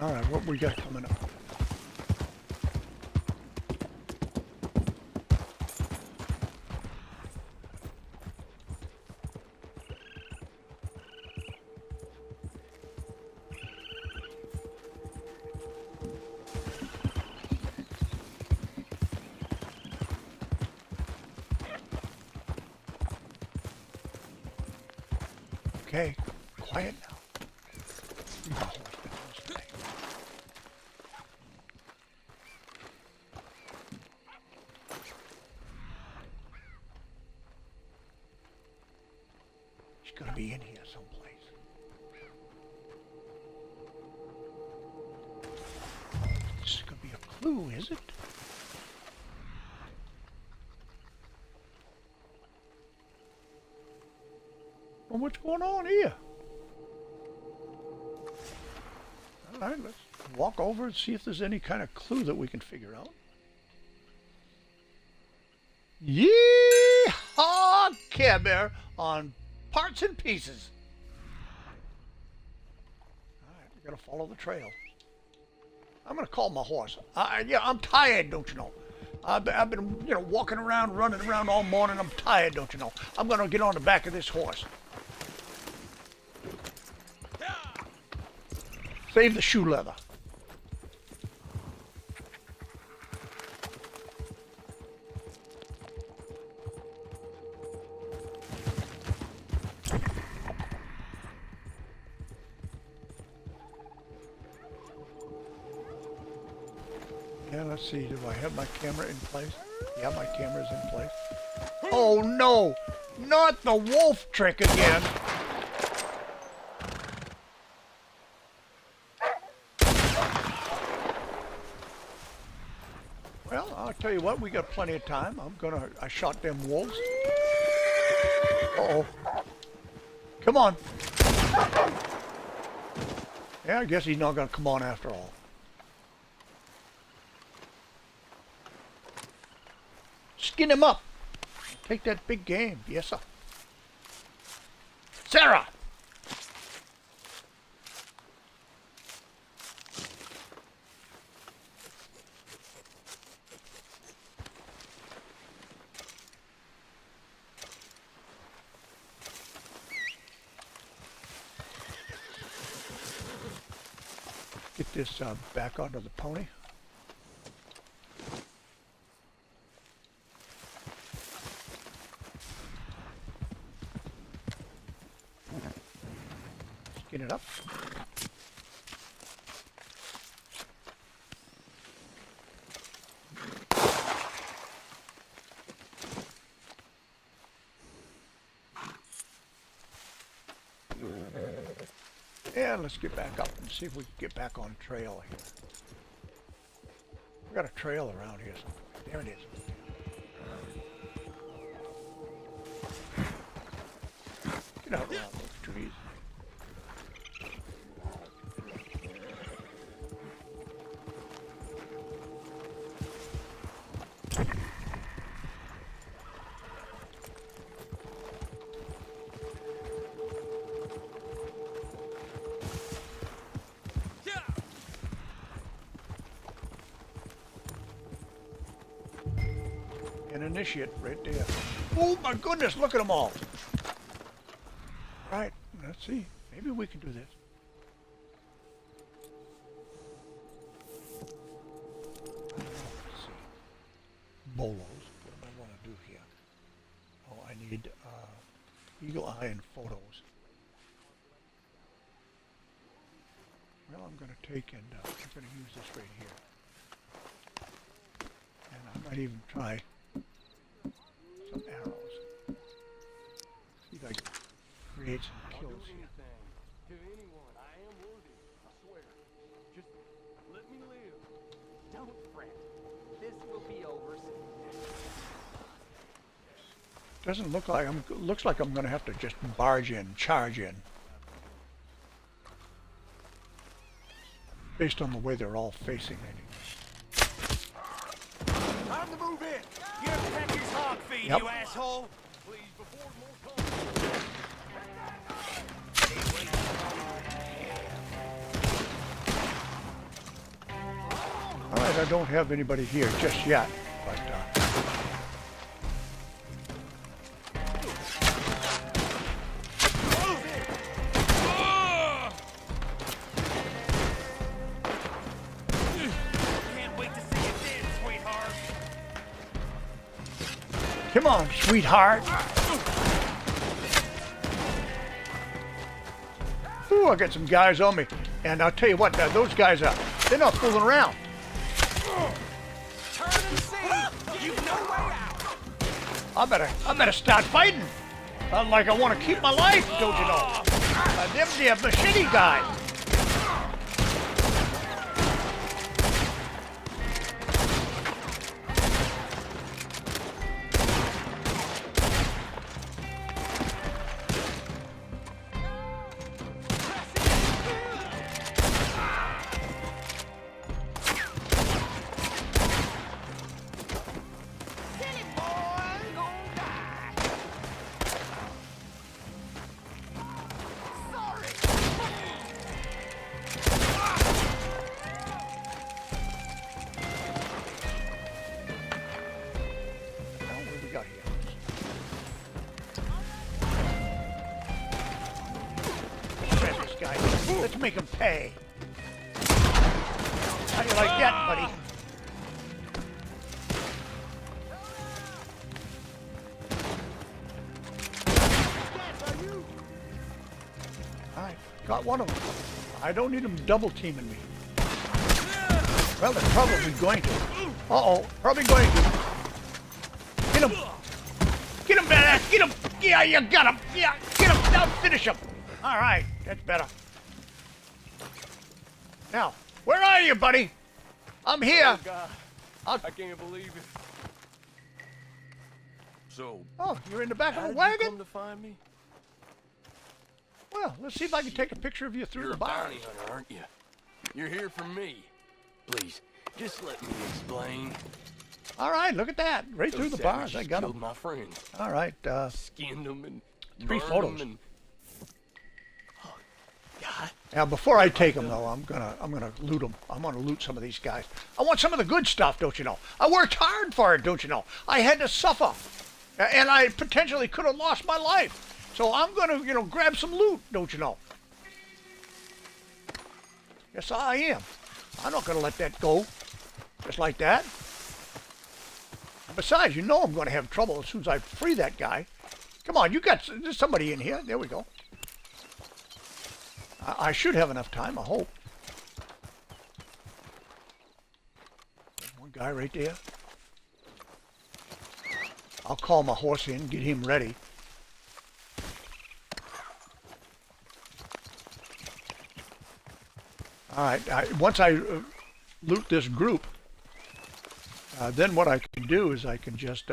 All right, what we got coming up? Okay, quiet now. She's gonna be in here someplace. This is gonna be a clue, is it? Well, what's going on here? All right, let's walk over and see if there's any kind of clue that we can figure out. Yeehaw, Care Bear on Parts and Pieces. All right, we gotta follow the trail. I'm gonna call my horse. Yeah, I'm tired, don't you know? I've been, you know, walking around, running around all morning. I'm tired, don't you know? I'm gonna get on the back of this horse. Save the shoe leather. Yeah, let's see. Do I have my camera in place? Yeah, my camera's in place. Oh no! Not the wolf trick again! Well, I'll tell you what, we got plenty of time. I shot them wolves. Uh-oh. Come on. Yeah, I guess he's not gonna come on after all. Skin him up. Take that big game. Yes, sir. Sarah! Get this back onto the pony. Skin it up. Yeah, let's get back up and see if we can get back on trail here. We got a trail around here somewhere. There it is. Get out around those trees. An initiate right there. Oh my goodness, look at them all. Right, let's see. Maybe we can do this. Let's see. Bolos. What do I want to do here? Oh, I need eagle eye and photos. Well, I'm going to take and I'm going to use this right here. And I might even try some arrows. See if I can create some kills here. To anyone, I am worthy, I swear. Just let me live. Don't fret. This will be over soon. Doesn't look like looks like I'm gonna have to just barge in, charge in. Based on the way they're all facing it. Time to move in. Get a Texas hog feed, Yep. you asshole. Please, before more comes. All right, I don't have anybody here just yet, but Can't wait to see you dance, sweetheart. come on, sweetheart. Ooh, I got some guys on me, and I'll tell you what, those guys they're not fooling around. Turn and see. You've no way out. I better start fighting. Like I want to keep my life, don't you know? Them the machete guys. What do we got here? Grab this guy. Let's make him pay. How you like that, buddy? All right, got one of them. I don't need them double teaming me. Well, they're probably going to. Uh-oh, probably going to. Get him! Get him, badass! Get him! Yeah, you got him! Yeah, get him! Now finish him! All right, that's better. Now, where are you, buddy? I'm here. God, I'll- I can't believe it. So, Oh, you're in the back How of the did you wagon? come to find me? Well, let's see if I can take a picture of you through You're the a bars. bounty hunter, aren't you? You're here for me. Please, just let me explain. All right, look at that. Right through Those the bars. I savages got killed him. my friends, All right, skinned them and 3 burned photos. 'em and... Oh, God. now before I take them though, I'm gonna loot them. I'm gonna loot some of these guys. I want some of the good stuff, don't you know? I worked hard for it, don't you know? I had to suffer, and I potentially could have lost my life. So I'm gonna, grab some loot, don't you know? Yes, I am. I'm not gonna let that go, just like that. Besides, you know I'm gonna have trouble as soon as I free that guy. Come on, there's somebody in here. There we go. I should have enough time, I hope. One guy right there. I'll call my horse in, get him ready. All right, once I loot this group, then what I can do is I can just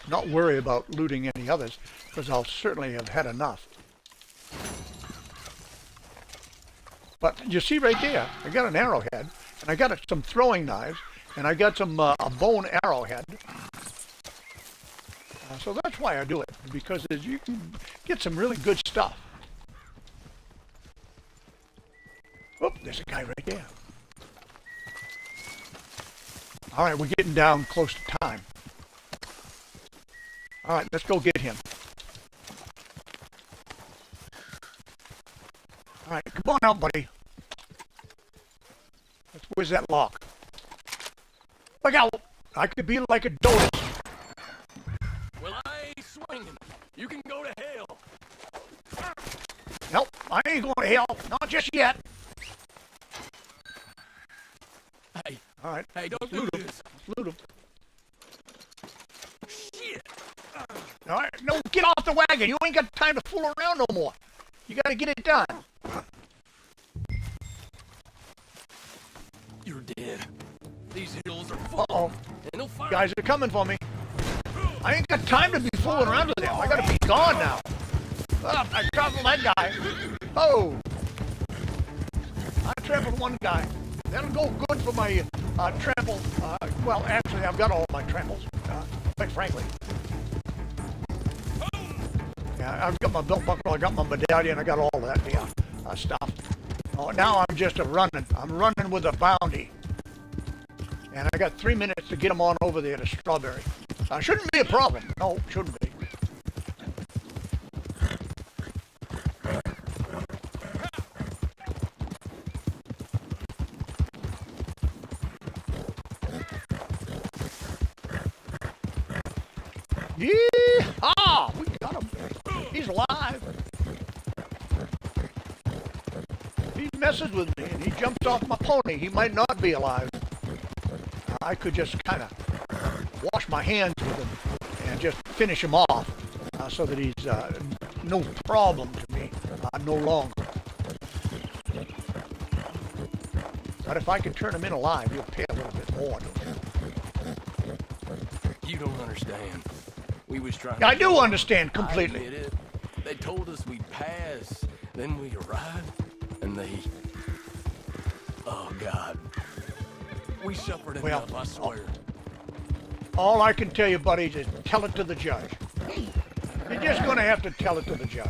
not worry about looting any others, because I'll certainly have had enough. But you see right there, I got an arrowhead, and I got some throwing knives, and I got some a bone arrowhead. So that's why I do it, because you can get some really good stuff. Oop, there's a guy right there. All right, we're getting down close to time. All right, let's go get him. All right, come on out, buddy. Where's that lock? Look out! I could be like a donut. Well, I ain't swinging. You can go to hell. Nope, I ain't going to hell. Not just yet. Hey, All right, hey, don't do loot him. this. Loot him. Shit. All right, no, get off the wagon. You ain't got time to fool around no more. You got to get it done. You're dead. These hills are full, Uh-oh. and they'll Guys are coming for me. I ain't got time to be fooling around with them. I gotta be gone now. I trampled that guy. Oh! I trampled one guy. That'll go good for my trample. Well, actually, I've got all my tramples, quite frankly. Yeah, I've got my belt buckle, I got my medallion, I got all that stuff. Oh, now I'm just running. I'm running with a bounty. And I got 3 minutes to get them on over there to Strawberry. Shouldn't be a problem. No, shouldn't be. Yeehaw! We got him. He's alive. He messes with me and he jumps off my pony. He might not be alive. I could just kind of wash my hands with him and just finish him off so that he's no problem to me no longer. But if I can turn him in alive, you'll pay a little bit more. You don't understand. We was trying. I do understand completely. I admit it. They told us we'd pass, then we arrived, and they. Oh God. We suffered enough, I swear. All I can tell you, buddies, is tell it to the judge. You're just going to have to tell it to the judge.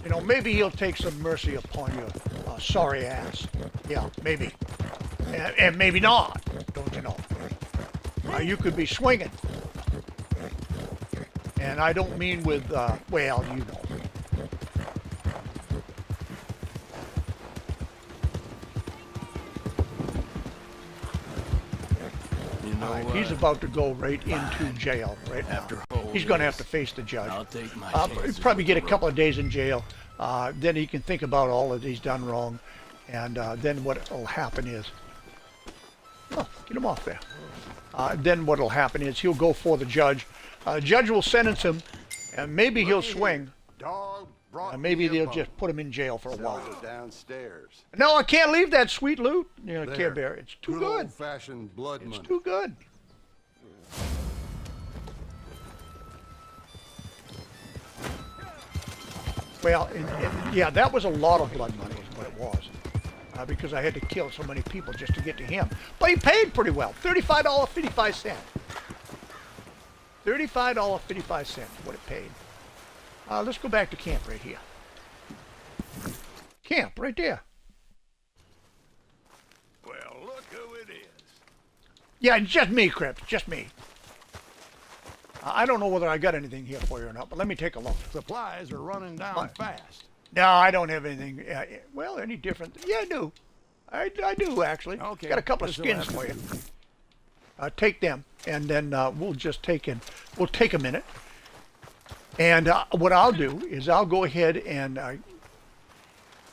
You know, maybe he'll take some mercy upon your sorry ass. Yeah, maybe. And maybe not, don't you know? You could be swinging. And I don't mean with, well, you know. He's about to go right into jail right now. He's going to have to face the judge. I'll take my He'll probably get a couple of days in jail. Then he can think about all that he's done wrong. And then what will happen is... Oh, get him off there. Then what will happen is he'll go for the judge. Judge will sentence him, and maybe he'll swing. Dog brought And maybe me a they'll bone. just put him in jail for a while. Cells are downstairs. No, I can't leave that sweet loot, you know, Care Bear. It's too good. Old-fashioned blood It's money. too good. Well, yeah, that was a lot of blood money is what it was. Because I had to kill so many people just to get to him. But he paid pretty well. $35.55. $35.55 what it paid. Let's go back to camp right here. Camp right there. Well, look who it is. Yeah, just me, Crips, just me. I don't know whether I got anything here for you or not, but let me take a look. Supplies are running down fast. No, I don't have anything. Well, any different? Yeah, I do. I do, actually. Okay, Got a couple of this'll skins have for to you. Take them, and then we'll just take a minute. And what I'll do is I'll go ahead and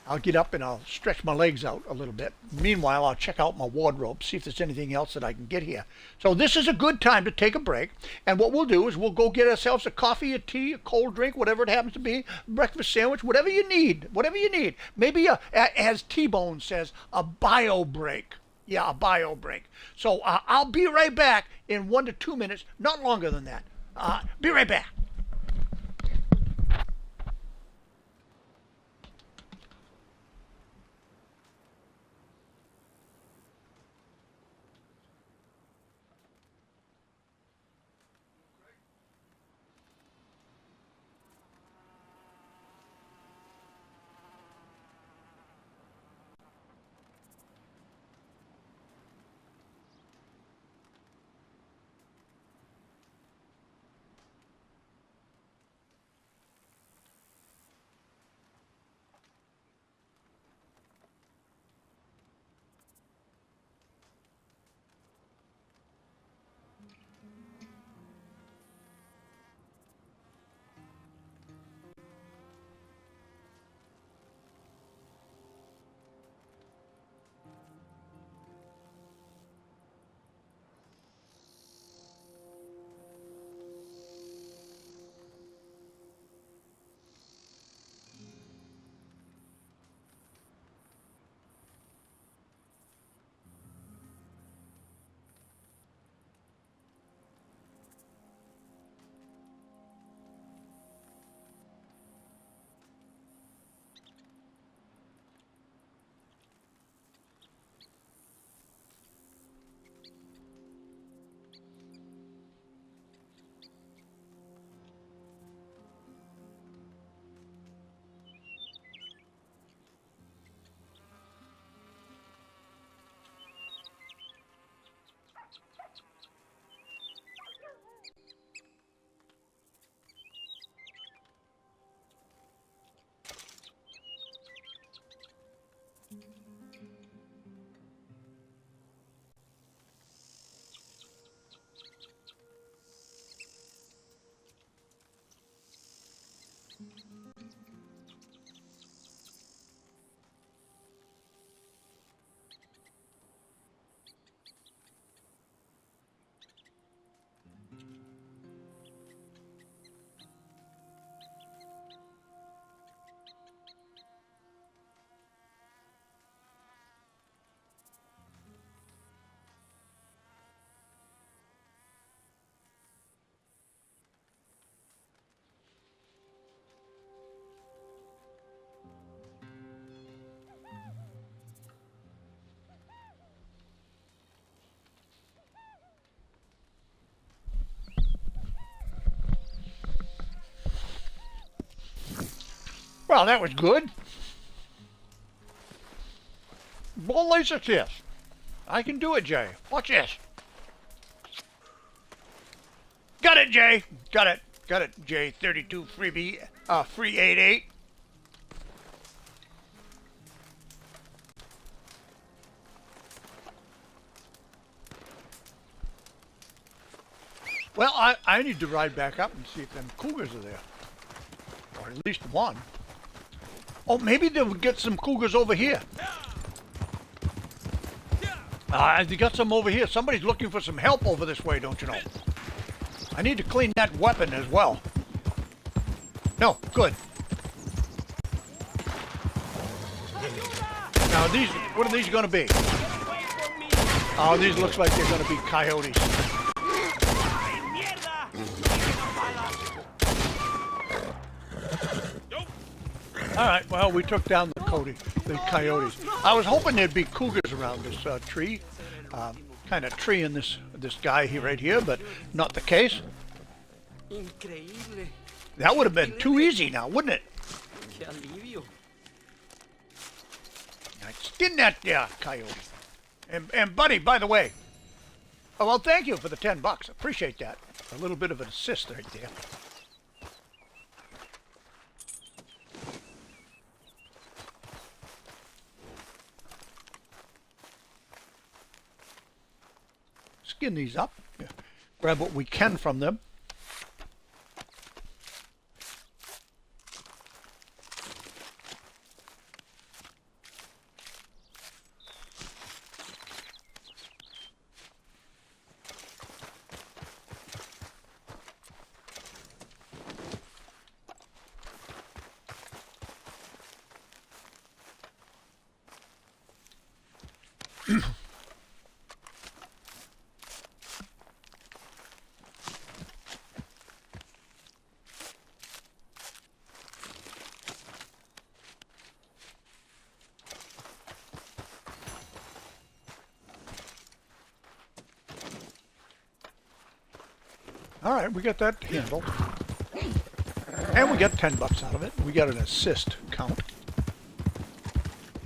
I'll get up and I'll stretch my legs out a little bit. Meanwhile, I'll check out my wardrobe, see if there's anything else that I can get here. So this is a good time to take a break. And what we'll do is we'll go get ourselves a coffee, a tea, a cold drink, whatever it happens to be, breakfast sandwich, whatever you need. Whatever you need. Maybe, as T-Bone says, a bio break. Yeah, a bio break. So I'll be right back in 1 to 2 minutes, not longer than that. Be right back. Well, that was good. Bully success. I can do it, Jay. Watch this. Got it, Jay. Got it. Got it, Jay. 32 freebie, free 88. Well, I need to ride back up and see if them cougars are there. Or at least one. Oh, maybe they would get some cougars over here. They got some over here. Somebody's looking for some help over this way, don't you know? I need to clean that weapon as well. No, good. Now these, what are these going to be? Oh, these looks like they're going to be coyotes. All right, well, we took down the coyotes. I was hoping there'd be cougars around this tree, kind of tree in this guy here right here, but not the case. Increíble. That would have been too easy now, wouldn't it? Qué alivio. I'd skin that coyote. And buddy, by the way, oh, well, thank you for the $10. Appreciate that. A little bit of an assist right there. Skin these up, grab what we can from them. All right, we got that handled. And we got $10 out of it. We got an assist count.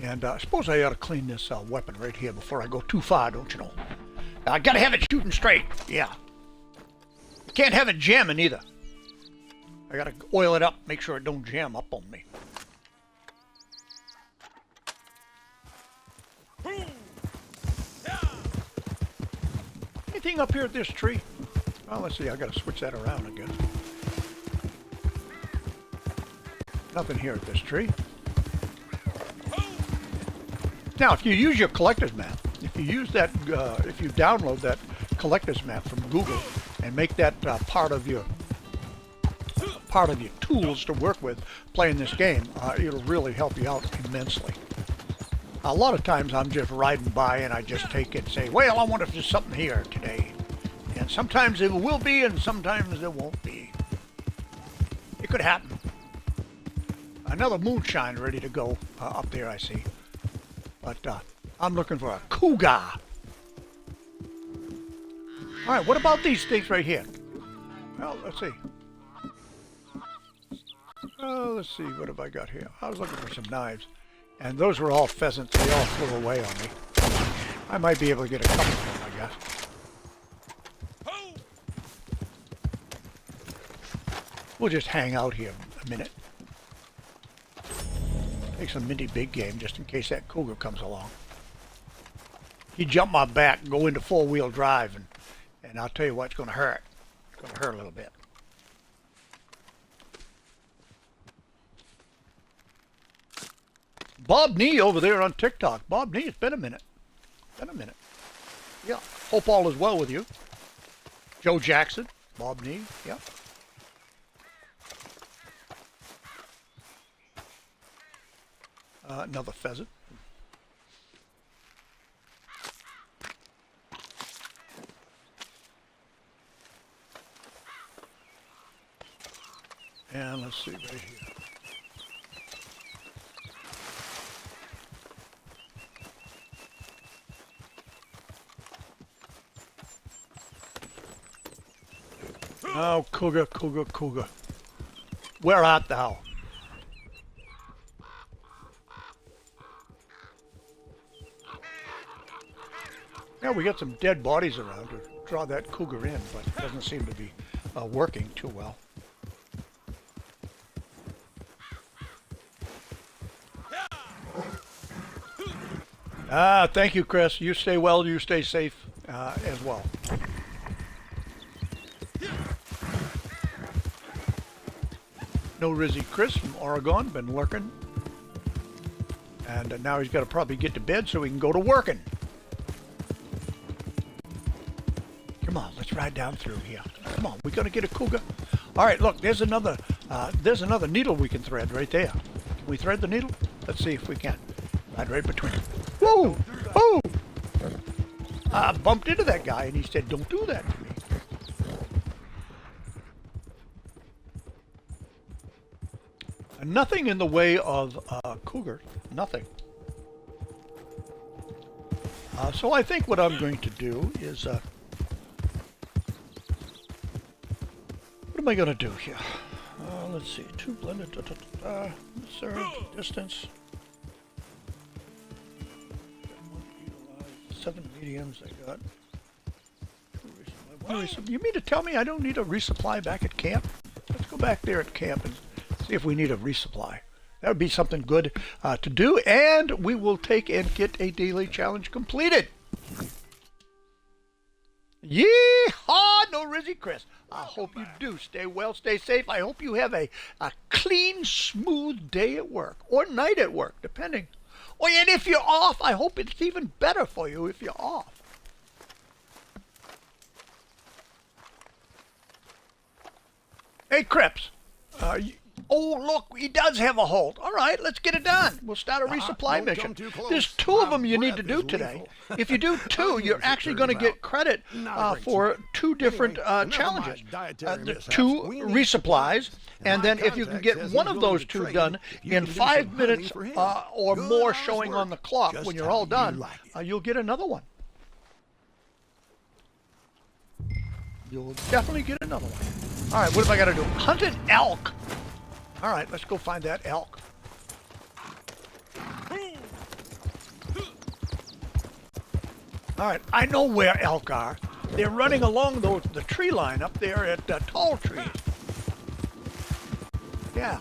And I suppose I ought to clean this weapon right here before I go too far, don't you know? I gotta have it shooting straight. Yeah. Can't have it jamming either. I gotta oil it up, make sure it don't jam up on me. Anything up here at this tree? Well, let's see, I gotta switch that around, I guess. Nothing here at this tree. Now, if you use your collector's map, if you use that, if you download that collector's map from Google and make that part of your tools to work with playing this game, it'll really help you out immensely. A lot of times I'm just riding by and I just take it and say, well, I wonder if there's something here today. And sometimes it will be and sometimes it won't be. It could happen. Another moonshine ready to go up there, I see. But I'm looking for a cougar. All right, what about these things right here? Well, let's see. Let's see, what have I got here? I was looking for some knives. And those were all pheasants. They all flew away on me. I might be able to get a couple of them, I guess. We'll just hang out here a minute. Take some minty big game just in case that cougar comes along. He jumped my back and go into four-wheel drive, and I'll tell you what, it's going to hurt. It's going to hurt a little bit. Bob Nee over there on TikTok. Bob Nee, it's been a minute. Yeah. Hope all is well with you. Joe Jackson, Bob Nee, yeah. Another pheasant. And let's see right here. Oh, cougar. Where art thou? Yeah, we got some dead bodies around to draw that cougar in, but it doesn't seem to be working too well. Thank you, Chris. You stay well, you stay safe as well. No Rizzy Chris from Oregon, been lurking. And now he's got to probably get to bed so he can go to working. Come on, let's ride down through here. Come on, we're going to get a cougar. All right, look, there's another needle we can thread right there. Can we thread the needle? Let's see if we can. Right between them. Whoa! Whoa! I bumped into that guy and he said, don't do that to me. Nothing in the way of cougar. Nothing. So I think what I'm going to do is... what am I going to do here? Let's see. 2 blended. Serve. Distance. 7 mediums I got. You mean to tell me I don't need a resupply back at camp? Let's go back there at camp and see if we need a resupply. That would be something good to do, and we will take and get a daily challenge completed. Yeehaw! No Rizzy Chris. I hope you do. Stay well, stay safe. I hope you have a clean, smooth day at work, or night at work, depending. Oh, and if you're off, I hope it's even better for you if you're off. Hey, Crips. Oh, look, he does have a halt. All right, let's get it done. We'll start a resupply mission. There's 2 of them you need to do today. If you do 2, you're actually going to get credit for 2 different challenges. 2 resupplies, and then if you can get one of those 2 done in 5 minutes or more showing on the clock when you're all done, you'll get another one. You'll definitely get another one. All right, what have I got to do? Hunt an elk. All right, let's go find that elk. All right, I know where elk are. They're running along the tree line up there at Tall Tree. Yeah.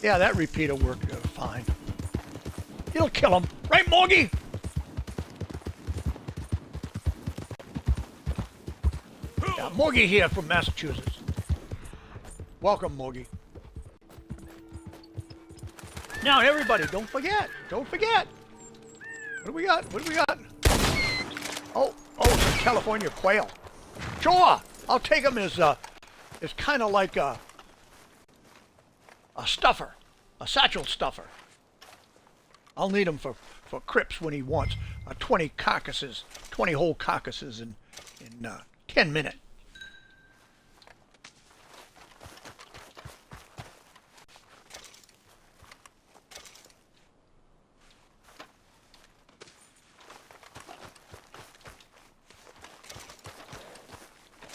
Yeah, that repeater worked fine. It'll kill him. Right, Morgie? Yeah, Morgie here from Massachusetts. Welcome, Morgie. Now, everybody, don't forget. Don't forget. What do we got? What do we got? Oh, some California quail. Sure, I'll take them as it's kind of like a stuffer, a satchel stuffer. I'll need them for Crips when he wants 20 carcasses, 20 whole carcasses in 10 minutes.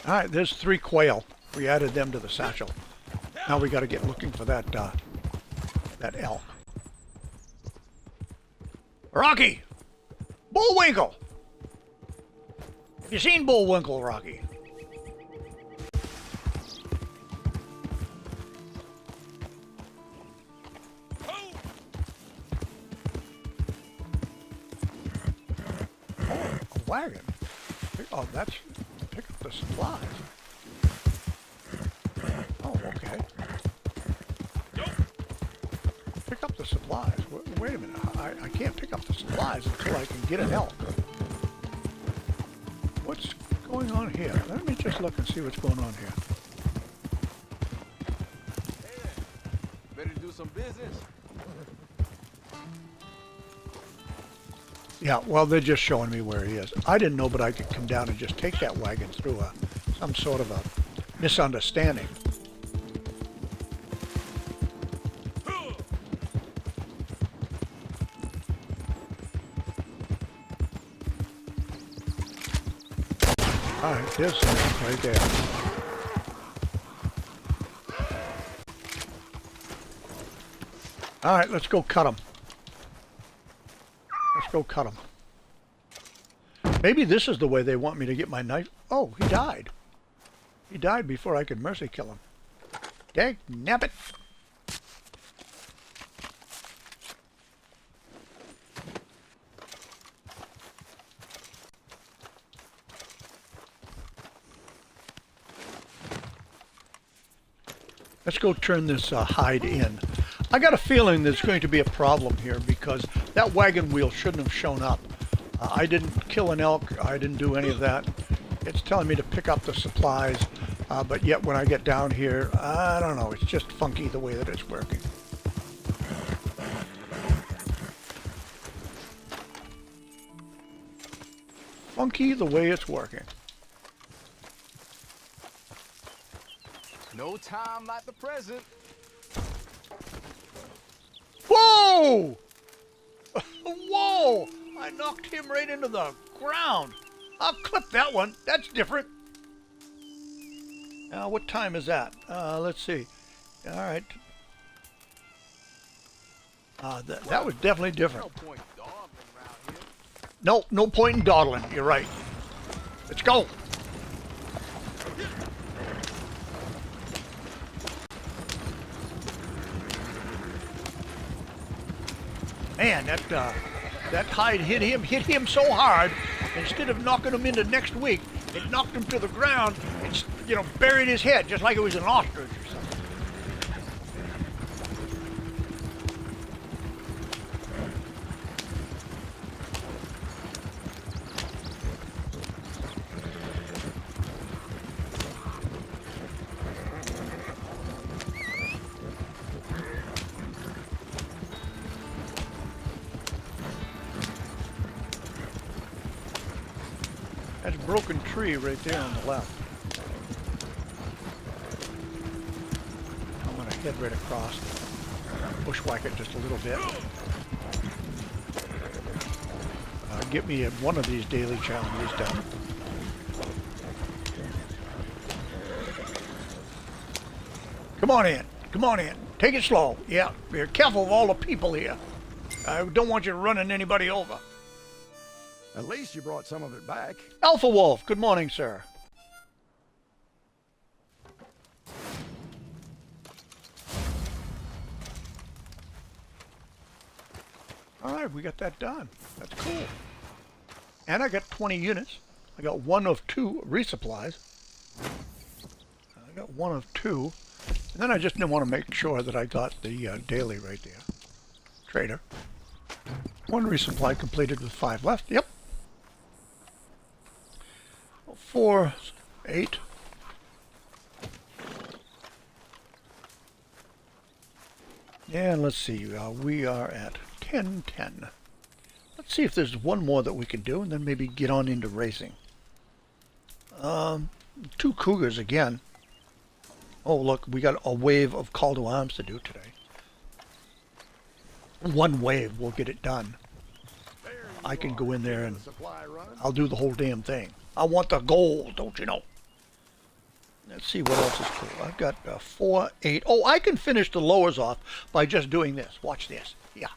All right, there's 3 quail. We added them to the satchel. Now we got to get looking for that elk. Rocky! Bullwinkle! Have you seen Bullwinkle, Rocky? Oh, a wagon. Oh, that's to pick up the supplies. Oh, okay. the supplies. Wait a minute. I can't pick up the supplies until I can get an elk. What's going on here? Let me just look and see what's going on here. Ready to do some business? Yeah, well, they're just showing me where he is. I didn't know, but I could come down and just take that wagon through some sort of a misunderstanding. All right, there's something right there. All right, let's go cut him. Let's go cut him. Maybe this is the way they want me to get my knife. Oh, he died. He died before I could mercy kill him. Dag nabbit. Let's go turn this hide in. I got a feeling there's going to be a problem here because that wagon wheel shouldn't have shown up. I didn't kill an elk. I didn't do any of that. It's telling me to pick up the supplies, but yet when I get down here, I don't know. It's just funky the way that it's working. Funky the way it's working. No time like the present. Whoa! Whoa! I knocked him right into the ground. I'll clip that one. That's different. Now, what time is that? Let's see. All right. That was definitely different. No point dawdling around here. No point in dawdling. You're right. Let's go. Man, that hide hit him so hard. Instead of knocking him into next week, it knocked him to the ground and, buried his head just like it was an ostrich or something. That's a broken tree right there on the left. I'm going to head right across, bushwhack it just a little bit. Get me one of these daily challenges done. Come on in. Come on in. Take it slow. Yeah, be careful of all the people here. I don't want you running anybody over. At least you brought some of it back. Alpha Wolf, good morning, sir. All right, we got that done. That's cool. And I got 20 units. I got 1 of 2 resupplies. I got 1 of 2. And then I just didn't want to make sure that I got the daily right there. Trader. 1 resupply completed with 5 left. Yep. 4, 8. And let's see, we are at 10:10. Let's see if there's one more that we can do, and then maybe get on into racing. 2 cougars again. Oh, look, we got a wave of call to arms to do today. 1 wave will get it done. I can go in there and I'll do the whole damn thing. I want the gold, don't you know? Let's see what else is cool. I've got 4, 8. Oh, I can finish the lowers off by just doing this. Watch this. Yeah,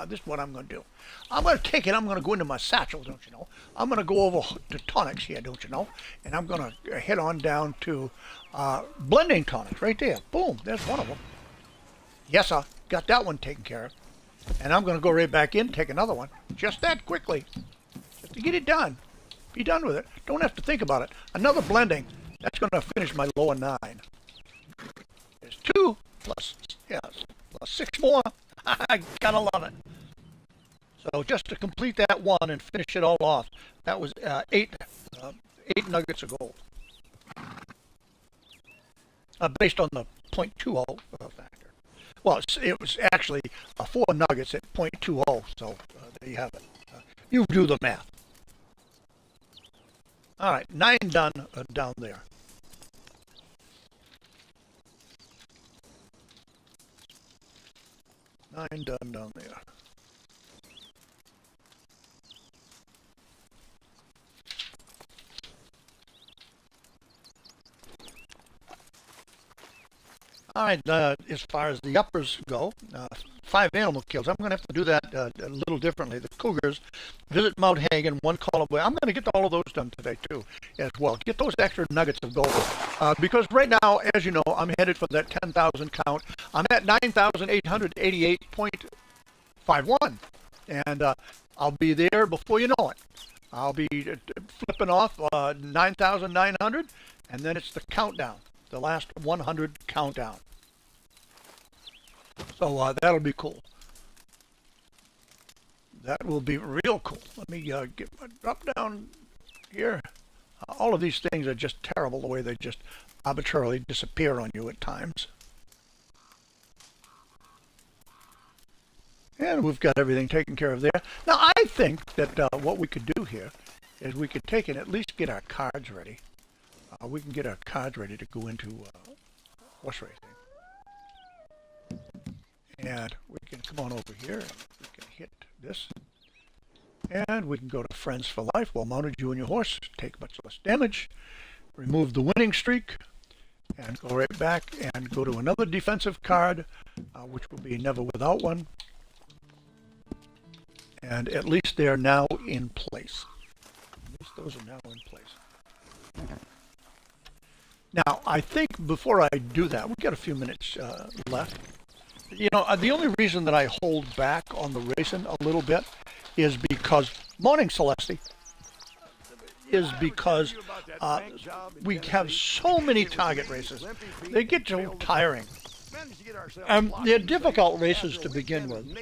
this is what I'm going to do. I'm going to take it. I'm going to go into my satchel, don't you know? I'm going to go over to tonics here, don't you know? And I'm going to head on down to blending tonics right there. Boom, there's one of them. Yes, sir. Got that one taken care of. And I'm going to go right back in, take another one. Just that quickly. Just to get it done. Be done with it. Don't have to think about it. Another blending. That's going to finish my lower 9. There's 2 plus 6 more. I gotta love it. So just to complete that one and finish it all off, that was eight nuggets of gold. Based on the 0.20 factor. Well, it was actually 4 nuggets at 0.20, so there you have it. You do the math. All right, 9 done down there. 9 done down there. All right, as far as the uppers go, 5 animal kills. I'm going to have to do that a little differently. The cougars, visit Mount Hagen, 1 call away. I'm going to get all of those done today, too, as well. Get those extra nuggets of gold. Because right now, as you know, I'm headed for that 10,000 count. I'm at 9,888.51. And I'll be there before you know it. I'll be flipping off 9,900, and then it's the countdown. The last 100 countdown. So that'll be cool. That will be real cool. Let me get my drop down here. All of these things are just terrible the way they just arbitrarily disappear on you at times. And we've got everything taken care of there. Now I think that what we could do here is we could take and at least get our cards ready. We can get our cards ready to go into horse racing. And we can come on over here and we can hit this. And we can go to Friends for Life. Well mounted, you and your horse take much less damage. Remove the winning streak. And go right back and go to another defensive card, which will be Never Without One. And at least they're now in place. At least those are now in place. Now, I think before I do that, we've got a few minutes left. You know, the only reason that I hold back on the racing a little bit is because, morning Celeste, is because we have so many target races. They get so tiring. They're difficult races to begin with.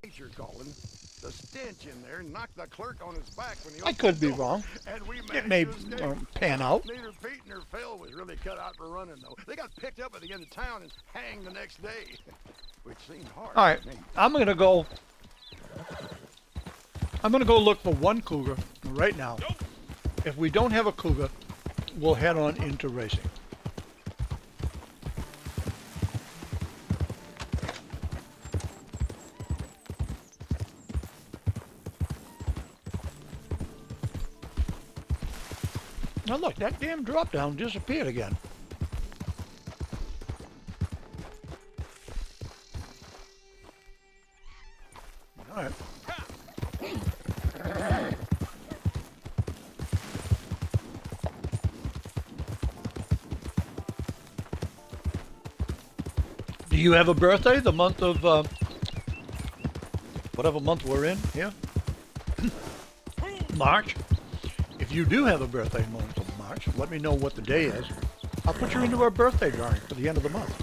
The stench in there knocked the clerk on his back when he I could be wrong. It may pan out. Neither Pete nor Phil was really cut out for running, though. They got picked up at the end of town and hanged the next day, which seemed hard. All right, I'm gonna go look for one cougar right now. If we don't have a cougar, we'll head on into racing. Now look, that damn drop down disappeared again. All right. Do you have a birthday the month of, whatever month we're in here? March? If you do have a birthday month of March, let me know what the day is. I'll put you into our birthday drawing for the end of the month.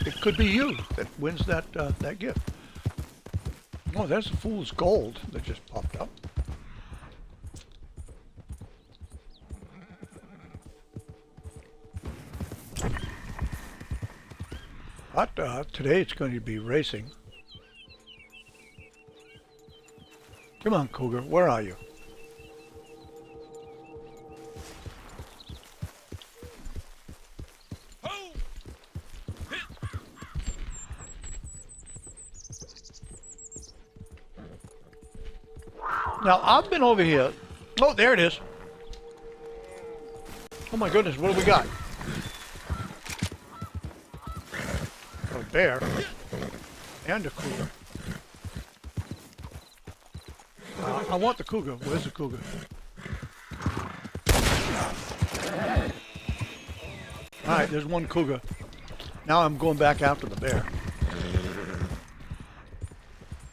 It could be you that wins that that gift. Oh, there's a fool's gold that just popped up. But today it's going to be racing. Come on, Cougar, where are you? Now, I've been over here. Oh, there it is. Oh my goodness, what do we got? A bear and a cougar. I want the cougar. Where's the cougar? Alright, there's one cougar. Now I'm going back after the bear.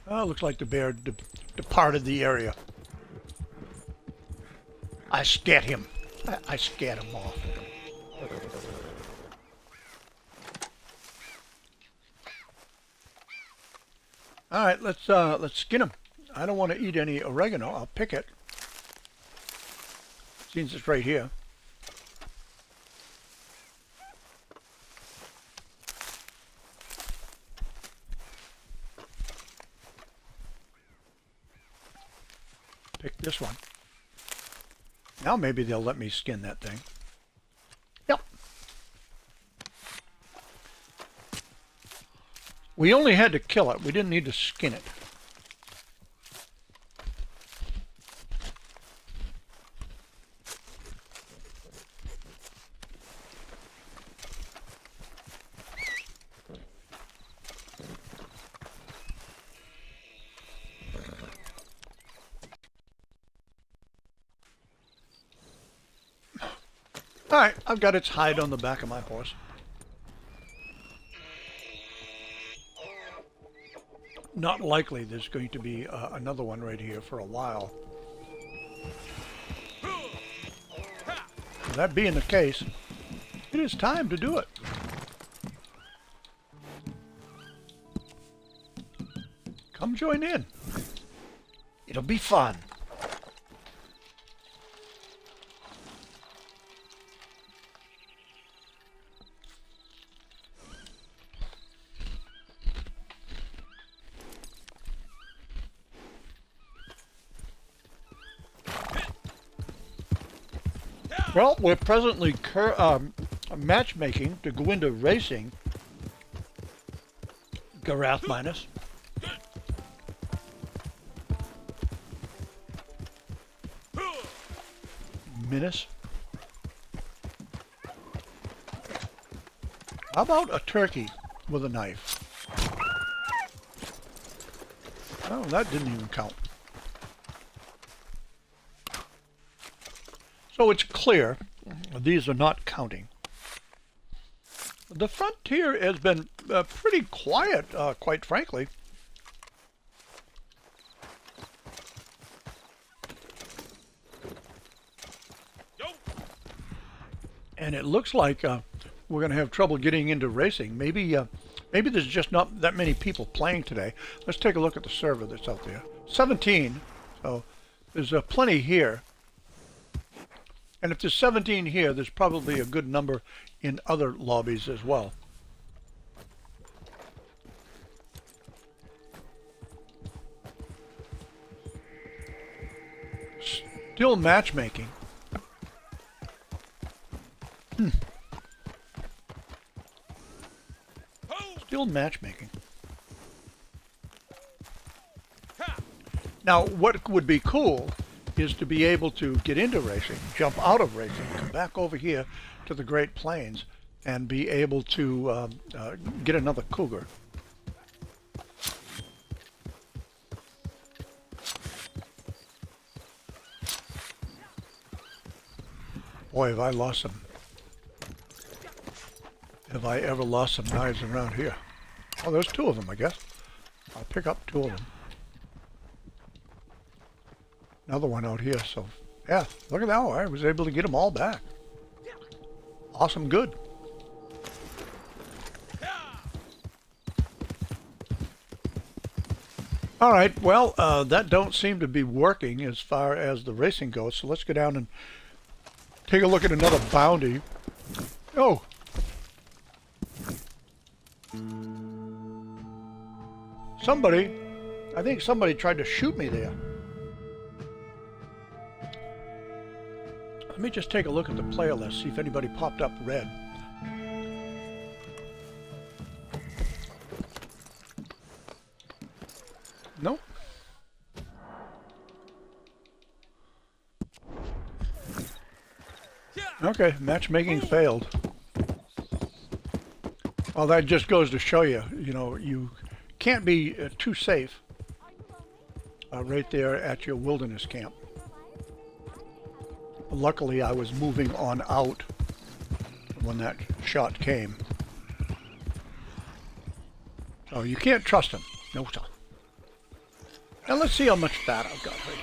Oh, looks like the bear departed the area. I scared him. I scared him off. All right, let's skin them. I don't want to eat any oregano. I'll pick it. Since it's right here. Pick this one. Now maybe they'll let me skin that thing. Yep. We only had to kill it. We didn't need to skin it. All right, I've got its hide on the back of my horse. Not likely there's going to be another one right here for a while. That being the case, it is time to do it. Come join in. It'll be fun. Well, we're presently matchmaking to go into racing. Garath minus. Minus. How about a turkey with a knife? Oh, that didn't even count. So it's clear these are not counting. The frontier has been pretty quiet, quite frankly. And it looks like we're going to have trouble getting into racing. Maybe there's just not that many people playing today. Let's take a look at the server that's out there. 17, so there's plenty here. And if there's 17 here, there's probably a good number in other lobbies as well. Still matchmaking. Still matchmaking. Now, what would be cool is to be able to get into racing, jump out of racing, come back over here to the Great Plains, and be able to get another cougar. Boy, have I lost some. Have I ever lost some knives around here? Oh, there's two of them, I guess. I'll pick up two of them. Another one out here, so yeah, look at that. I was able to get them all back. Awesome, good. All right, well, that don't seem to be working as far as the racing goes, so let's go down and take a look at another bounty. Oh. I think somebody tried to shoot me there. Let me just take a look at the player list, see if anybody popped up red. Nope. Okay, matchmaking failed. Well, that just goes to show you, you know, you can't be too safe right there at your wilderness camp. Luckily, I was moving on out when that shot came. So you can't trust him. No, sir. Now let's see how much fat I've got right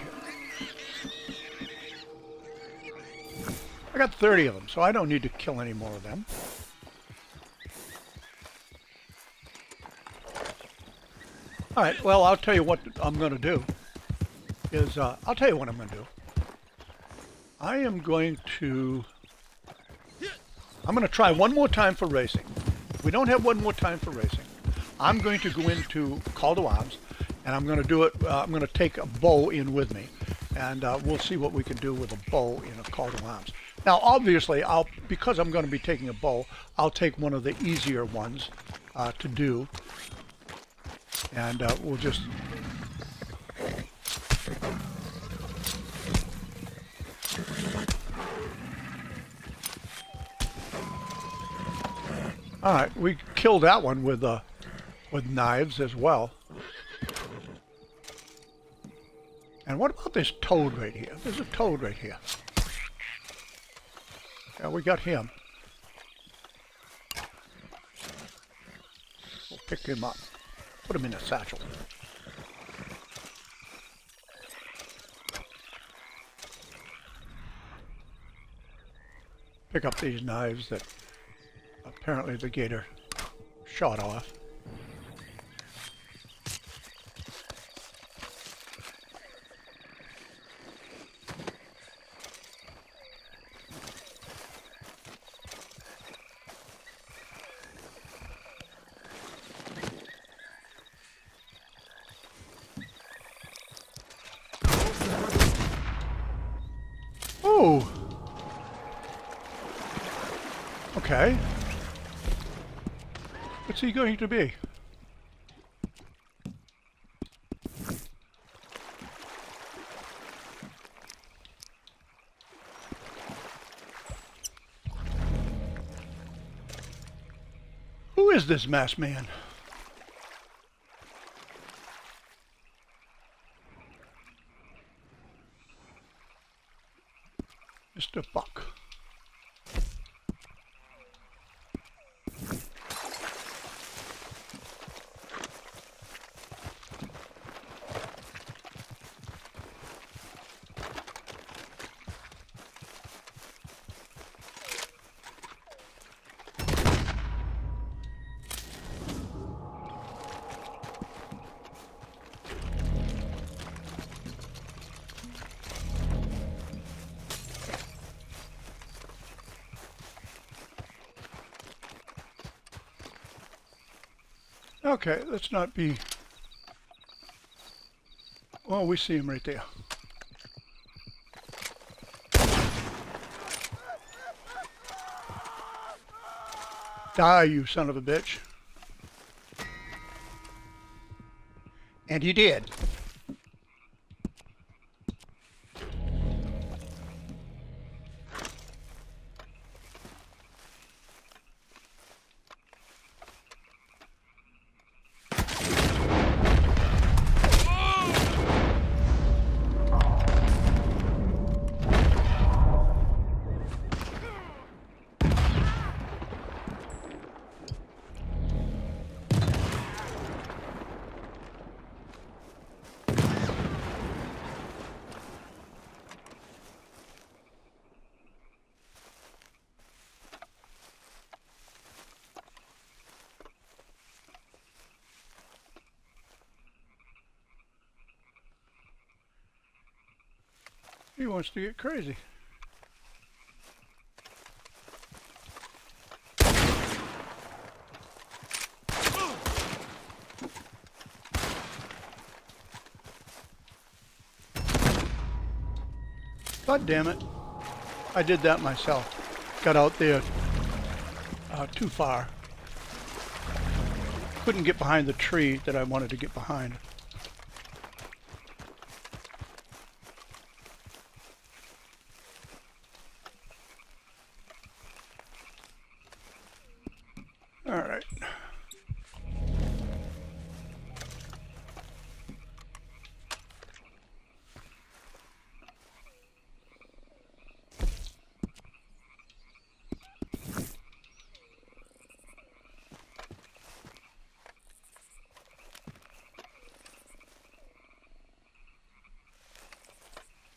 here. I got 30 of them, so I don't need to kill any more of them. All right, well, I'll tell you what I'm going to do. I'll tell you what I'm going to do. I'm going to try one more time for racing. If we don't have one more time for racing, I'm going to go into Call to Arms, and I'm going to do it. I'm going to take a bow in with me, and we'll see what we can do with a bow in a Call to Arms. Now, obviously, because I'm going to be taking a bow, I'll take one of the easier ones to do, and we'll just. All right, we killed that one with knives as well. And what about this toad right here? There's a toad right here. Yeah, we got him. We'll pick him up. Put him in a satchel. Pick up these knives that apparently the gator shot off. Oh! Okay. What's he going to be? Who is this masked man? Mr. Buck. Okay, let's not be... Well, we see him right there. Die, you son of a bitch. And he did. He wants to get crazy. God damn it. I did that myself. Got out there too far. Couldn't get behind the tree that I wanted to get behind. All right.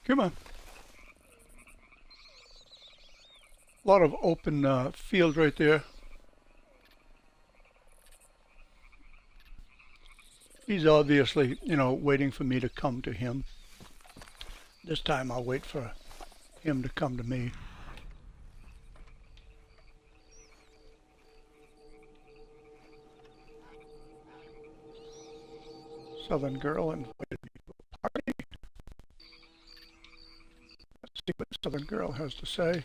Come on. A lot of open field right there. He's obviously, you know, waiting for me to come to him. This time I'll wait for him to come to me. Southern girl invited me to a party. Let's see what Southern girl has to say.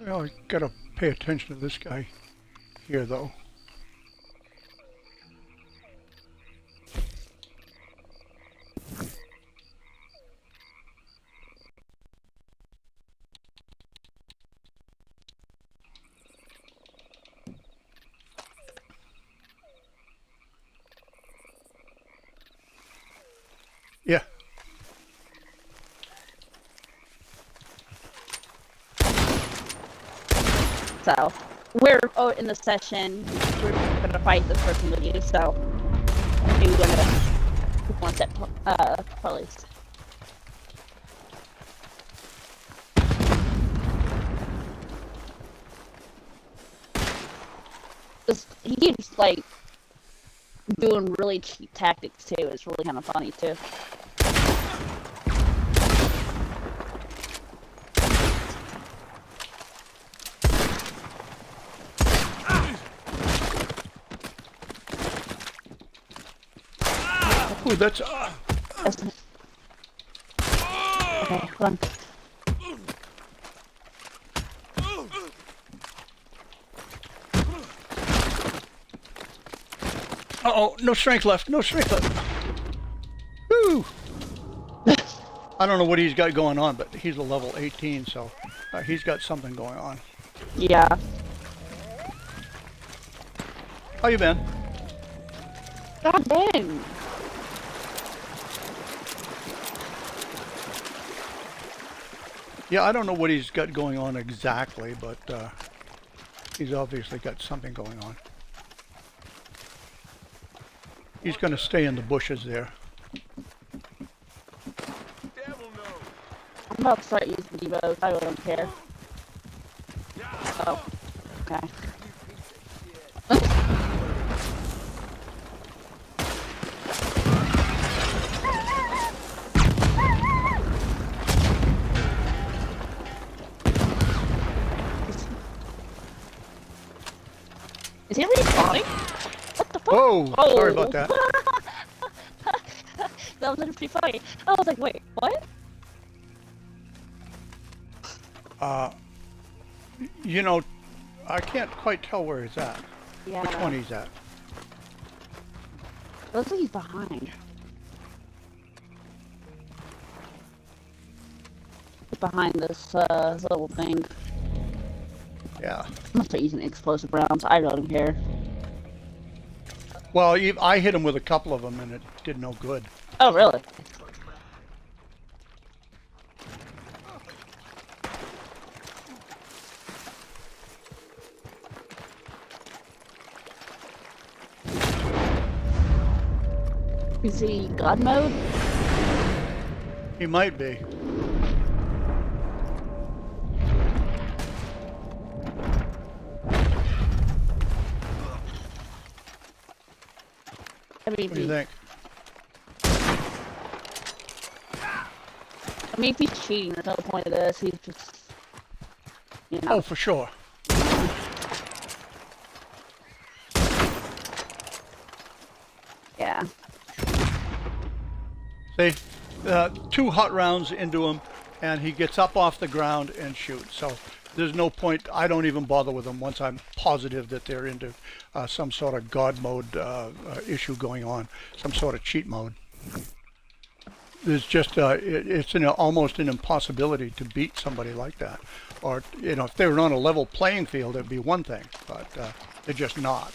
Well, I gotta pay attention to this guy here, though. Yeah. So we're in the session. We're gonna fight this person with you. So maybe we're gonna want that police. He keeps like doing really cheap tactics too. It's really kind of funny too. Ooh, that's... Okay, hold on. Uh-oh, no strength left, no strength left. Woo! I don't know what he's got going on, but he's a level 18, so he's got something going on. Yeah. How you been? God dang. Yeah, I don't know what he's got going on exactly, but he's obviously got something going on. He's going to stay in the bushes there. I'm about to start using Devos. I really don't care. Oh. Okay. Is he respawning? What the fuck? Whoa! Oh. Sorry about that. That was pretty funny. I was like, wait, what? You know, I can't quite tell where he's at. Yeah. Which one he's at. Looks like he's behind. He's behind this little thing. Yeah. I'm gonna start using explosive rounds. I don't care. Well, I hit him with a couple of them and it did no good. Oh, really? Is he God mode? He might be. I mean, What do you think? I mean, if he's cheating, there's no point of this. He's just, you know. Oh, for sure. Yeah. See, 2 hot rounds into him, and he gets up off the ground and shoots. So there's no point. I don't even bother with them once I'm positive that they're into some sort of God mode issue going on, some sort of cheat mode. There's just it's almost an impossibility to beat somebody like that. Or if they were on a level playing field, it'd be one thing, but they're just not.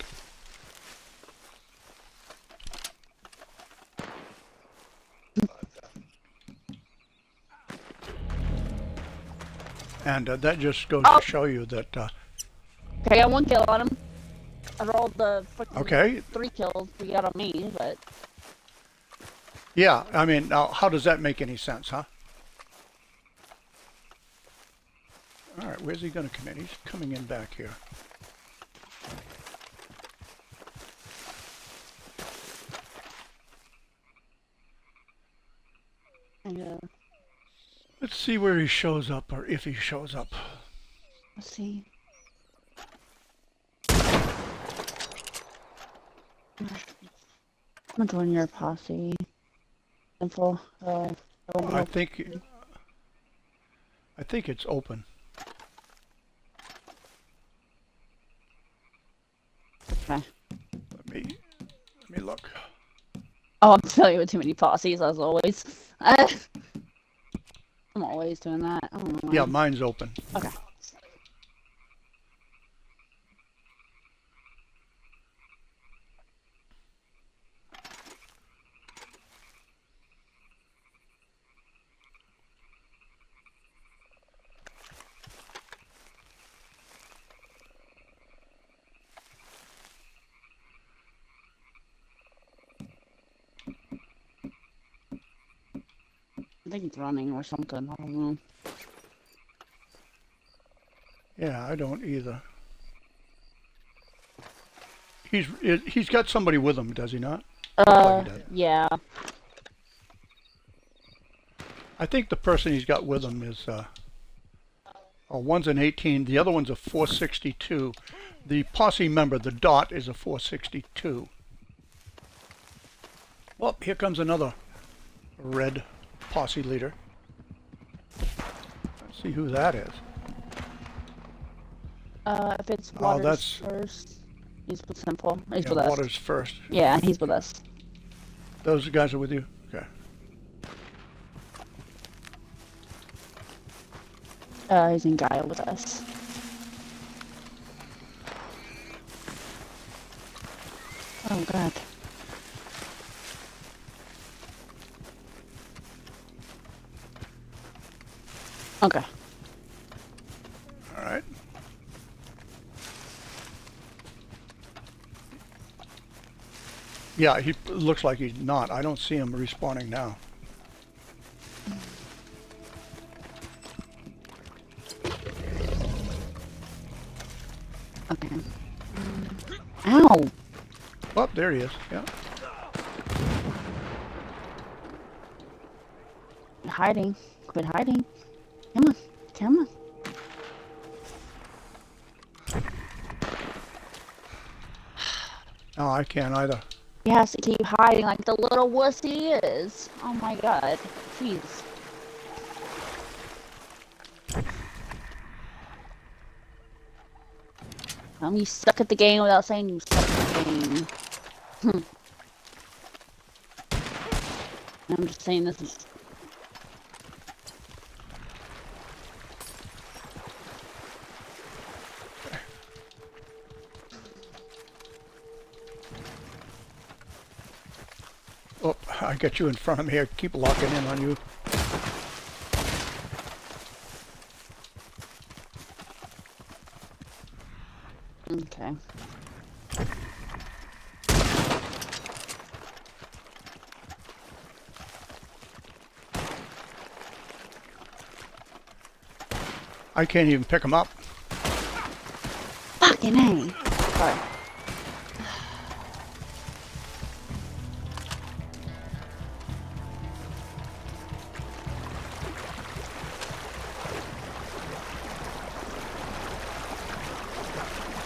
And that just goes to show you that. Okay, I got 1 kill on him. I rolled the freaking 3 kills we got on me, but. Yeah, I mean, now how does that make any sense, huh? All right, where's he going to come in? He's coming in back here. Yeah. Let's see where he shows up, or if he shows up. Let's see. I'm gonna join your posse. Info. I think it's open. Okay. Let me look. Oh, I'm familiar with too many posses as always. I'm always doing that. I don't know why. Yeah, mine's open. Okay. I think it's running or something. I don't know. Yeah, I don't either. He's got somebody with him, does he not? Like he does. Yeah. I think the person he's got with him is one's an 18, the other one's a 462. The posse member, the dot, is a 462. Well, here comes another red posse leader. Let's see who that is. If it's Waters that's- first, he's with Simple. He's Yeah, with us. Waters first. Yeah, he's with us. Those guys are with you? Okay. He's in Gaia with us. Oh god. Okay. All right. Yeah, he looks like he's not. I don't see him respawning now. Okay. Ow! Oh, there he is. Yeah. Hiding. Quit hiding. Come on. Come on. No, I can't either. He has to keep hiding like the little wuss he is. Oh my god. Jeez. You suck at the game without saying you suck at the game. I'm just saying this is... Oh, I got you in front of me here. Keep locking in on you. Okay. I can't even pick him up. Fucking A. Sorry.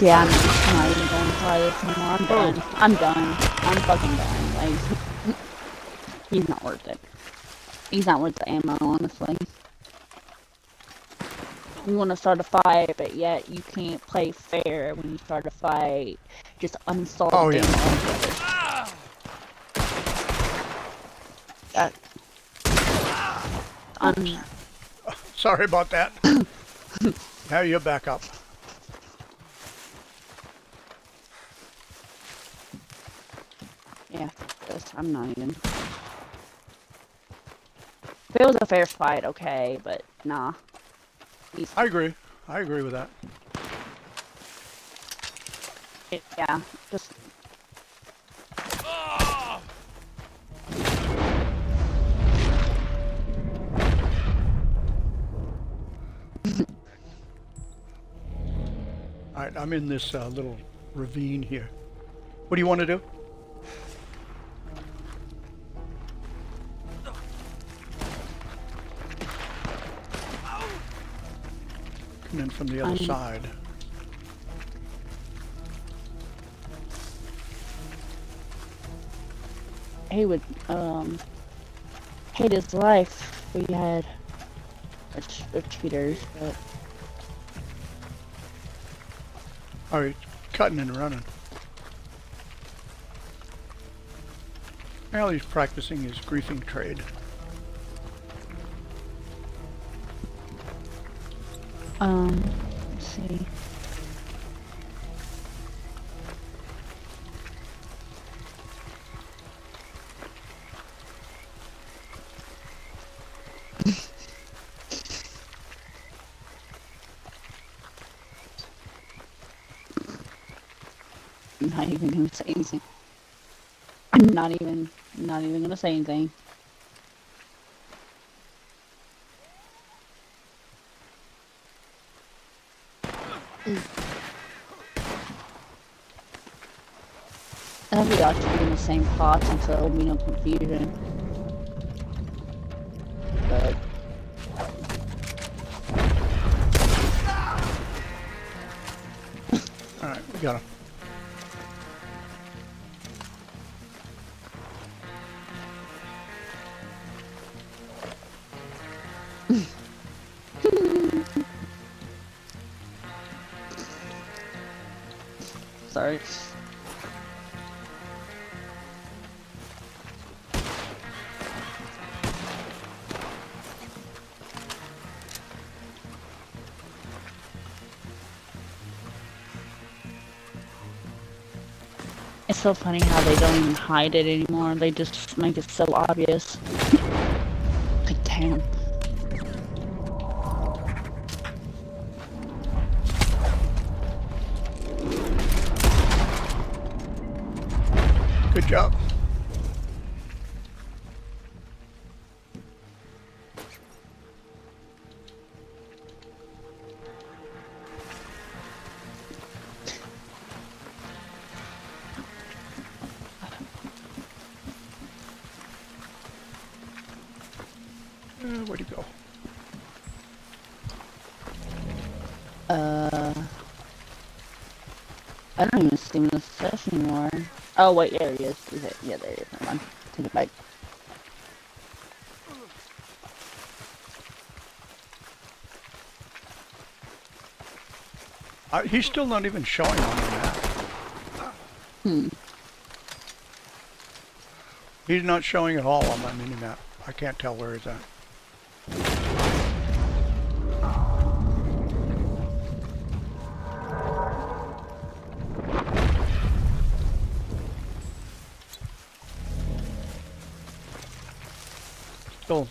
Yeah, I'm not even going to try this anymore. I'm done. I'm done. I'm fucking done. Like, he's not worth it. He's not worth the ammo, honestly. You want to start a fight, but yet you can't play fair when you start a fight. Just uninstall Oh, the yeah. game altogether. Sorry about that. Now you're back up. Yeah, I'm not even. If it was a fair fight, okay, but nah. I agree. I agree with that. Yeah, just. Alright, I'm in this little ravine here. What do you want to do? Coming in from the other side. He would hate his life if we had cheaters, but Oh, he's cutting and running. Well, he's practicing his griefing trade. let's see. I'm not even gonna say anything. I'm not even gonna say anything. I think we ought to be in the same pots and so there'll be no confusion. But Alright, we got him. sorry. It's so funny how they don't even hide it anymore. They just make it so obvious. Like, damn. Good job. Where'd he go? I don't even see him in the session anymore. Oh wait, there he is. Yeah, there he is. Never mind. Take it back. He's still not even showing on the map. He's not showing at all on my mini-map. I can't tell where he's at. Still.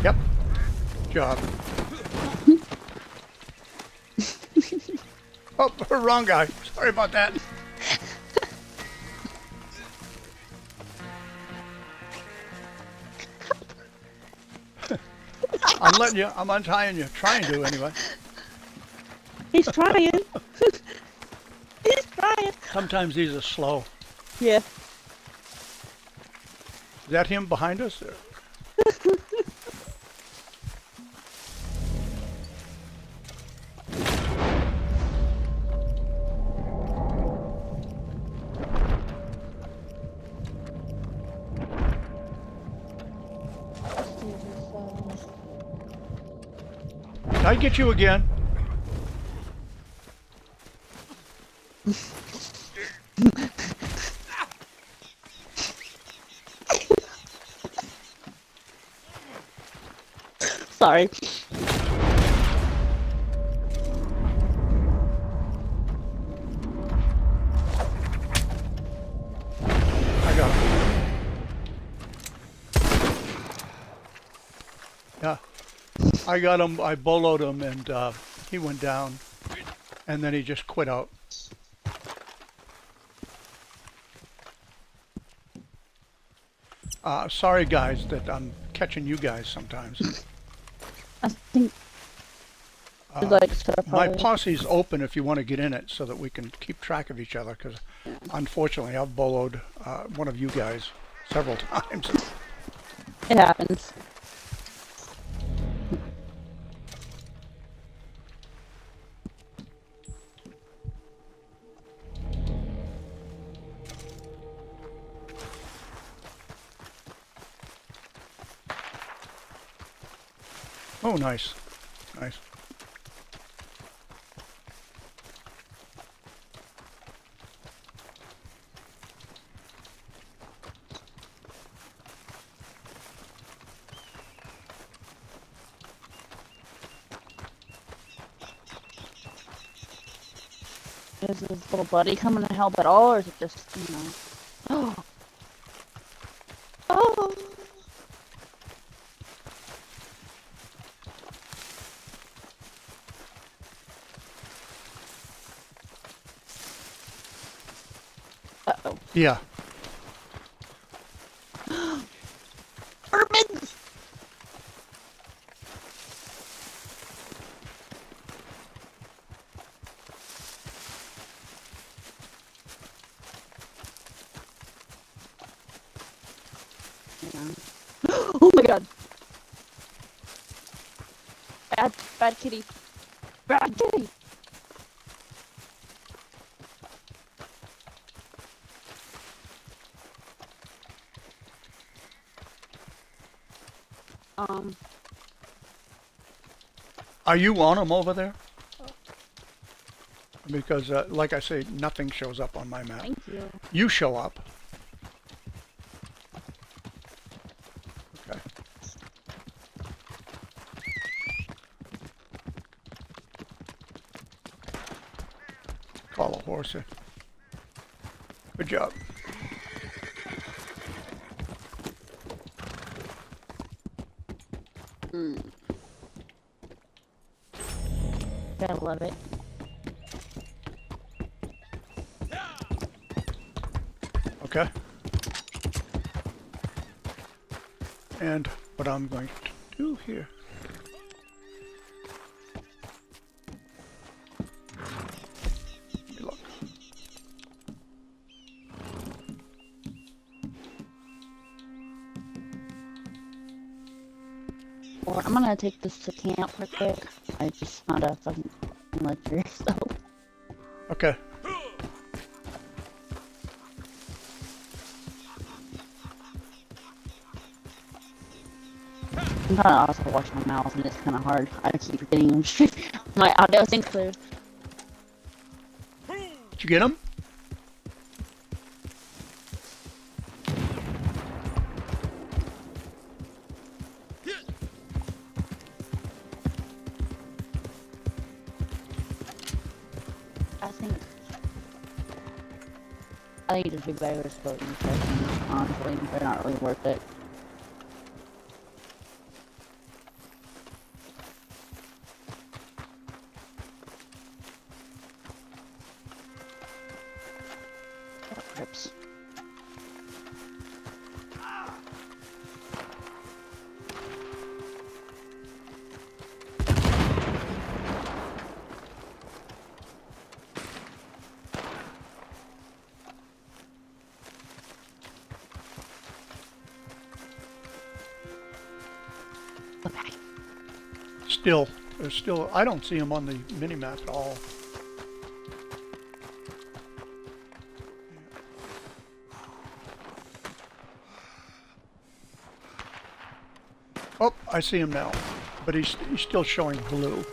Yep. Job. Oh, wrong guy. Sorry about that. I'm letting you, I'm untying you, trying to anyway. He's trying. He's trying. Sometimes these are slow. Yeah. Is that him behind us? Did I get you again? Sorry. I got him. Yeah. I got him, I boloed him, and he went down. And then he just quit out. Sorry guys that I'm catching you guys sometimes. I think Would you like to set up My a- posse's open if you want to get in it so that we can keep track of each other, because unfortunately I've boloed one of you guys several times. It happens. Oh, nice. Nice. Is his little buddy coming to help at all, or is it just, you know? Oh. Oh. Uh-oh. Yeah. Urban! Oh my god! Bad kitty. Bad kitty! Are you on them over there? Because, like I say, nothing shows up on my map. Thank you. You show up. Okay. Call a horse in. Good job. Gotta love it. Okay. And what I'm going to do here. Let me look. Well, I'm gonna take this to camp real quick. I just found a fucking ledger, so. Okay. I'm trying to also watch my mouth, and it's kind of hard. I keep forgetting my audio sync clear. Did you get him? I think it'd be better to split in sessions, honestly. They're not really worth it. Rips. Okay. Still, there's still, I don't see him on the mini-map at all. Oh, I see him now, but he's still showing blue.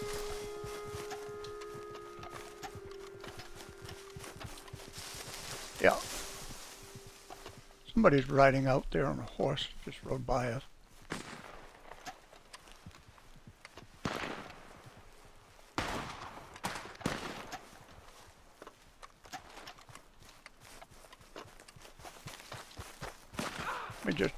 Yeah. Somebody's riding out there on a horse, just rode by us. Let me just...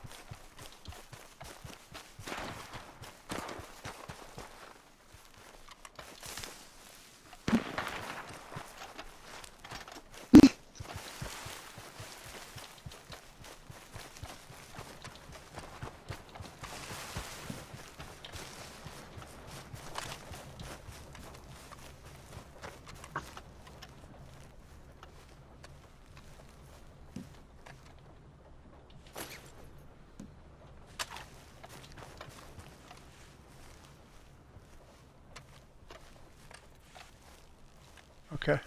Okay.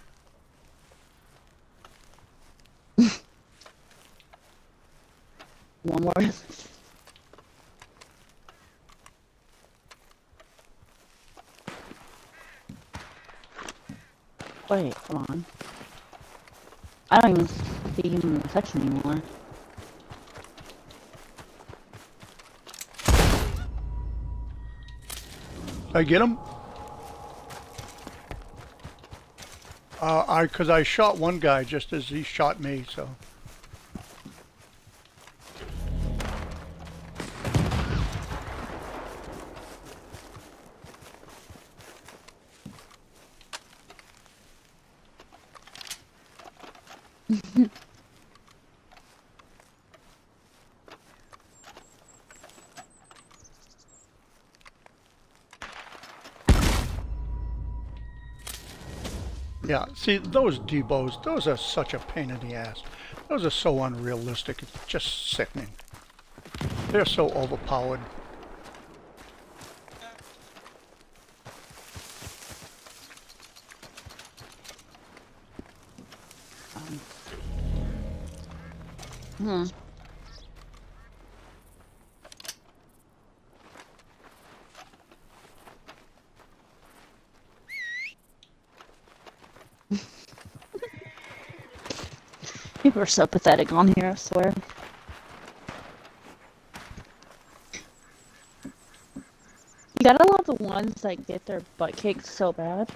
One more. Wait, come on. I don't even see him in the section anymore. I get him? Cause I shot one guy just as he shot me, so. Yeah, see, those Debos, those are such a pain in the ass. Those are so unrealistic, it's just sickening. They're so overpowered. Hmm. People are so pathetic on here, I swear. You gotta love the ones that get their butt kicked so bad,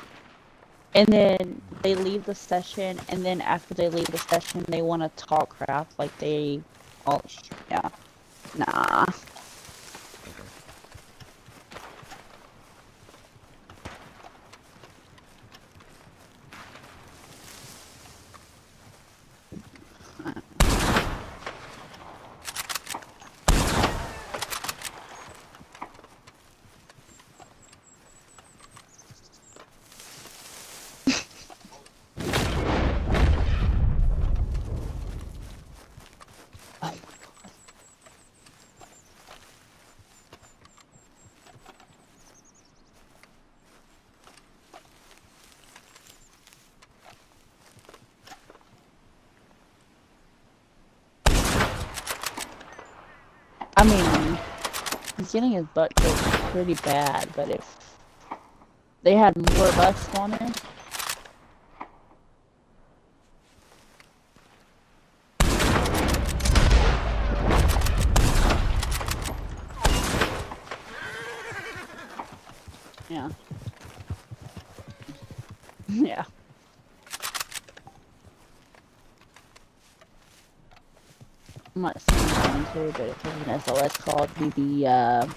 and then they leave the session, and then after they leave the session, they want to talk crap like they all, yeah, nah. I mean, he's getting his butt kicked pretty bad, but if they had more of us spawning, yeah. Yeah. I'm not saying I'm going to, but if there's an SLS called, we'd be, yeah.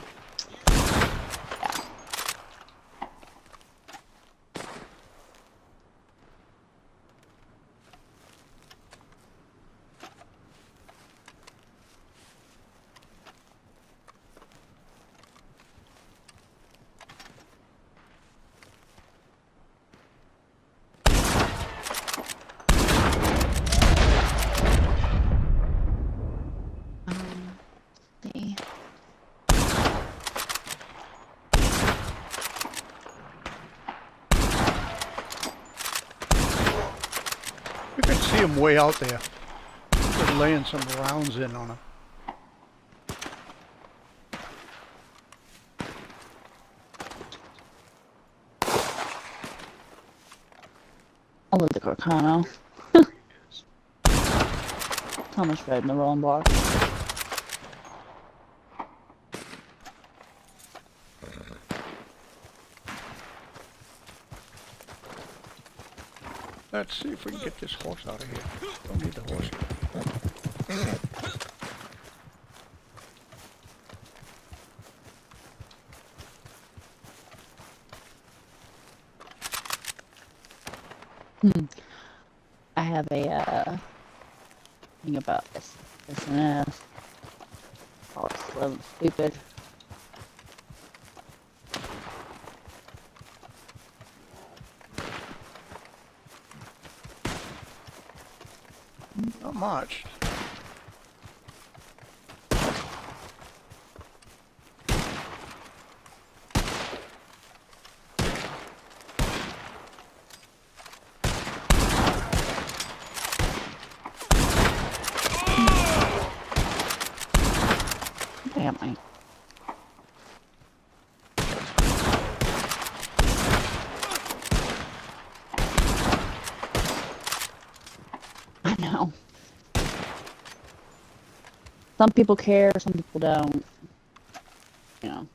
See. You can see him way out there. They're laying some rounds in on him. I love the Garcano. How much red in the rolling bar? Let's see if we can get this horse out of here. Don't need the horse. I have a thing about SNS. Oh, it's slow and stupid. Not much. Damn, I... I know. Some people care, some people don't. You know.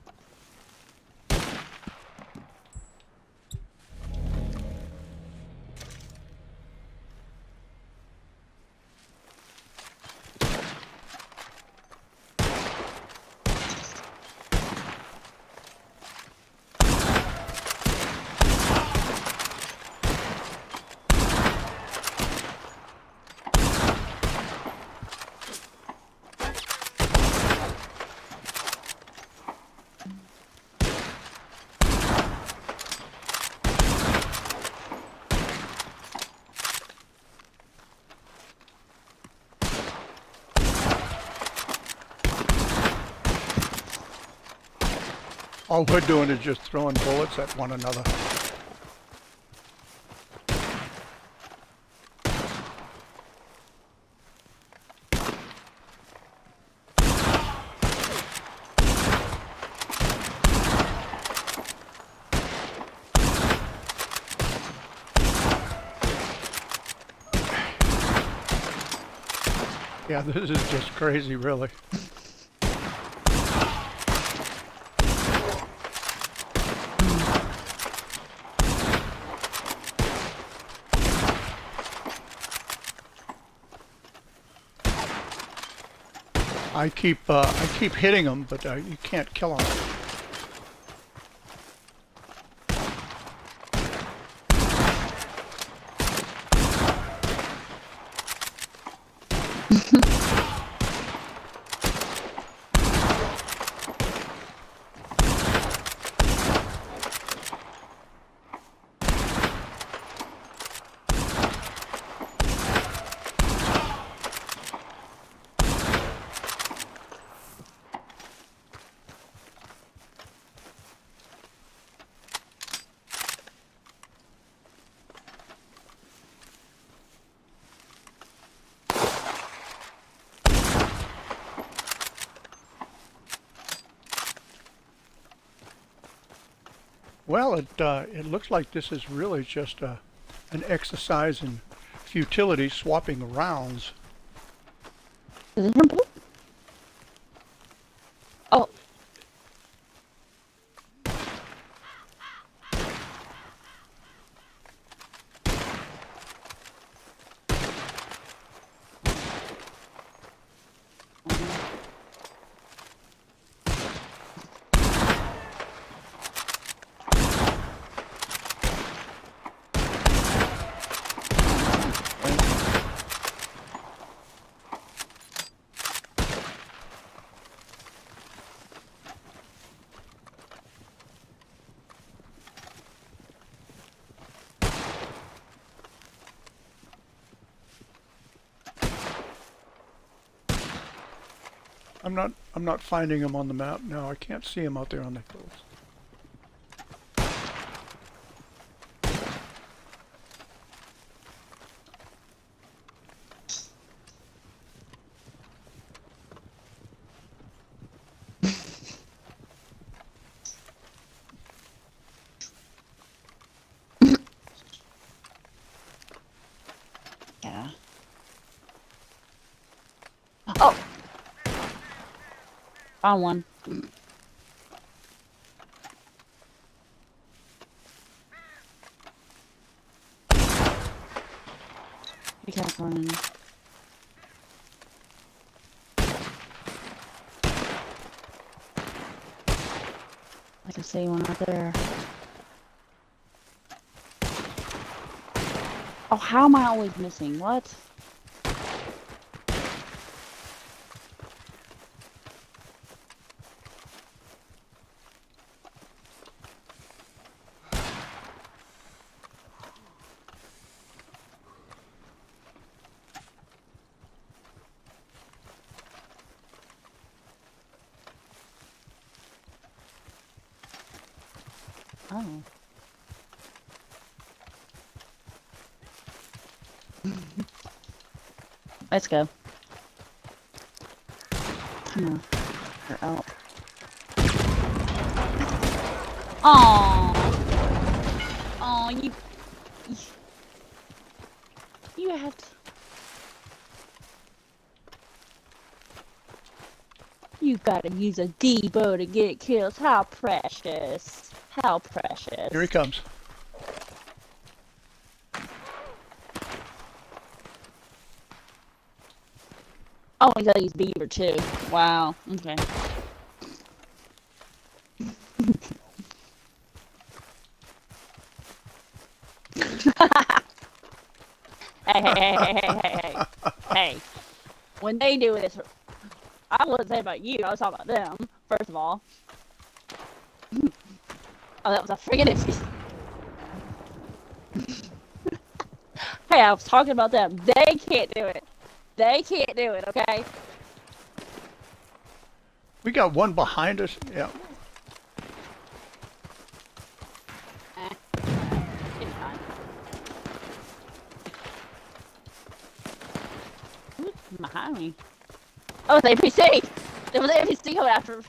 All we're doing is just throwing bullets at one another. Yeah, this is just crazy, really. I keep hitting them, but you can't kill them. Well, it looks like this is really just an exercise in futility, swapping rounds. Is it blue? Oh. I'm not finding them on the map now. I can't see them out there on the hills. Yeah. Oh. Found one. Be careful running. I can see one out there. Oh, how am I always missing? What? Oh. Let's go. Come on. You're out. Aww. Aw, you have to. You gotta use a Debo to get kills. How precious. How precious. Here he comes. Oh, you gotta use Beaver too. Wow. Okay. Hey. Hey. When they do this, I wasn't saying about you, I was talking about them, first of all. Oh, that was a friggin' excuse. Hey, I was talking about them. They can't do it. They can't do it, okay? We got one behind us. Yeah. It's fine. Who's behind me? Oh, it's APC! There was APC coming after.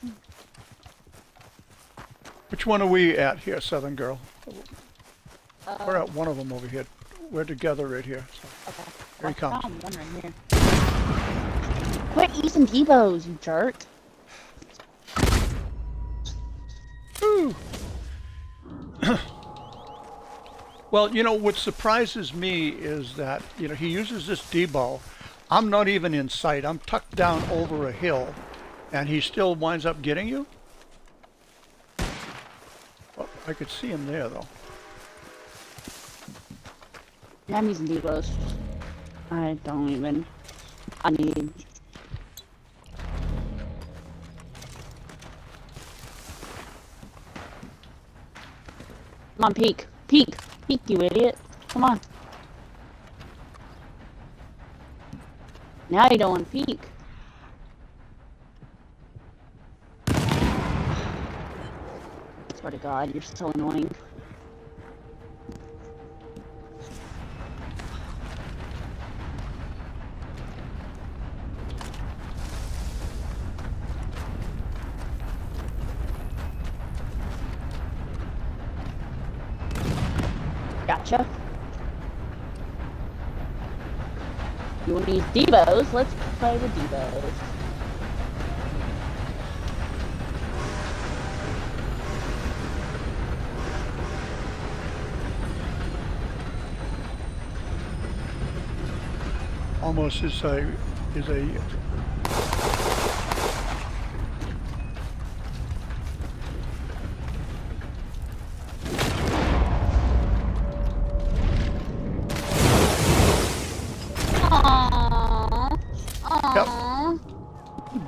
Which one are we at here, Southern Girl? Uh, We're at one of them over here. We're together right here. So. Okay. Here he comes. One right here. Quit using Debos, you jerk. Ooh. Well, you know, what surprises me is that, you know, he uses this Debo. I'm not even in sight. I'm tucked down over a hill, and he still winds up getting you? Oh, I could see him there, though. Yeah, I'm using Debos. I don't even. I need. Come on, peek. Peek. Peek, you idiot. Come on. Now you don't want to peek. Swear to God, you're so annoying. Gotcha. You want to use Debos? Let's play with Debos. Almost is a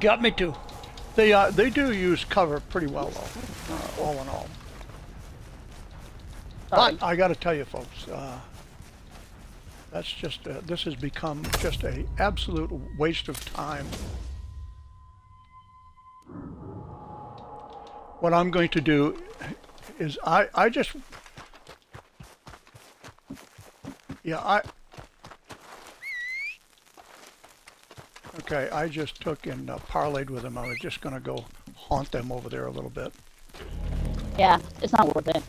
got me too. They do use cover pretty well though, all in all. But I got to tell you, folks, that's just this has become just a absolute waste of time. What I'm going to do is I just okay, I just took and parlayed with them. I was just going to go haunt them over there a little bit. Yeah, it's not worth it.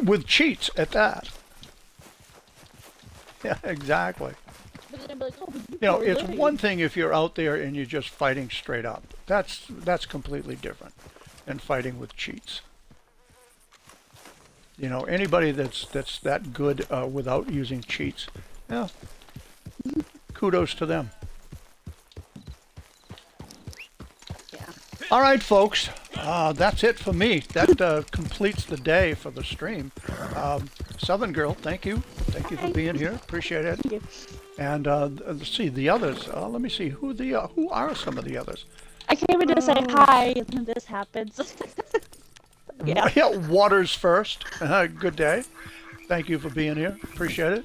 With cheats at that. Yeah, exactly. You know, it's one thing if you're out there and you're just fighting straight up. That's completely different than fighting with cheats. You know, anybody that's that good without using cheats, yeah, kudos to them. Yeah. All right, folks, that's it for me. That completes the day for the stream. Southern Girl, thank you. Thank you for being here. Appreciate it. Thank you. And let's see the others. Let me see who are some of the others. I came in to say hi, and then this happens. Yeah. Yeah, Waters first. Good day. Thank you for being here. Appreciate it.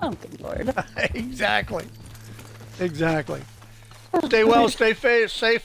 Oh, good lord. Exactly. Exactly. Stay well, stay safe.